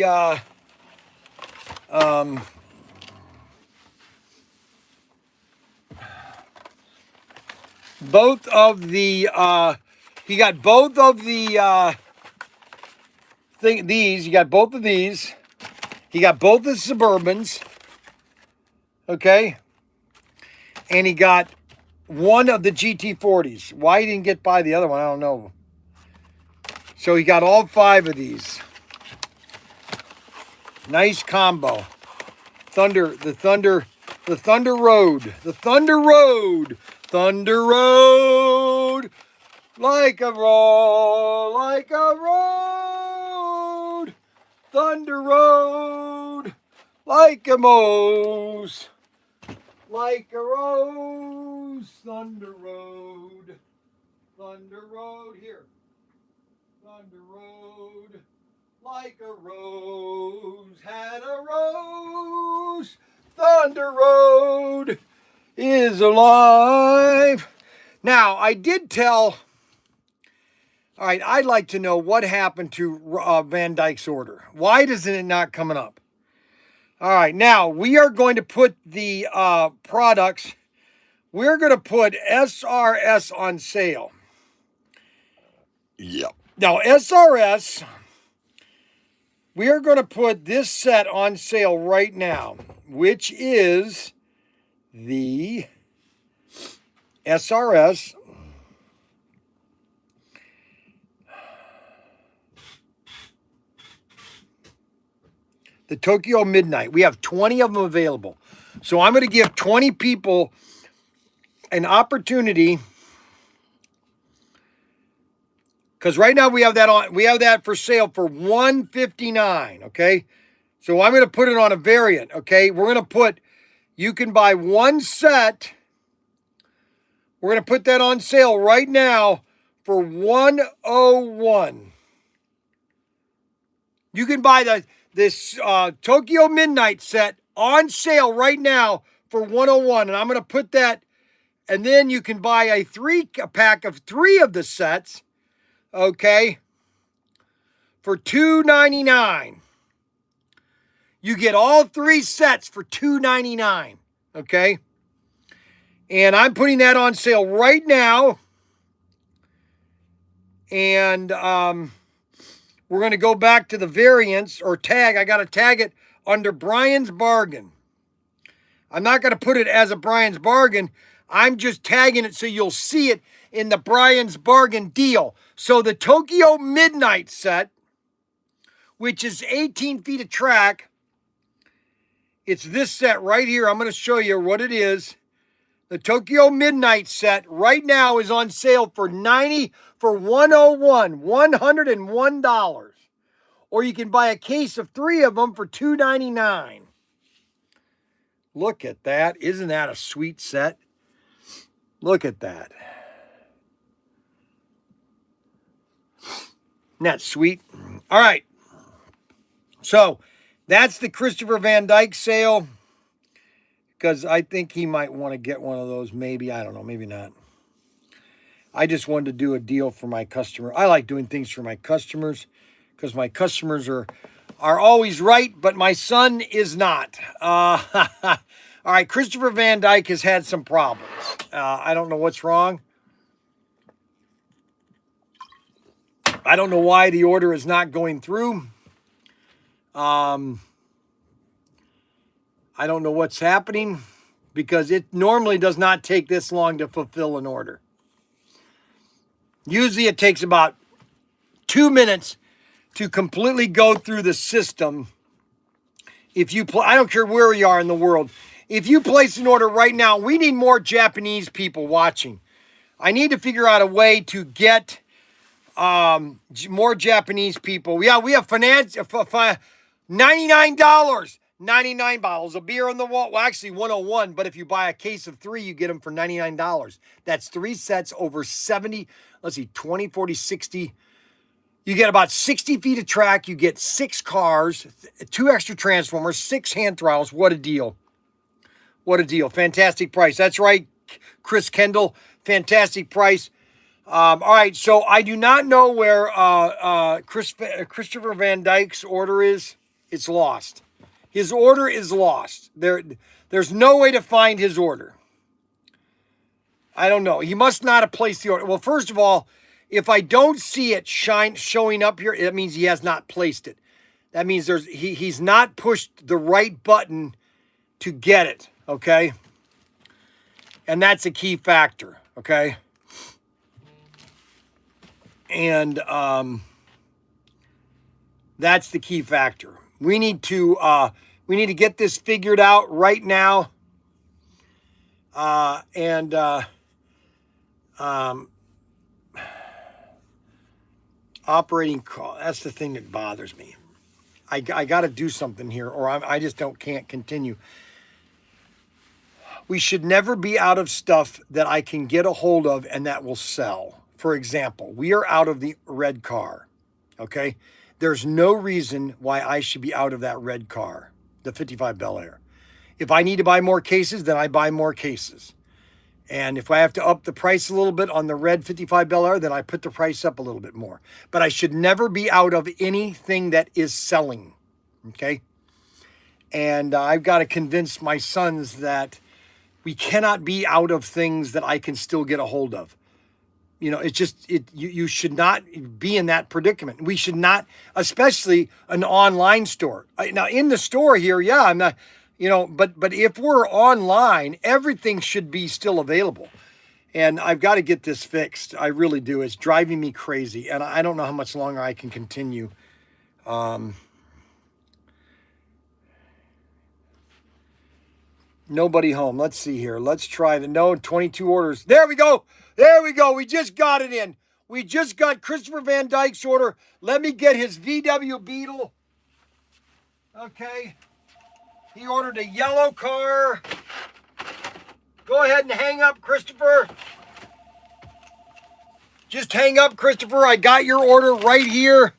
he got both of the these. He got both of these. He got both the Suburbans. Okay. And he got one of the GT40s. Why he didn't get by the other one, I don't know. So he got all 5 of these. Nice combo. The Thunder Road. The Thunder Road. Thunder Road. Like a road. Thunder Road. Like a mouse. Like a rose. Thunder Road. Thunder Road. Here. Thunder Road. Like a rose, had a rose. Thunder Road is alive. Now, I did tell. All right, I'd like to know what happened to Van Dyke's order. Why isn't it not coming up? All right, now we are going to put the products. We're going to put SRS on sale. Yep. Now, SRS. We are going to put this set on sale right now, which is the SRS. The Tokyo Midnight. We have 20 of them available. So I'm going to give 20 people an opportunity. Because right now we have that for sale for $159, okay? So I'm going to put it on a variant, okay? You can buy one set. We're going to put that on sale right now for $101. You can buy this Tokyo Midnight set on sale right now for $101. And I'm going to put that, and then you can buy a pack of 3 of the sets. Okay, for $299. You get all 3 sets for $299. Okay, and I'm putting that on sale right now. And we're going to go back to the variants or tag. I got to tag it under Bryan's Bargain. I'm not going to put it as a Bryan's Bargain. I'm just tagging it so you'll see it in the Bryan's Bargain deal. So the Tokyo Midnight set, which is 18 feet of track, it's this set right here. I'm going to show you what it is. The Tokyo Midnight set right now is on sale for $101. Or you can buy a case of 3 of them for $299. Look at that. Isn't that a sweet set? Look at that. Isn't that sweet? All right. So that's the Christopher Van Dyke sale. Because I think he might want to get one of those. Maybe. I don't know. Maybe not. I just wanted to do a deal for my customer. I like doing things for my customers because my customers are always right, but my son is not. All right, Christopher Van Dyke has had some problems. I don't know what's wrong. I don't know why the order is not going through. I don't know what's happening because it normally does not take this long to fulfill an order. Usually it takes about 2 minutes to completely go through the system. If you I don't care where you are in the world. If you place an order right now, we need more Japanese people watching. I need to figure out a way to get more Japanese people. Yeah, we have $99. 99 bottles of beer on the wall. Well, actually 101, but if you buy a case of 3, you get them for $99. That's 3 sets over 70, let's see, 20, 40, 60. You get about 60 feet of track. You get 6 cars, 2 extra transformers, 6 hand throttles. What a deal. What a deal. Fantastic price. That's right, Chris Kendall. Fantastic price. All right, so I do not know where Christopher Van Dyke's order is. It's lost. His order is lost. There's no way to find his order. I don't know. He must not have placed the order. Well, first of all, if I don't see it showing up here, it means he has not placed it. That means he's not pushed the right button to get it, okay? And that's a key factor, okay? And that's the key factor. We need to get this figured out right now. Operating cost. That's the thing that bothers me. I got to do something here, or I just can't continue. We should never be out of stuff that I can get a hold of and that will sell. For example, we are out of the red car. Okay. There's no reason why I should be out of that red car, the 55 Bel Air. If I need to buy more cases, then I buy more cases. And if I have to up the price a little bit on the red 55 Bel Air, then I put the price up a little bit more. But I should never be out of anything that is selling. Okay. And I've got to convince my sons that we cannot be out of things that I can still get a hold of. You know, you should not be in that predicament. We should not, especially an online store. Now in the store here, yeah, I'm not, but if we're online, everything should be still available. And I've got to get this fixed. I really do. It's driving me crazy. And I don't know how much longer I can continue. Nobody home. Let's see here. Let's try 22 orders. There we go. There we go. We just got it in. We just got Christopher Van Dyke's order. Let me get his VW Beetle. Okay. He ordered a yellow car. Go ahead and hang up, Christopher. Just hang up, Christopher. I got your order right here.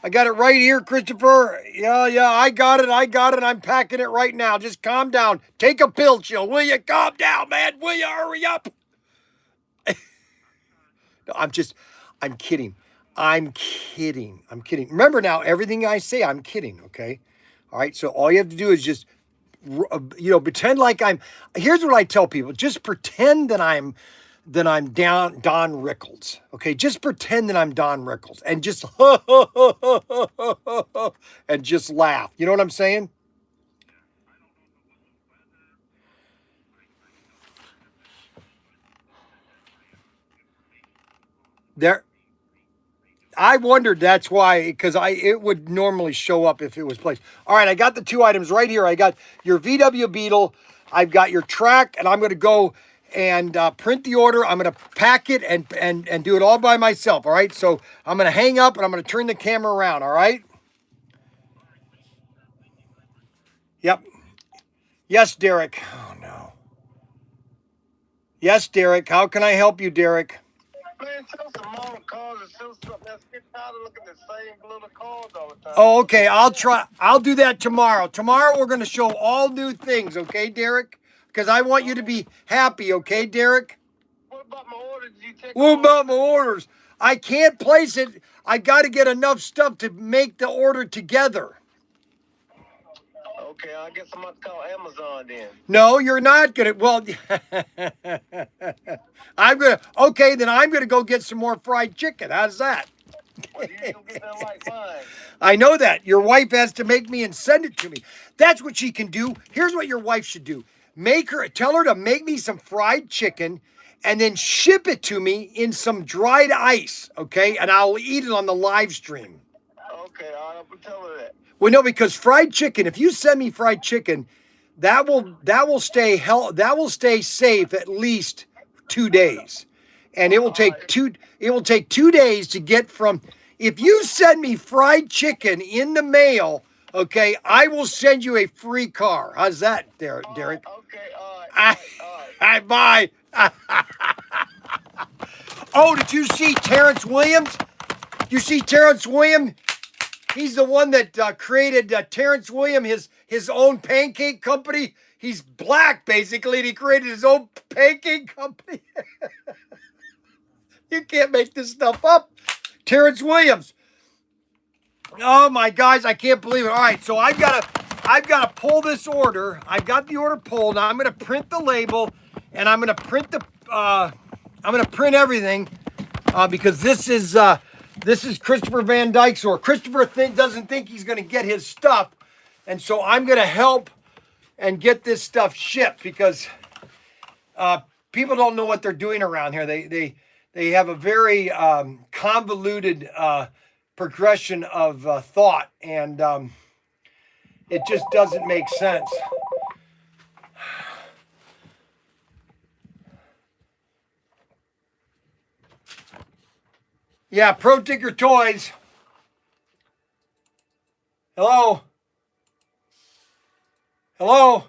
I got it right here, Christopher. Yeah, I got it. I'm packing it right now. Just calm down. Take a pill chill, will you? Calm down, man. Will you hurry up? No, I'm kidding. I'm kidding. Remember now, everything I say, I'm kidding, okay? All right, so all you have to do is just, pretend like here's what I tell people. Just pretend that I'm Don Rickles, okay? Just pretend that I'm Don Rickles and just, and just laugh. You know what I'm saying? I wondered that's why, because it would normally show up if it was placed. All right, I got the 2 items right here. I got your VW Beetle. I've got your track, and I'm going to go and print the order. I'm going to pack it and do it all by myself. All right, so I'm going to hang up, and I'm going to turn the camera around. All right. Yep. Yes, Derek. Oh, no. Yes, Derek. How can I help you, Derek? Man, show some model cars and show something that's get tired of looking at the same little cars all the time. Oh, okay. I'll try. I'll do that tomorrow. Tomorrow we're going to show all new things, okay, Derek? Because I want you to be happy, okay, Derek? What about my order? Did you take What about my orders? I can't place it. I got to get enough stuff to make the order together. Okay, I guess I'm going to call Amazon then. No, you're not going to. Well, okay, then I'm going to go get some more fried chicken. How's that? Well, you don't get that like mine. I know that. Your wife has to make me and send it to me. That's what she can do. Here's what your wife should do. Tell her to make me some fried chicken and then ship it to me in some dried ice, okay? And I'll eat it on the live stream. Okay, I'll tell her that. Well, no, because fried chicken, if you send me fried chicken, that will stay safe at least 2 days. And it will take 2 days to get from. If you send me fried chicken in the mail, okay, I will send you a free car. How's that, Derek? Okay, all right. Bye. Oh, did you see Terrence Williams? You see Terrence Williams? He's the one that created Terrence Williams, his own pancake company. He's black, basically, and he created his own pancake company. You can't make this stuff up. Terrence Williams. Oh my guys, I can't believe it. All right, so I've got to pull this order. I've got the order pulled. Now I'm going to print the label, and I'm going to print everything because this is Christopher Van Dyke's order. Christopher doesn't think he's going to get his stuff, and so I'm going to help and get this stuff shipped because people don't know what they're doing around here. They have a very convoluted progression of thought, and it just doesn't make sense. Yeah, ProTinkerToys. Hello? Hello?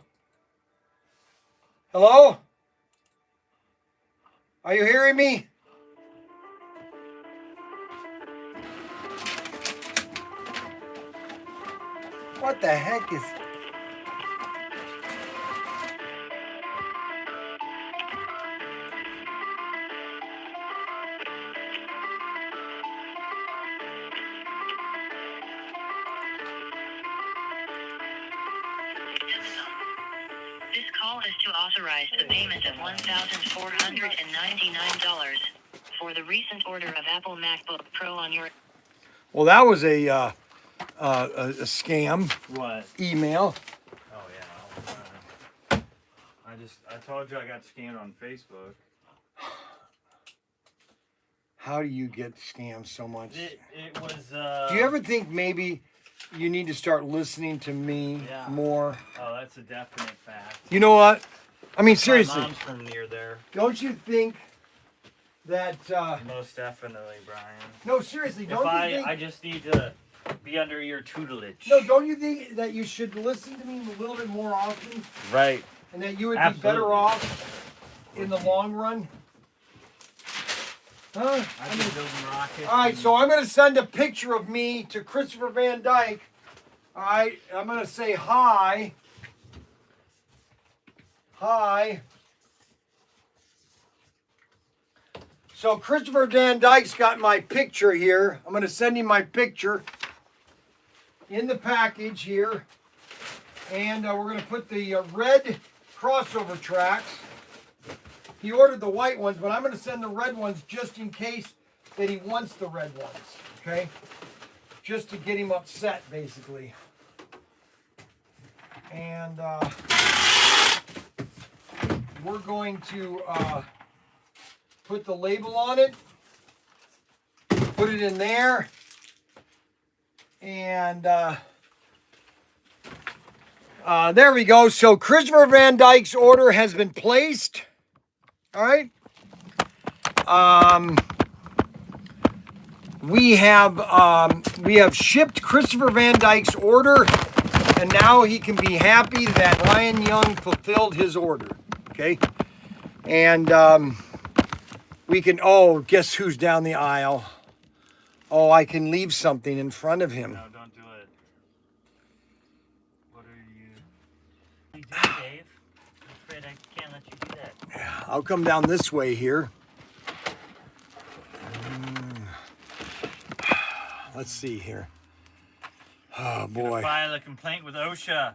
Hello? Are you hearing me? What the heck is... This call is to authorize the payment of $1,499 for the recent order of Apple MacBook Pro on your... Well, that was a scam What? email. Oh yeah. I told you I got scammed on Facebook. How do you get scammed so much? It was. Do you ever think maybe you need to start listening to me more? Oh, that's a definite fact. You know what? I mean, seriously. My mom's from near there. Don't you think that... Most definitely, Brian. No, seriously, don't you think... I just need to be under your tutelage. No, don't you think that you should listen to me a little bit more often? Right. And that you would Absolutely. be better off in the long run? Huh? I've been building rockets. All right, so I'm going to send a picture of me to Christopher Van Dyke. All right, I'm going to say hi. Hi. So Christopher Van Dyke's got my picture here. I'm going to send him my picture in the package here. And we're going to put the red crossover tracks. He ordered the white ones, but I'm going to send the red ones just in case that he wants the red ones, okay? Just to get him upset, basically. And we're going to put the label on it, put it in there, and there we go. So Christopher Van Dyke's order has been placed. All right. We have shipped Christopher Van Dyke's order And now he can be happy that Ryan Young fulfilled his order. Okay? And we can, oh, guess who's down the aisle? Oh, I can leave something in front of him. No, don't do it. What are you? You do, Dave. I'm afraid I can't let you do that. I'll come down this way here. Let's see here. Oh, boy. File a complaint with OSHA.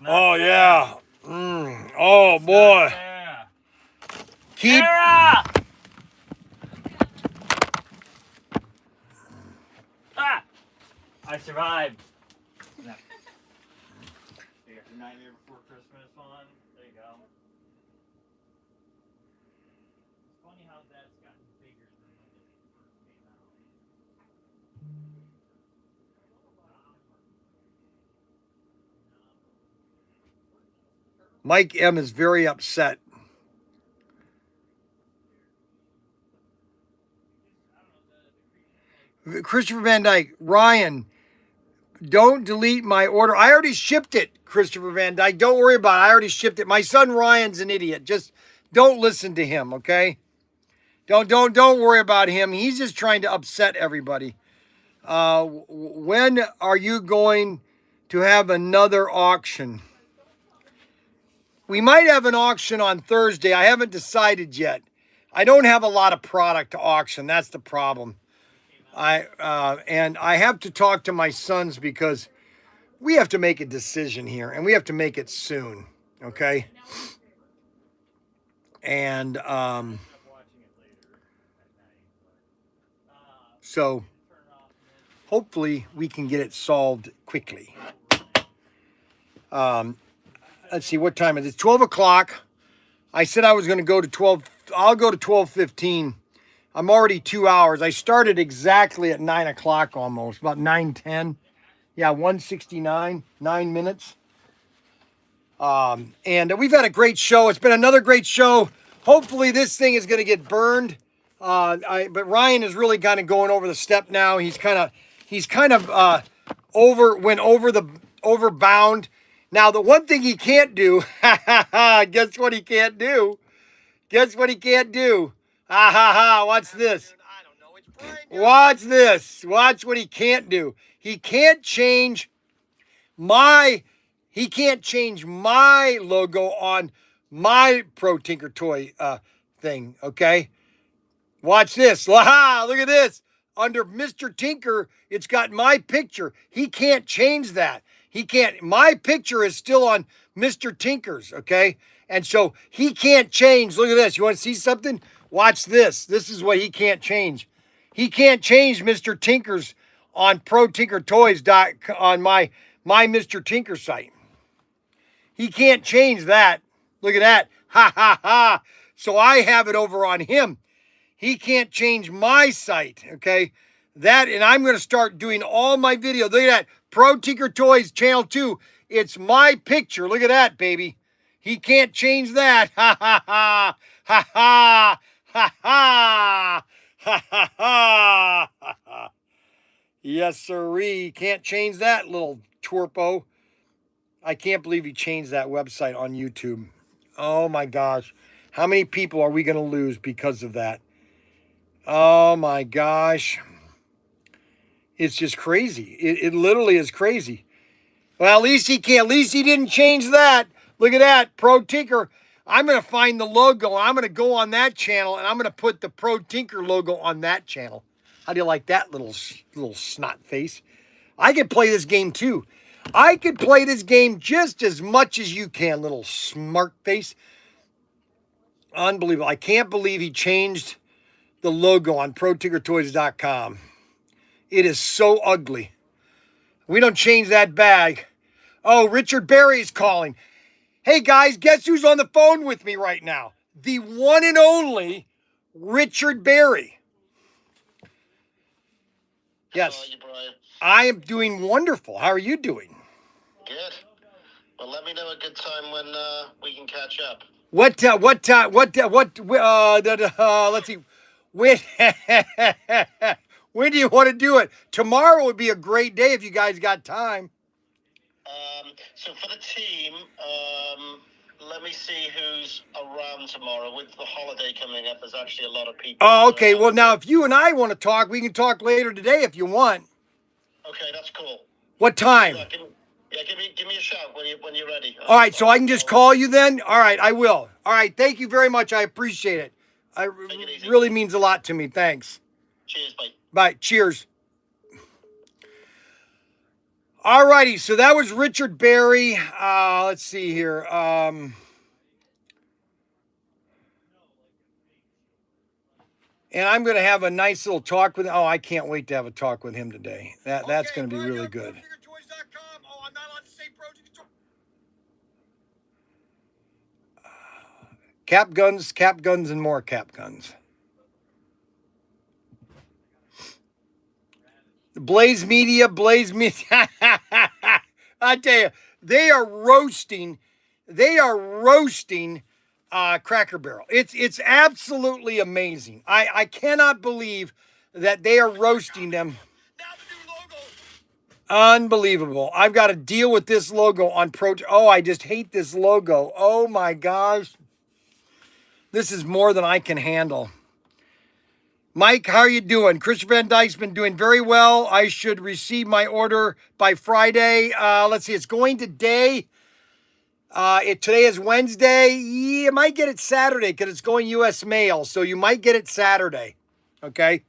Oh, yeah. Oh, boy. Sarah. Keep. Sarah! Ah! I survived. You got the Nightmare Before Christmas on. There you go. It's funny how that's gotten bigger than when it first came out. Mike M is very upset. Christopher Van Dyke, Ryan, don't delete my order. I already shipped it, Christopher Van Dyke. Don't worry about it. I already shipped it. My son Ryan's an idiot. Just don't listen to him, okay? Don't worry about him. He's just trying to upset everybody. When are you going to have another auction? We might have an auction on Thursday. I haven't decided yet. I don't have a lot of product to auction. That's the problem. And I have to talk to my sons because we have to make a decision here, and we have to make it soon, okay? And so hopefully we can get it solved quickly. Let's see, what time is it? It's 12 o'clock. I said I was going to go to 12. I'll go to 12:15. I'm already 2 hours. I started exactly at 9 o'clock almost, about 9:10. Yeah, 1:69, 9 minutes. And we've had a great show. It's been another great show. Hopefully this thing is going to get burned. But Ryan is really kind of going over the step now. He's kind of overbound. Now, the one thing he can't do, guess what he can't do? Guess what he can't do? Watch this. Watch this. Watch what he can't do. He can't change my logo on my ProTinkerToy thing, okay? Watch this. Look at this. Under Mr. Tinker, it's got my picture. He can't change that. He can't. My picture is still on Mr. Tinker's, okay? And so he can't change. Look at this. You want to see something? Watch this. This is what he can't change. He can't change Mr. Tinker's on ProTinkerToys on my Mr. Tinker site. He can't change that. Look at that. So I have it over on him. He can't change my site, okay? That, and I'm going to start doing all my videos. Look at that. ProTinkerToys Channel 2. It's my picture. Look at that, baby. He can't change that. Yes, sirree. Can't change that, little twerpo. I can't believe he changed that website on YouTube. Oh, my gosh. How many people are we going to lose because of that? Oh, my gosh. It's just crazy. It literally is crazy. Well, at least he can't. At least he didn't change that. Look at that. Pro Tinker. I'm going to find the logo. I'm going to go on that channel, and I'm going to put the Pro Tinker logo on that channel. How do you like that little snot face? I could play this game, too. I could play this game just as much as you can, little smart face. Unbelievable. I can't believe he changed the logo on ProTinkerToys.com. It is so ugly. We don't change that bag. Oh, Richard Berry's calling. Hey, guys, guess who's on the phone with me right now? The one and only Richard Berry. Yes. How are you, Bryan? I am doing wonderful. How are you doing? Good. Well, let me know a good time when we can catch up. Let's see. When do you want to do it? Tomorrow would be a great day if you guys got time. So for the team, let me see who's around tomorrow. With the holiday coming up, there's actually a lot of people. Oh, okay. Well, now if you and I want to talk, we can talk later today if you want. Okay, that's cool. What time? Give me a shout when you're ready. All right, so I can just call you then? All right, I will. All right, thank you very much. I appreciate it. It really means a lot to me. Thanks. Cheers, bye. Bye. Cheers. All righty, so that was Richard Berry. Let's see here. And I'm going to have a nice little talk with him. Oh, I can't wait to have a talk with him today. That's going to be really good. Oh, I'm not allowed to say Cap guns, and more cap guns. Blaze Media. I tell you, they are roasting Cracker Barrel. It's absolutely amazing. I cannot believe that they are roasting them. Now the new logo. Unbelievable. I've got to deal with this logo on Oh, I just hate this logo. Oh my gosh. This is more than I can handle. Mike, how are you doing? Christopher Van Dyke's been doing very well. I should receive my order by Friday. Let's see, it's going today. Today is Wednesday. You might get it Saturday because it's going U.S. mail, so you might get it Saturday. Okay.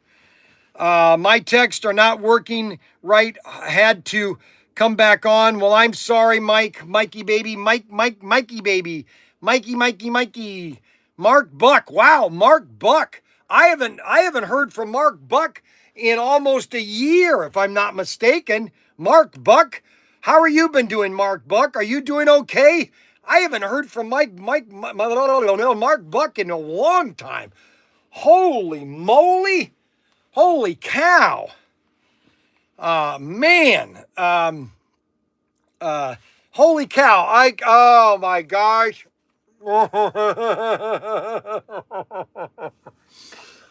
My texts are not working right. I had to come back on. Well, I'm sorry, Mikey baby. Mikey baby. Mikey. Mark Buck. Wow, Mark Buck. I haven't heard from Mark Buck in almost a year, if I'm not mistaken. Mark Buck, how are you been doing, Mark Buck? Are you doing okay? I haven't heard from Mark Buck in a long time. Holy moly. Holy cow. Man. Holy cow. Oh my gosh.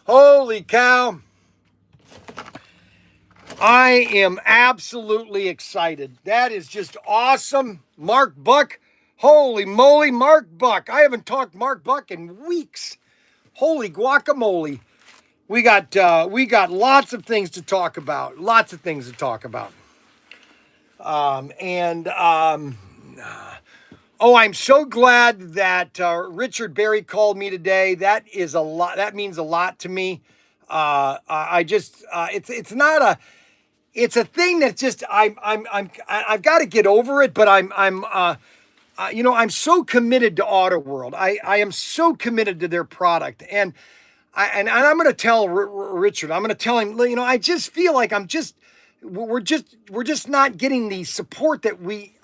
Holy cow. I am absolutely excited. That is just awesome. Mark Buck. Holy moly, Mark Buck. I haven't talked Mark Buck in weeks. Holy guacamole. We got lots of things to talk about. Oh, I'm so glad that Richard Berry called me today. That is a lot. That means a lot to me. It's a thing that's just I've got to get over it. But I'm so committed to Auto World. I am so committed to their product, and I'm going to tell Richard. I'm going to tell him. I just feel like we're just not getting the support that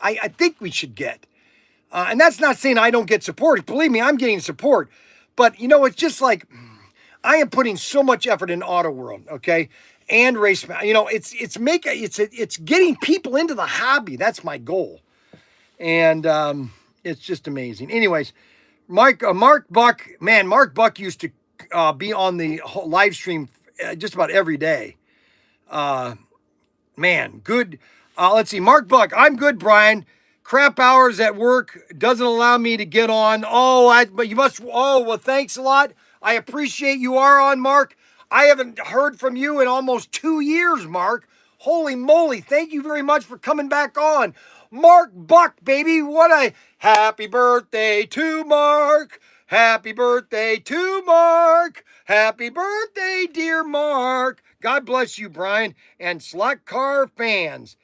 I think we should get. And that's not saying I don't get support. Believe me, I'm getting support. But, it's just like I am putting so much effort in Auto World, okay? And Race, it's getting people into the hobby. That's my goal. And it's just amazing. Anyways, Mark Buck used to be on the live stream just about every day. Man, good. Let's see, Mark Buck, I'm good, Bryan. Crap hours at work doesn't allow me to get on. But you must. Oh, well, thanks a lot. I appreciate you are on, Mark. I haven't heard from you in almost 2 years, Mark. Holy moly. Thank you very much for coming back on. Mark Buck, baby. What a happy birthday to Mark. Happy birthday to Mark. Happy birthday, dear Mark. God bless you, Bryan, and Slot Car fans.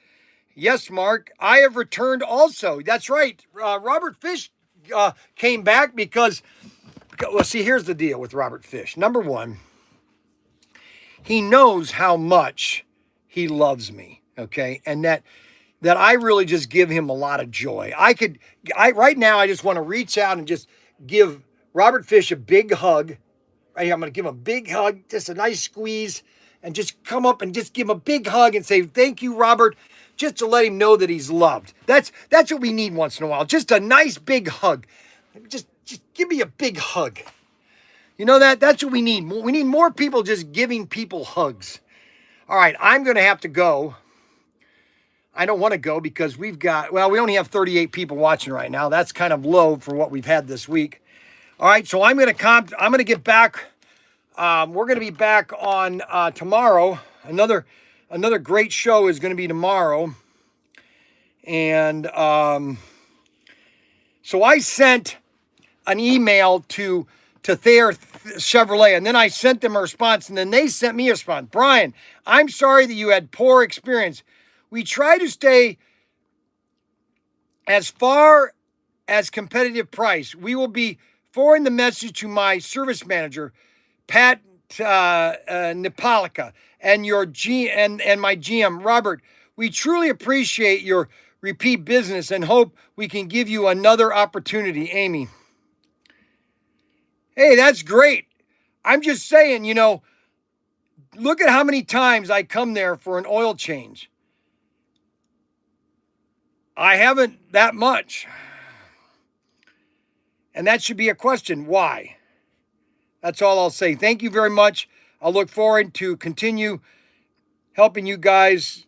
Yes, Mark, I have returned also. That's right. Robert Fish came back because, well, see, here's the deal with Robert Fish. Number one, he knows how much he loves me, okay? And that I really just give him a lot of joy. Right now, I just want to reach out and just give Robert Fish a big hug. Right here, I'm going to give him a big hug, just a nice squeeze, and just come up and just give him a big hug and say, thank you, Robert. Just to let him know that he's loved. That's what we need once in a while. Just a nice big hug. Just give me a big hug. That's what we need. We need more people just giving people hugs. All right, I'm going to have to go. I don't want to go because we only have 38 people watching right now. That's kind of low for what we've had this week. All right, so I'm going to get back. We're going to be back on tomorrow. Another great show is going to be tomorrow. And so I sent an email to Thayer Chevrolet, and then I sent them a response, and then they sent me a response. Bryan, I'm sorry that you had poor experience. We try to stay as far as competitive price. We will be forwarding the message to my service manager, Pat Napolica, and and my GM, Robert. We truly appreciate your repeat business and hope we can give you another opportunity, Amy. Hey, that's great. I'm just saying, look at how many times I come there for an oil change. I haven't that much. And that should be a question. Why? That's all I'll say. Thank you very much. I'll look forward to continue helping you guys.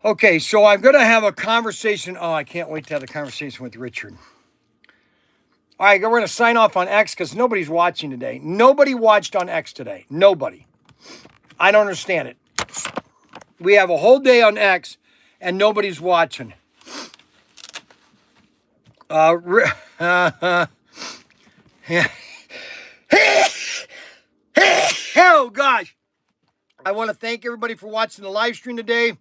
Okay, so I'm going to have a conversation. Oh, I can't wait to have a conversation with Richard. All right, we're going to sign off on X because nobody's watching today. Nobody watched on X today. Nobody. I don't understand it. We have a whole day on X and nobody's watching. Oh, gosh. I want to thank everybody for watching the live stream today.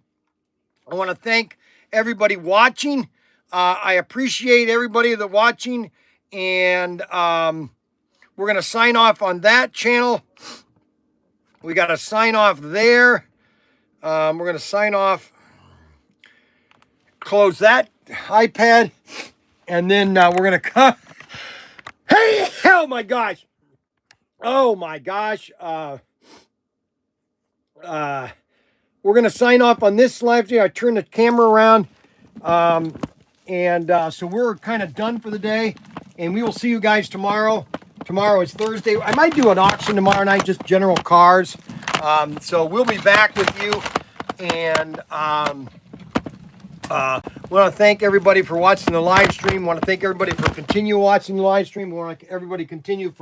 I want to thank everybody watching. I appreciate everybody that's watching. And we're going to sign off on that channel. We got to sign off there. We're going to sign off. Close that iPad. And then we're going to come. Hey, oh my gosh. Oh my gosh. We're going to sign off on this live stream. I turn the camera around. So we're kind of done for the day. And we will see you guys tomorrow. Tomorrow is Thursday. I might do an auction tomorrow night, just general cars. So we'll be back with you. And want to thank everybody for watching the live stream. Want to thank everybody for continuing watching the live stream. Want everybody continuing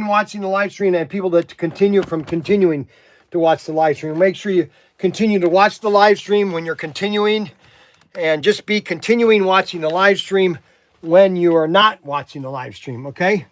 watching the live stream, and people that continue from continuing to watch the live stream. Make sure you continue to watch the live stream when you're continuing, and just be continuing watching the live stream when you are not watching the live stream, okay?